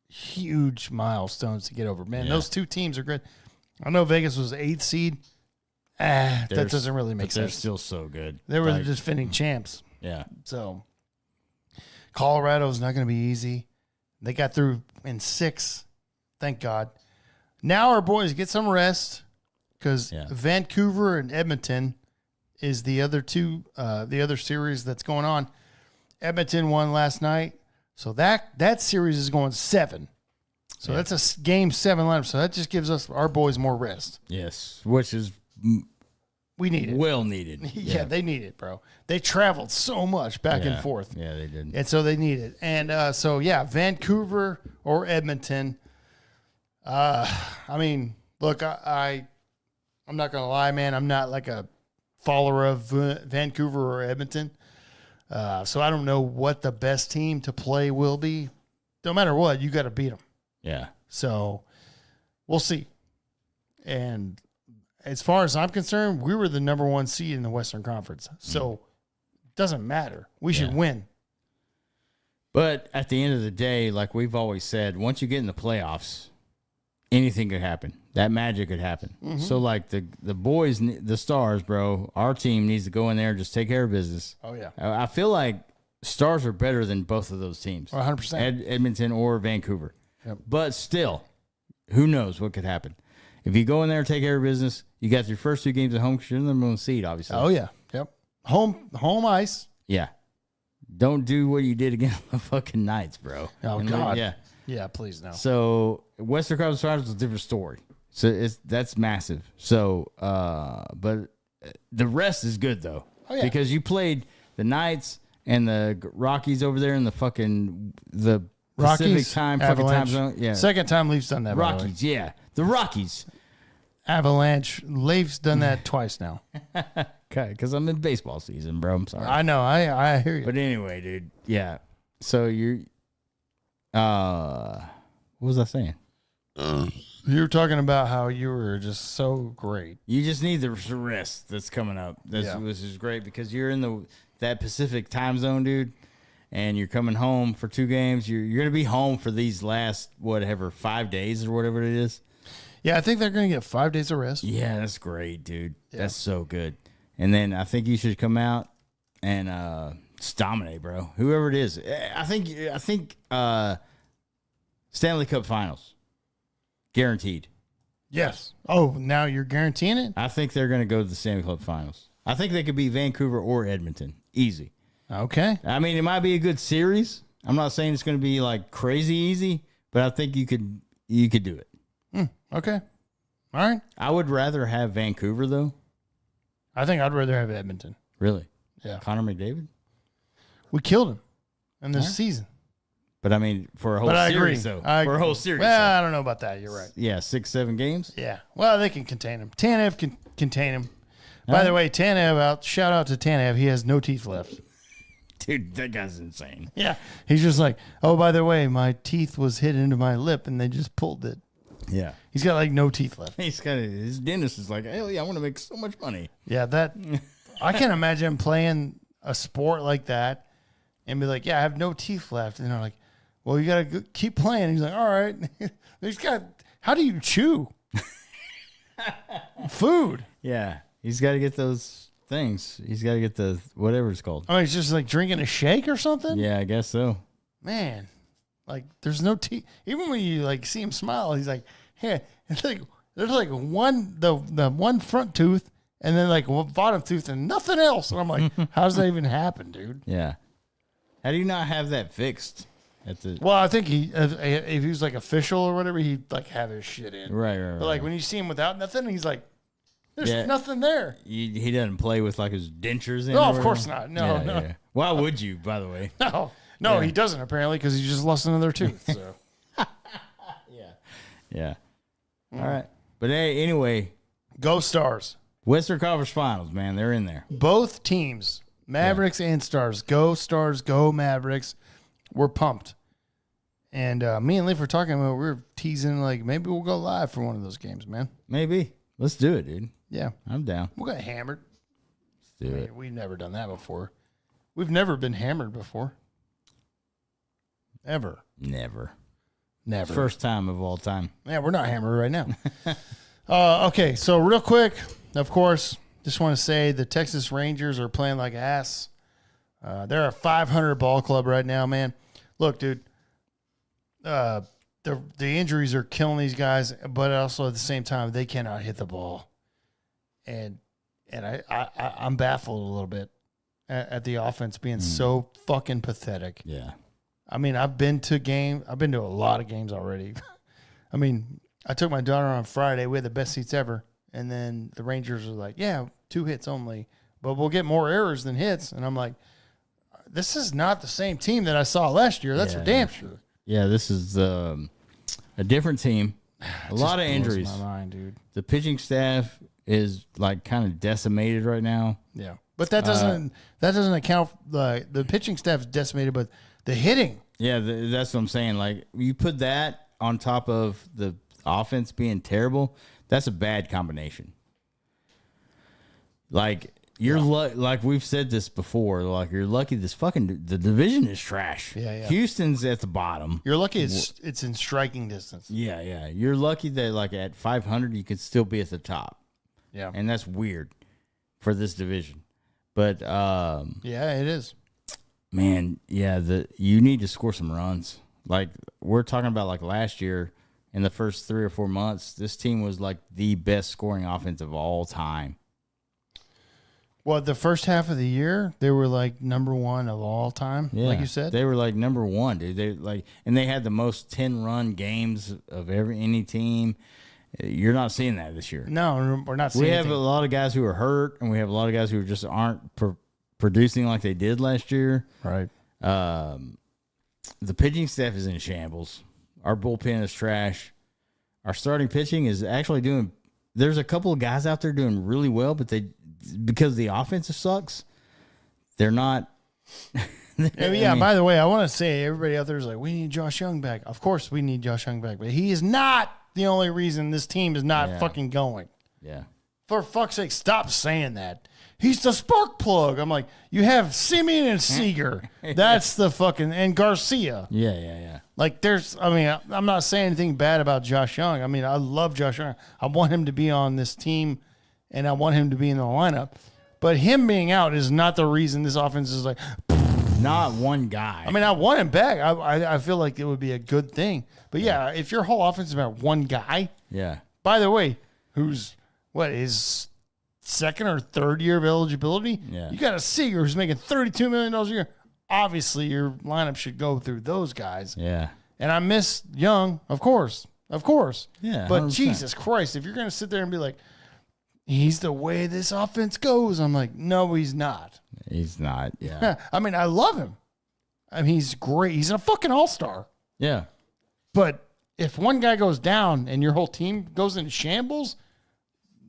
huge milestones to get over. Man, those two teams are good. I know Vegas was 8th seed. That doesn't really make sense. They're still so good. They were the defending champs. Yeah. So Colorado's not going to be easy. They got through in 6. Thank God. Now our boys get some rest because Vancouver and Edmonton is the other series that's going on. Edmonton won last night, so that series is going 7. So that's a game 7 lineup. So that just gives us our boys more rest. Yes, which is we need it. Well needed. Yeah, they need it, bro. They traveled so much back and forth. Yeah, they did. And so they need it. And Vancouver or Edmonton. I mean, look, I'm not gonna lie, man. I'm not like a follower of Vancouver or Edmonton. So I don't know what the best team to play will be. No matter what, you got to beat them. Yeah. So we'll see. And as far as I'm concerned, we were the number 1 seed in the Western Conference. So it doesn't matter. We should win. But at the end of the day, like we've always said, once you get in the playoffs, anything could happen. That magic could happen. Mm-hmm. So, like, the boys, the Stars, bro, our team needs to go in there and just take care of business. Oh, yeah. I feel like Stars are better than both of those teams. 100%. Edmonton or Vancouver. Yep. But still, who knows what could happen. If you go in there and take care of business, you got your first 2 games at home because you're in the number 1 seed, obviously. Oh, yeah. Yep. Home ice. Yeah. Don't do what you did against the fucking Knights, bro. Oh, and God. Yeah. Yeah, please no. So Western Conference Finals is a different story. So that's massive. So, but the rest is good though, because you played the Knights and the Rockies over there in the Rockies, Pacific time zone. Yeah, second time Leafs done that. Rockies, yeah, the Rockies. Avalanche. Leafs done that twice now. Okay, because I'm in baseball season, bro. I'm sorry. I know. I hear you. But anyway, dude. Yeah. So you're. What was I saying? You were talking about how you were just so great. You just need the rest that's coming up. Which is great because you're in that Pacific time zone, dude, and you're coming home for 2 games. You're going to be home for these last, 5 days or whatever it is. Yeah, I think they're going to get 5 days of rest. Yeah, that's great, dude. Yeah. That's so good. And then I think you should come out and dominate, bro. Whoever it is. I think Stanley Cup Finals. Guaranteed. Yes. Oh, now you're guaranteeing it? I think they're going to go to the Stanley Cup Finals. I think they could be Vancouver or Edmonton. Easy. Okay. I mean, it might be a good series. I'm not saying it's going to be like crazy easy, but I think you could do it. Okay. All right. I would rather have Vancouver though. I think I'd rather have Edmonton. Really? Yeah. Connor McDavid? We killed him in this season. But I mean, for a whole series, though. For a whole series. Well, I don't know about that. You're right. Yeah, 6-7 games. Yeah. Well, they can contain him. Tanev can contain him. By the way, Tanev, shout out to Tanev. He has no teeth left. Dude, that guy's insane. Yeah. He's just like, oh, by the way, my teeth was hit into my lip and they just pulled it. Yeah. He's got like no teeth left. His dentist is like, hell yeah, I want to make so much money. Yeah, I can't imagine playing a sport like that and be like, yeah, I have no teeth left. And they're like, well, you got to keep playing. He's like, all right. How do you chew? Food. Yeah. He's got to get those things. He's got to get the whatever it's called. Oh, he's just like drinking a shake or something? Yeah, I guess so. Man. Like there's no teeth. Even when you like see him smile, he's like, "Hey," it's like there's like the one front tooth and then like one bottom tooth and nothing else. And I'm like, how does that even happen, dude? Yeah. How do you not have that fixed? Well, I think if he was like official or whatever, he'd like have his shit in. Right. But like when you see him without nothing, he's like, there's nothing there. He doesn't play with like his dentures in. No, of course not. No. Yeah. Why would you, by the way? No, he doesn't apparently because he just lost another tooth. So. Yeah. All right. But hey, anyway. Go Stars. Western Conference Finals, man. They're in there. Both teams, Mavericks and Stars. Go Stars, go Mavericks. We're pumped. And me and Leaf were talking about, we were teasing, like, maybe we'll go live for one of those games, man. Maybe. Let's do it, dude. Yeah. I'm down. We'll get hammered. Let's do it. We've never done that before. We've never been hammered before. Ever. Never. First time of all time. Yeah, we're not hammered right now. Okay, so real quick, of course, just want to say the Texas Rangers are playing like ass. They're a 500 ball club right now, man. Look, dude, the injuries are killing these guys, but also at the same time, they cannot hit the ball. And I'm baffled a little bit at the offense being so fucking pathetic. Yeah. I mean, I've been to a lot of games already. I mean, I took my daughter on Friday. We had the best seats ever. And then the Rangers are like, yeah, 2 hits only, but we'll get more errors than hits. And I'm like, this is not the same team that I saw last year. That's for damn sure. Yeah, this is a different team. A lot of injuries. My mind, dude. The pitching staff is like kind of decimated right now. Yeah, but that doesn't account. The pitching staff is decimated, but the hitting. Yeah, that's what I'm saying. Like you put that on top of the offense being terrible, that's a bad combination. Like you're like we've said this before. Like you're lucky the division is trash. Yeah. Houston's at the bottom. You're lucky it's in striking distance. Yeah. You're lucky that like at 500 you could still be at the top. Yeah, and that's weird for this division. But yeah, it is. Man, yeah, you need to score some runs. Like we're talking about, like last year, in the first 3 or 4 months, this team was like the best scoring offense of all time. Well, the first half of the year, they were like number 1 of all time, like you said. They were like number 1, dude. And they had the most 10-run games of any team. You're not seeing that this year. No, we're not seeing. We have a lot of guys who are hurt, and we have a lot of guys who just aren't producing like they did last year. Right. The pitching staff is in shambles. Our bullpen is trash. Our starting pitching is actually doing. There's a couple of guys out there doing really well, but because the offense sucks, they're not. By the way, I want to say everybody out there is like, we need Josh Young back. Of course, we need Josh Young back, but he is not the only reason this team is not fucking going. Yeah. For fuck's sake, stop saying that. He's the spark plug. I'm like, you have Simeon and Seager. That's the fucking, and Garcia. Yeah. Like I'm not saying anything bad about Josh Young. I mean, I love Josh Young. I want him to be on this team and I want him to be in the lineup. But him being out is not the reason this offense is like. Not one guy. I mean, I want him back. I feel like it would be a good thing. But yeah, if your whole offense is about one guy. Yeah. By the way, who's his second or third year of eligibility? Yeah. You got a Seager who's making $32 million a year. Obviously, your lineup should go through those guys. Yeah. And I miss Young, of course. Yeah. But 100%. Jesus Christ, if you're going to sit there and be like, he's the way this offense goes, I'm like, no, he's not. He's not. Yeah. I mean, I love him. I mean, he's great. He's a fucking all-star. Yeah. But if one guy goes down and your whole team goes into shambles,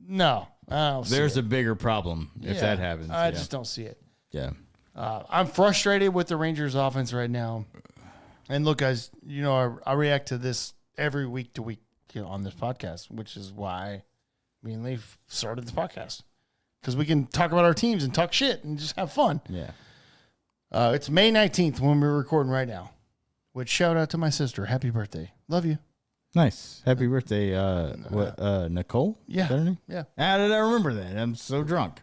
no. There's a bigger problem if that happens. I just don't see it. Yeah. I'm frustrated with the Rangers offense right now. And look, guys, I react to this every week to week on this podcast, which is why me and Leaf started the podcast. Because we can talk about our teams and talk shit and just have fun. Yeah. It's May 19th when we're recording right now. Which shout out to my sister. Happy birthday. Love you. Nice. Happy birthday, Nicole? Yeah. Is that her name? Yeah. How did I remember that? I'm so drunk.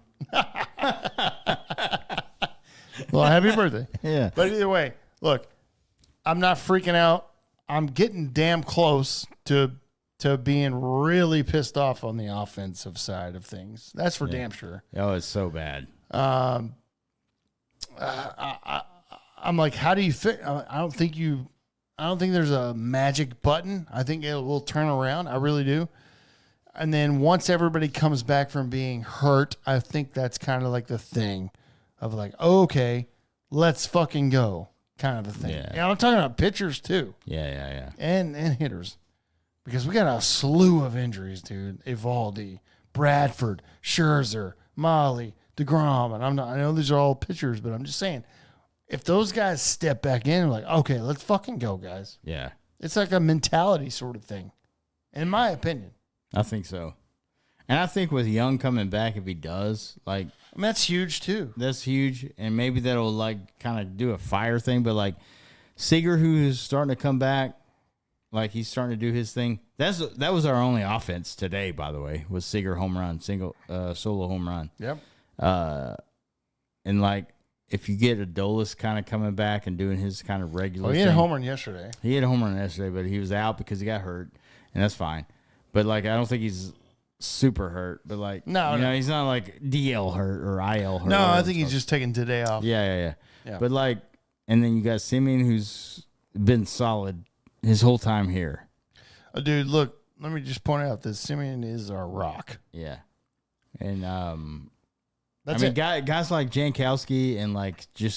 Well, happy birthday. Yeah. But either way, look, I'm not freaking out. I'm getting damn close to being really pissed off on the offensive side of things. That's for damn sure. Oh, it's so bad. I'm like, how do you fit? I don't think there's a magic button. I think it will turn around. I really do. And then once everybody comes back from being hurt, I think that's kind of like the thing of like, okay, let's fucking go kind of a thing. Yeah, I'm talking about pitchers too. Yeah. And hitters. Because we got a slew of injuries, dude. Evaldi, Bradford, Scherzer, Molly, DeGrom. And I know these are all pitchers, but I'm just saying, if those guys step back in, like, okay, let's fucking go, guys. Yeah. It's like a mentality sort of thing, in my opinion. I think so. And I think with Young coming back, if he does, like, I mean, that's huge too. That's huge. And maybe that'll like kind of do a fire thing, but like Seager, who's starting to come back, like he's starting to do his thing. That was our only offense today, by the way, was Seager home run, solo home run. Yep. And like if you get Adolis kind of coming back and doing his kind of regular he thing. had a home run yesterday. He had a home run yesterday, but he was out because he got hurt, and that's fine. But like I don't think he's super hurt, but like no, he's not like DL hurt or IL hurt. No, I think he's just taking today off. Yeah. But like, and then you got Simeon, who's been solid his whole time here. Dude, look, let me just point out that Simeon is our rock. Yeah, and that's guys like Jankowski and like Josh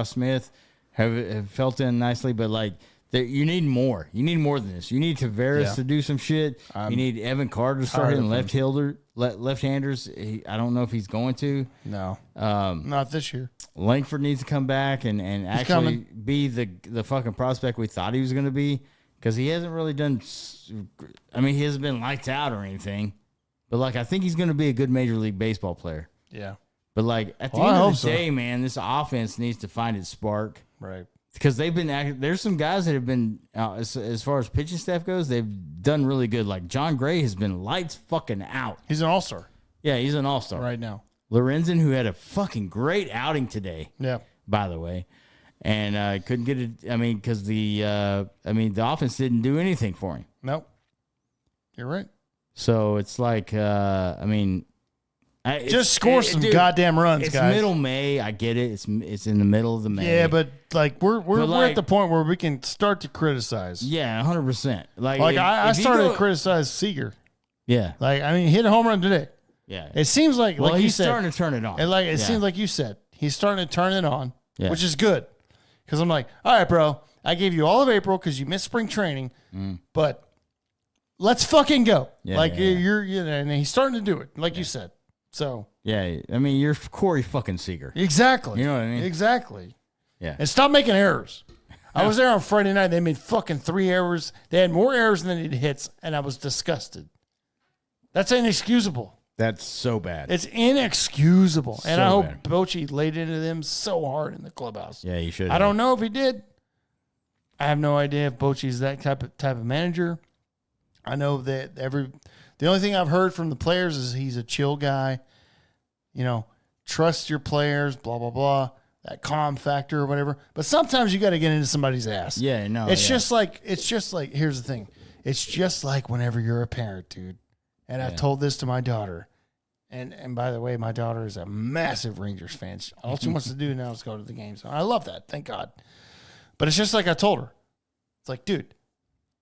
Smith have felt in nicely, but like. You need more. You need more than this. You need Tavares to do some shit. You need Evan Carter to start hitting left-handers. I don't know if he's going to. No, not this year. Langford needs to come back and actually be the fucking prospect we thought he was going to be, because he hasn't really done. I mean, he hasn't been lights out or anything, but like I think he's going to be a good Major League Baseball player. Yeah. But like at the end of the day, man, this offense needs to find its spark. Right. Because they've been there's some guys that have been as far as pitching staff goes, they've done really good. Like John Gray has been lights fucking out. He's an all-star. Yeah, he's an all-star right now. Lorenzen, who had a fucking great outing today. Yeah, by the way, and couldn't get it. I mean, because the offense didn't do anything for him. Nope, you're right. So it's like just score some goddamn runs, it's guys. It's middle May. I get it. It's in the middle of the May. Yeah, but like we're at the point where we can start to criticize. Yeah, 100%. Like I started to criticize Seager. Yeah. Like he hit a home run today. Yeah. It seems like he's starting to turn it on. And it seems like you said he's starting to turn it on, which is good. Because I'm like, all right, bro, I gave you all of April because you missed spring training, but let's fucking go. Yeah, and he's starting to do it, like you said. So yeah, I mean, you're Corey fucking Seager. Exactly. You know what I mean? Exactly. Yeah. And stop making errors. I was there on Friday night. They made fucking 3 errors. They had more errors than they did hits, and I was disgusted. That's inexcusable. That's so bad. It's inexcusable. And I hope Bochy laid into them so hard in the clubhouse. Yeah, he should. I don't know if he did. I have no idea if Bochy's that type of manager. I know that the only thing I've heard from the players is he's a chill guy. Trust your players, blah, blah, blah, that calm factor or whatever. But sometimes you got to get into somebody's ass. Yeah, no. It's just like, here's the thing. It's just like whenever you're a parent, dude. And I've told this to my daughter. And by the way, my daughter is a massive Rangers fan. All she wants to do now is go to the games. I love that. Thank God. But it's just like I told her. It's like, dude,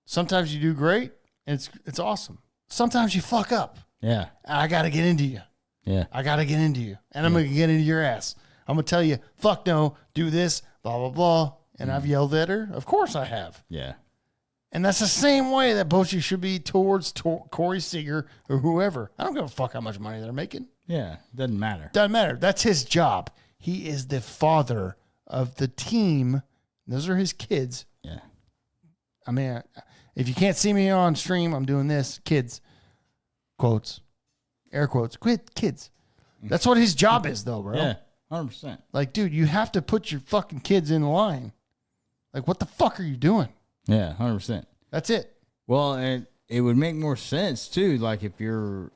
sometimes you do great and it's awesome. Sometimes you fuck up. Yeah. I got to get into you. Yeah. I got to get into you. And I'm going to get into your ass. I'm going to tell you, fuck no, do this, blah, blah, blah. And I've yelled at her. Of course I have. Yeah. And that's the same way that Bochy should be towards Corey Seager or whoever. I don't give a fuck how much money they're making. Yeah. Doesn't matter. Doesn't matter. That's his job. He is the father of the team. Those are his kids. Yeah. I mean, if you can't see me on stream, I'm doing this. Kids. Quotes. Air quotes. Quit kids. That's what his job is, though, bro. Yeah, 100%. Like, dude, you have to put your fucking kids in line. Like, what the fuck are you doing? Yeah, 100%. That's it. Well, and it would make more sense, too, like if you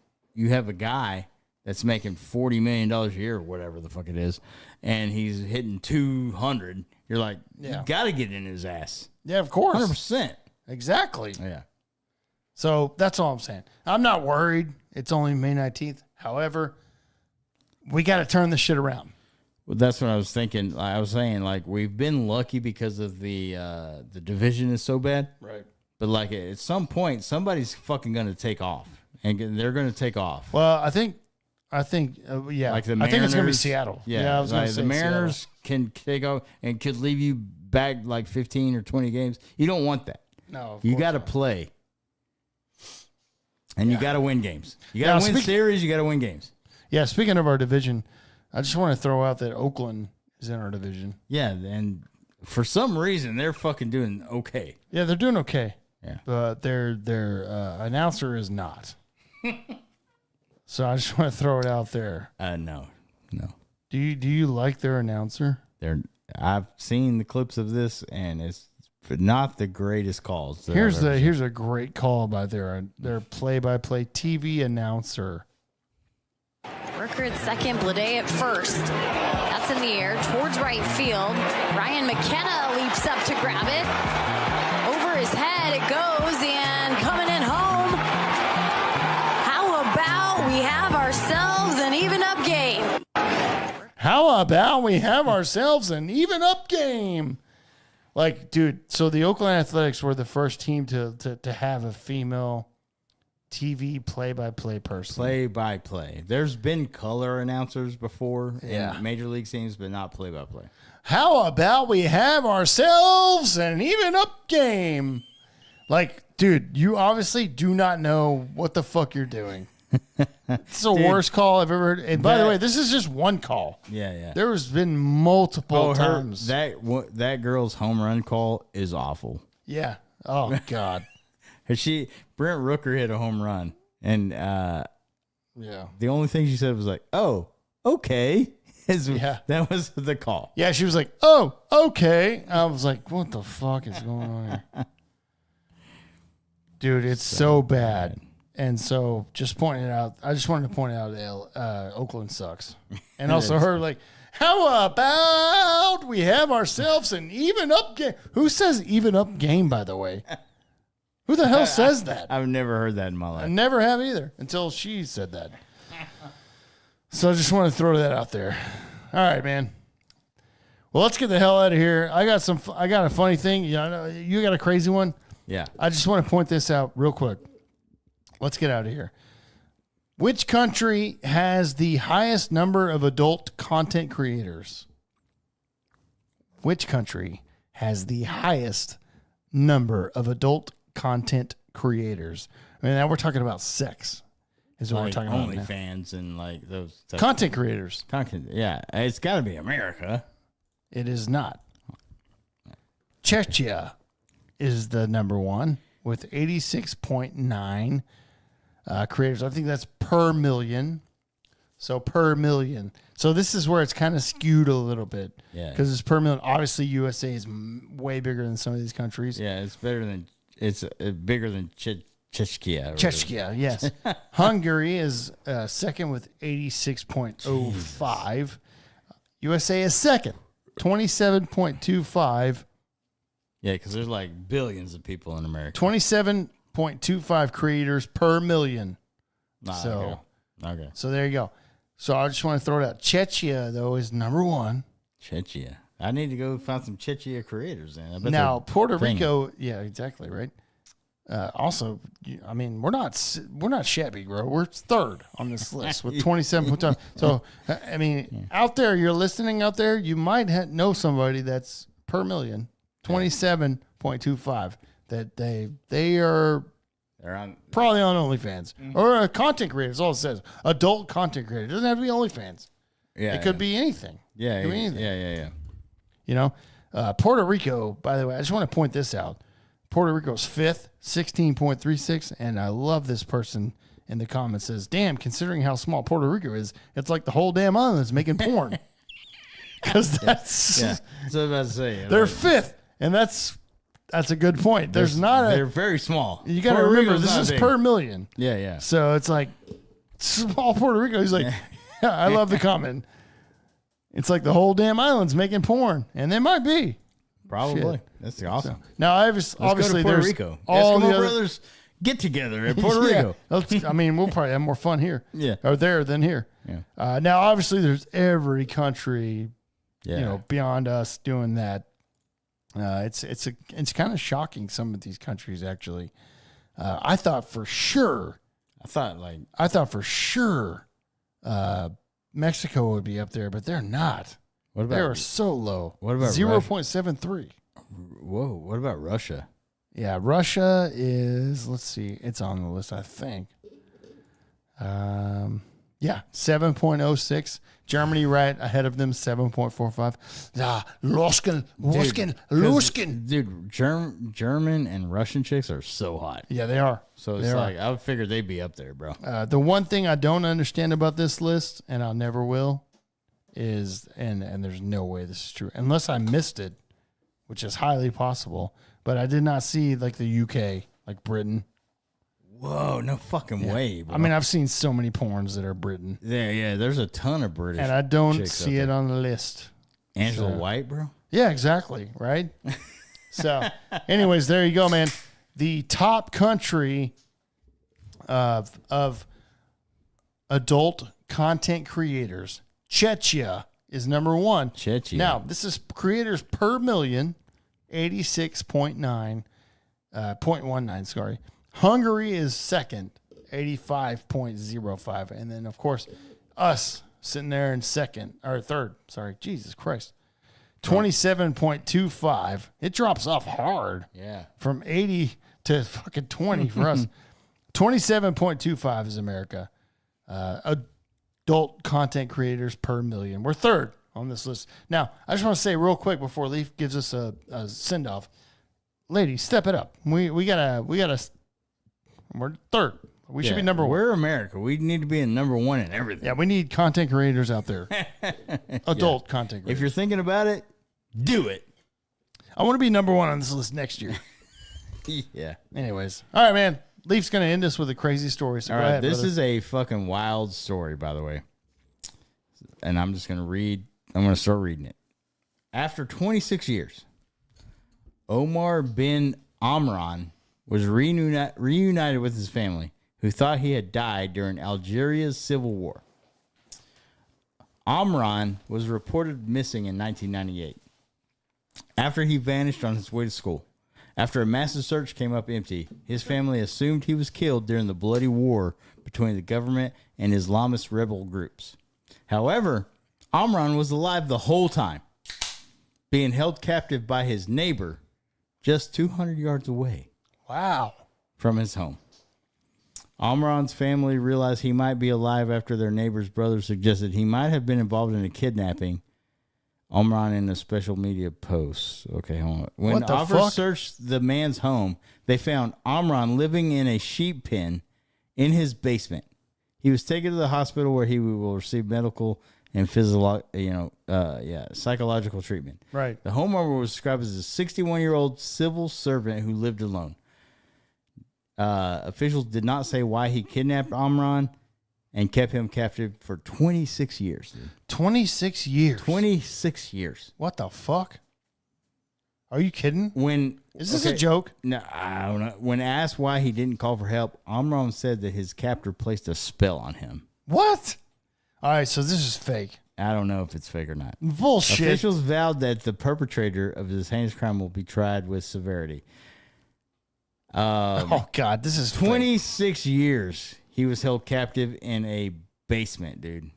have a guy that's making $40 million a year or whatever the fuck it is, and he's hitting 200, you're like, Yeah. you got to get in his ass. Yeah, of course. 100%. Exactly. Yeah. So that's all I'm saying. I'm not worried. It's only May 19th. However, we got to turn this shit around. Well, that's what I was thinking. I was saying, like, we've been lucky because of the division is so bad. Right. But, like, at some point, somebody's fucking going to take off. And they're going to take off. Well, I think, yeah. Like the I think it's Mariners. going to be Seattle. Yeah, I was going like to say the Mariners Seattle. can take off and could leave you back like 15 or 20 games. You don't want that. No, You got to play. And you got to win games. You got to win series. You got to win games. Yeah, speaking of our division, I just want to throw out that Oakland is in our division. Yeah, and for some reason, they're fucking doing okay. Yeah, they're doing okay. Yeah. But their announcer is not. So I just want to throw it out there. No. Do you like their announcer? I've seen the clips of this, and it's not the greatest calls. Here's a great call by their play-by-play TV announcer. Rooker at second, Blade at first. That's in the air towards right field. Ryan McKenna leaps up to grab it. Over his head it goes, and coming in home. How about we have ourselves an even-up game? How about we have ourselves an even-up game? Like, dude, so the Oakland Athletics were the first team to have a female TV play-by-play person. Play-by-play. There's been color announcers before Yeah. in Major League teams, but not play-by-play. How about we have ourselves an even-up game? Like, dude, you obviously do not know what the fuck you're doing. It's the worst call I've ever heard. And by the way, this is just one call. Yeah. There has been multiple times. That girl's home run call is awful. Yeah. Oh, God. Brent Rooker hit a home run, and Yeah. the only thing she said was like, "Oh, okay." Yeah. That was the call. Yeah, she was like, oh, okay. I was like, what the fuck is going on here? Dude, it's so bad. And so just pointing it out, I just wanted to point out Oakland sucks. And also her like, how about we have ourselves an even up game? Who says even up game, by the way? Who the hell says that? I've never heard that in my I life. never have either until she said that. So I just want to throw that out there. All right, man. Well, let's get the hell out of here. I got a funny thing. Yeah, you got a crazy one. Yeah. I just want to point this out real quick. Let's get out of here. Which country has the highest number of adult content creators? Which country has the highest number of adult content creators? I mean, now we're talking about sex. Is what Like we're talking about now. OnlyFans and like those types Content creators. Yeah, it's got to be America. It is not. Czechia is the number one with 86.9 creators. I think that's per million. So per million. So this is where it's kind of skewed a little bit. Yeah. Because it's per million. Obviously, USA is way bigger than some of these countries. Yeah, it's bigger than Czechia. Czechia, yes. Hungary is second with 86.05. USA is second, 27.25. Yeah, because there's like billions of people in America. 27.25 creators per million. Okay. So there you go. So I just want to throw it out. Czechia, though, is number one. Czechia. I need to go find some Czechia creators then. I bet Now, they're Puerto banging. Rico, yeah, exactly, right? Also, I mean, we're not shabby, bro. We're third on this list with 27.5. So, I mean, out there, you're listening out there, you might know somebody that's per million, 27.25, that they are They're on. probably on OnlyFans or a content creator. That's all it says. Adult content creator. It doesn't have to be OnlyFans. Yeah, It could be anything. Yeah, It could be anything. yeah. You know, Puerto Rico, by the way, I just want to point this out. Puerto Rico's fifth, 16.36. And I love this person in the comments says, damn, considering how small Puerto Rico is, it's like the whole damn island is making porn. Because that's, Yeah. So I was about to say they're like, fifth. And that's a good point. They're very small. you got to Puerto remember, Rico's this not is big. per million. Yeah. So it's like small Puerto Rico. He's like, yeah, I love the comment. It's like the whole damn island's making porn. And they might be. Probably. Shit. That's awesome. Now, Let's obviously, go to Puerto there's Rico. all Eskimo the other, brothers get together at Puerto Rico. I mean, we'll probably have more fun here, Yeah. or there than here. Yeah. Now, obviously, there's every country, Yeah. beyond us doing that. It's kind of shocking. Some of these countries actually. I thought for sure. Mexico would be up there, but they're not. What about, they're so low. What about 0.73? Whoa. What about Russia? Yeah, Russia is. Let's see. It's on the list, I think. 7.06. Germany right ahead of them, 7.45. Luskin. Dude, German and Russian chicks are so hot. Yeah, they are. So it's I would figure they'd be up there, bro. The one thing I don't understand about this list, and I never will, is, and there's no way this is true, unless I missed it, which is highly possible, but I did not see like the UK, like Britain. Whoa, no fucking way, bro. I mean, I've seen so many porns that are Britain. Yeah, there's a ton of British. And I don't see it on the list. Angela White, bro? Yeah, exactly, right? So, anyways, there you go, man. The top country of adult content creators, Czechia is number one. Czechia. Now, this is creators per million, 86.9, 0.19, sorry. Hungary is second, 85.05. And then, of course, us sitting there in second, or third, sorry. Jesus Christ. 27.25. It drops off hard. Yeah. From 80 to fucking 20 for us. 27.25 is America. Adult content creators per million. We're third on this list. Now, I just want to say real quick before Leaf gives us a send off. Ladies, step it up. We gotta. We're third. We should be number one. We're America. We need to be in number one in everything. Yeah, we need content creators out there. Adult content creators. If you're thinking about it, do it. I want to be number one on this list next year. Yeah. Anyways. All right, man. Leaf's going to end us with a crazy story. So All go right. ahead, This brother. is a fucking wild story, by the way. And I'm just going to read. I'm going to start reading it. After 26 years, Omar bin Amran was reunited with his family, who thought he had died during Algeria's civil war. Amran was reported missing in 1998 after he vanished on his way to school. After a massive search came up empty, his family assumed he was killed during the bloody war between the government and Islamist rebel groups. However, Amran was alive the whole time, being held captive by his neighbor just 200 yards away. Wow. From his home. Amran's family realized he might be alive after their neighbor's brother suggested he might have been involved in a kidnapping. Amran in a special media post. Okay, hold on. When officers searched the man's home, they found Amran living in a sheep pen in his basement. He was taken to the hospital where he will receive medical and psychological treatment. Right. The homeowner was described as a 61-year-old civil servant who lived alone. Officials did not say why he kidnapped Amran and kept him captive for 26 years. Dude. 26 years. 26 years. What the fuck? Are you kidding? Is this a Okay, joke? No, I don't know. When asked why he didn't call for help, Amran said that his captor placed a spell on him. What? All right, so this is fake. I don't know if it's fake or not. Bullshit. Officials vowed that the perpetrator of this heinous crime will be tried with severity. Oh, God, this is 26 years he was held captive in a basement, dude.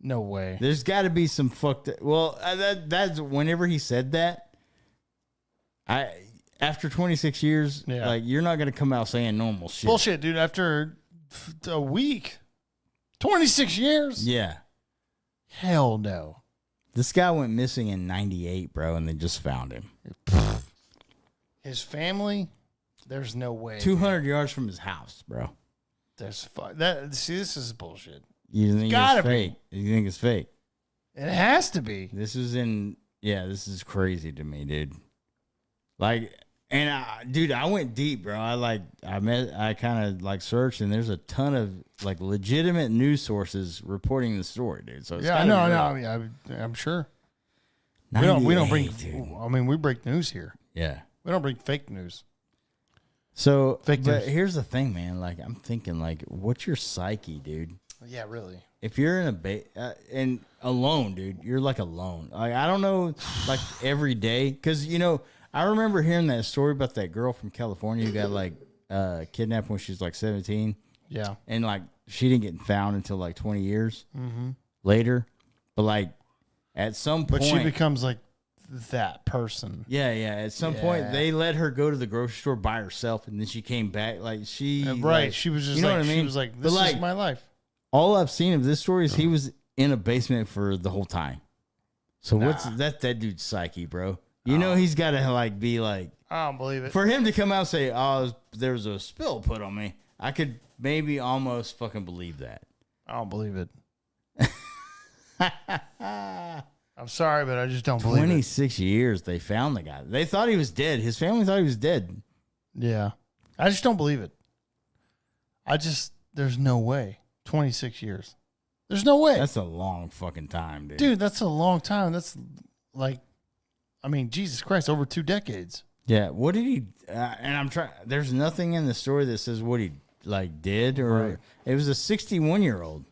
No way. There's got to be some fucked up. Well, that's whenever he said that, after 26 years, like, you're not going to come out saying normal shit. Bullshit, dude. After a week, 26 years? Yeah. Hell no. This guy went missing in 98, bro, and they just found him. His family? There's no way. 200 yards from his house, bro. See, this is bullshit. You think it's fake? You think it's fake? It has to be. This is crazy to me, dude. Like, and dude, I went deep, bro. I kind of like searched, and there's a ton of like legitimate news sources reporting the story, dude. So it's I know. I mean, I'm sure. We don't bring. Dude. I mean, we break news here. Yeah. We don't bring fake news. So, Fake but news. here's the thing, man. Like, I'm thinking, like, what's your psyche, dude? Yeah, really. If you're in and alone, dude, you're like alone. Like, I don't know, like every day, because I remember hearing that story about that girl from California who got like kidnapped when she was like 17. Yeah. And like she didn't get found until like 20 years later. But like at some point, But she becomes like that person. yeah. At some point, they let her go to the grocery store by herself, and then she came back. Like she, Right. like, She was just you know like, what I mean? she was like, But, this like, is my life. all I've seen of this story is he was in a basement for the whole time. So what's that dude's psyche, bro? You know he's got to like be like, I don't believe it. for him to come out and say, "Oh, there's a spill put on me," I could maybe almost fucking believe that. I don't believe it. I'm sorry, but I just don't believe it. 26 years they found the guy. They thought he was dead. His family thought he was dead. Yeah. I just don't believe it. There's no way. 26 years. There's no way. That's a long fucking time, dude. Dude, that's a long time. That's like, I mean, Jesus Christ, over 2 decades. Yeah. What did he? And I'm trying. There's nothing in the story that says what he like did, or Right. it was a 61-year-old.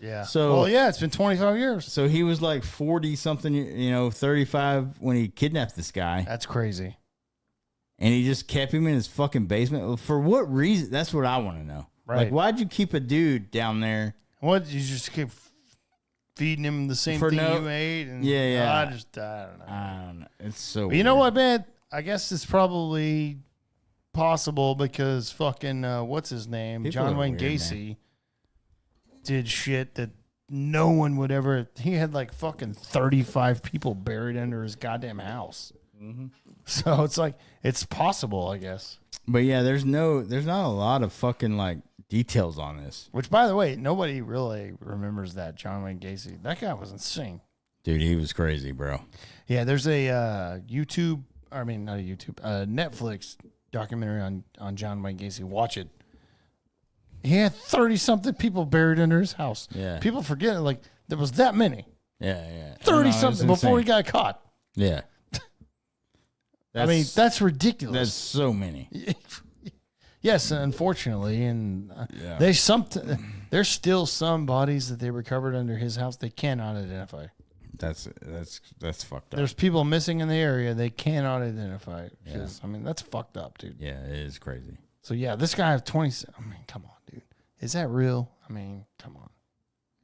Yeah. So- well, yeah, it's been 25 years. So he was like 40 something, 35 when he kidnapped this guy, That's crazy. and he just kept him in his fucking basement. For what reason? That's what I want to know. Right. Like, why'd you keep a dude down there? What, you just keep feeding him the same For thing no- you ate? And Yeah. I don't know. I don't know. It's so. But you know weird. what, man? I guess it's probably possible because fucking what's his name, People John are Wayne weird, Gacy, did shit that no one would ever. He had like fucking 35 people buried under his goddamn house. Mm-hmm. So it's like it's possible, I guess. But yeah, there's not a lot of fucking like details on this, Which, by the way, nobody really remembers that John Wayne Gacy. That guy was insane. dude. He was crazy, bro. Yeah, there's a Netflix documentary on John Wayne Gacy. Watch it. He had 30-something people buried under his house. Yeah. People forget, like, there was that many. Yeah. 30-something before he got caught. Yeah. I mean, that's ridiculous. that's so many. Yes, unfortunately. And Yeah. there's still some bodies that they recovered under his house they cannot identify. That's fucked up. There's people missing in the area they cannot identify. Because, I mean, that's fucked up, dude. Yeah, it is crazy. So, yeah, this guy have 20. I mean, come on, dude. Is that real? I mean, come on.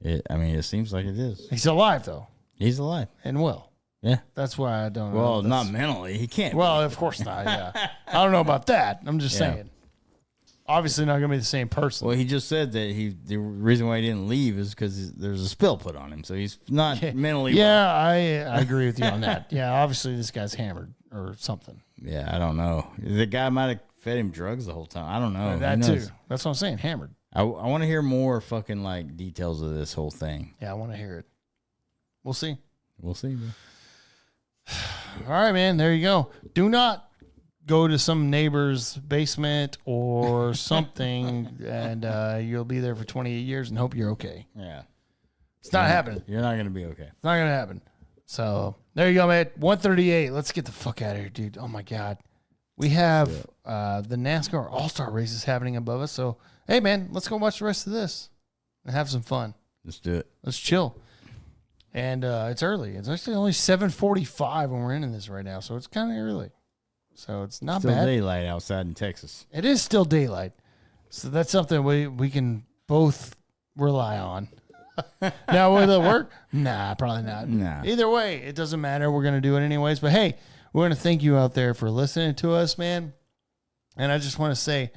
It seems like it is. He's alive, though, He's alive. and well. Yeah. That's why I don't know. Well, That's- not mentally. He can't. Well, of course not, yeah. I don't know about that. I'm just Yeah. saying. Obviously not going to be the same person. Well, he just said that the reason why he didn't leave is because there's a spill put on him, so he's not mentally. Yeah, I agree with you on that. Yeah, obviously this guy's hammered or something. Well. Yeah, I don't know. The guy might have fed him drugs the whole time. I don't know. That Who too. knows? That's what I'm saying, hammered. I want to hear more fucking like details of this whole thing. Yeah, I want to hear it. We'll see. We'll see. Bro. All right, man. There you go. Do not go to some neighbor's basement or something, and you'll be there for 28 years and hope you're okay. Yeah, It's not happening. you're not gonna be okay. It's not gonna happen. So there you go, man. 138. Let's get the fuck out of here, dude. Oh my god. We have the NASCAR All-Star races happening above us. So hey, man, let's go watch the rest of this and have some fun. Let's do it. Let's chill. And it's early. It's actually only 7:45 when we're in this right now, so it's kind of early. So it's not Still bad. daylight outside in Texas. It is still daylight, so that's something we can both rely on. Now, will it work? Nah, probably not. Nah. Either way, it doesn't matter. We're gonna do it anyways. But hey, we're gonna thank you out there for listening to us, man. And I just want to say,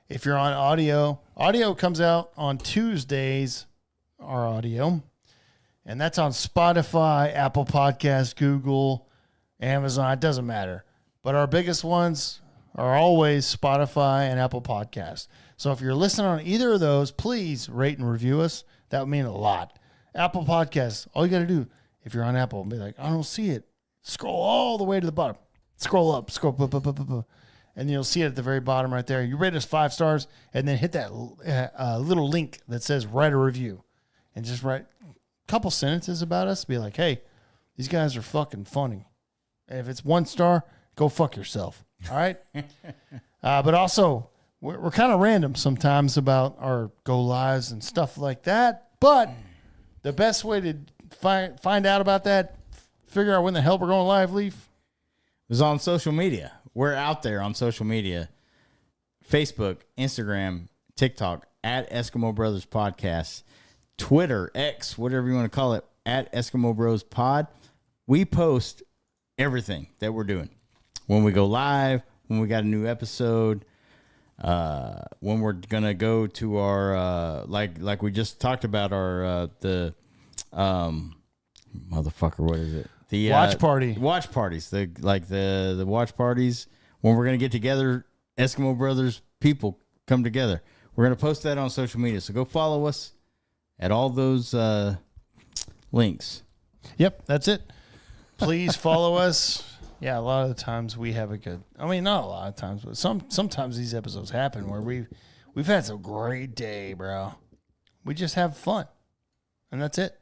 if you're on audio comes out on Tuesdays. Our audio. And that's on Spotify, Apple Podcasts, Google, Amazon. It doesn't matter. But our biggest ones are always Spotify and Apple Podcasts. So if you're listening on either of those, please rate and review us. That would mean a lot. Apple Podcasts, all you got to do, if you're on Apple, be like, I don't see it. Scroll all the way to the bottom. Scroll up. And you'll see it at the very bottom right there. You rate us 5 stars, and then hit that little link that says write a review. And just write couple sentences about us, be like, hey, these guys are fucking funny. And if it's 1 star, go fuck yourself. All right. But also, we're kind of random sometimes about our go lives and stuff like that. But the best way to find out about that, figure out when the hell we're going live, Leaf, is on social media. We're out there on social media. Facebook, Instagram, TikTok, at Eskimo Brothers Podcast, Twitter, X, whatever you want to call it, at Eskimo Bros Pod. We post everything that we're doing. When we go live, when we got a new episode, when we're going to go to our, like we just talked about our, motherfucker, what is it? The watch party. Watch parties. The watch parties. When we're going to get together, Eskimo Brothers people come together. We're going to post that on social media. So go follow us at all those links. Yep, that's it. Please follow us. Yeah, a lot of the times we have a good. I mean, not a lot of times, but sometimes these episodes happen where we've had some great day, bro. We just have fun, and that's it.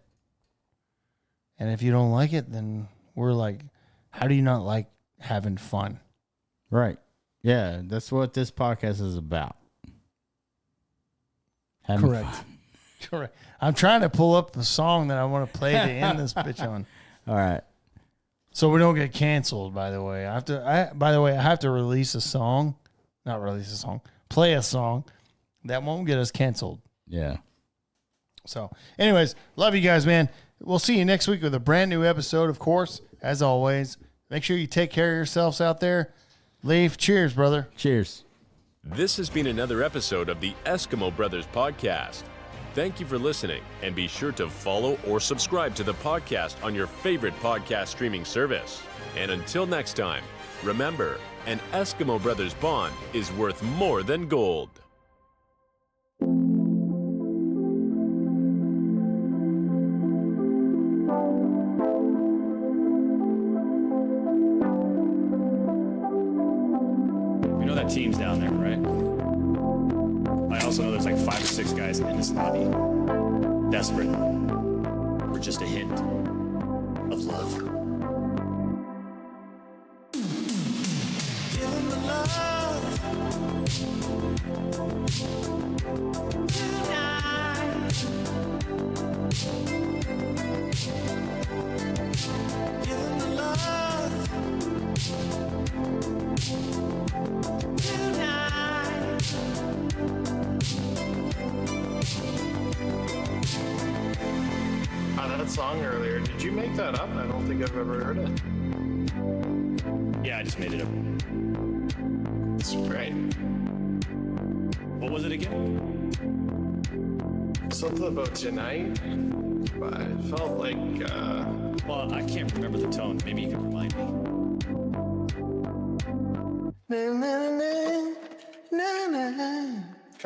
And if you don't like it, then we're like, how do you not like having fun? Right. Yeah, that's what this podcast is about. Having Correct. fun. Correct. I'm trying to pull up the song that I want to play to end this bitch on. All right. So we don't get canceled, by the way. I have to release a song. Not release a song. Play a song that won't get us canceled. Yeah. So, anyways, love you guys, man. We'll see you next week with a brand new episode, of course, as always. Make sure you take care of yourselves out there. Leaf, cheers, brother. Cheers. This has been another episode of the Eskimo Brothers Podcast. Thank you for listening, and be sure to follow or subscribe to the podcast on your favorite podcast streaming service. And until next time, remember, an Eskimo Brothers bond is worth more than gold. That team's down there, right? I also know there's like 5 or 6 guys in this lobby, desperate for just a hint of love. Give them the love tonight. Give them the love tonight. That song earlier, did you make that up? I don't think I've ever heard it. Yeah, I just made it up. It's great. What was it again? Something about tonight, but it felt like, Well, I can't remember the tone. Maybe you can remind me.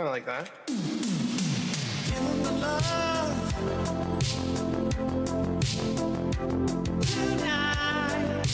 kind of like that. Give them the love tonight.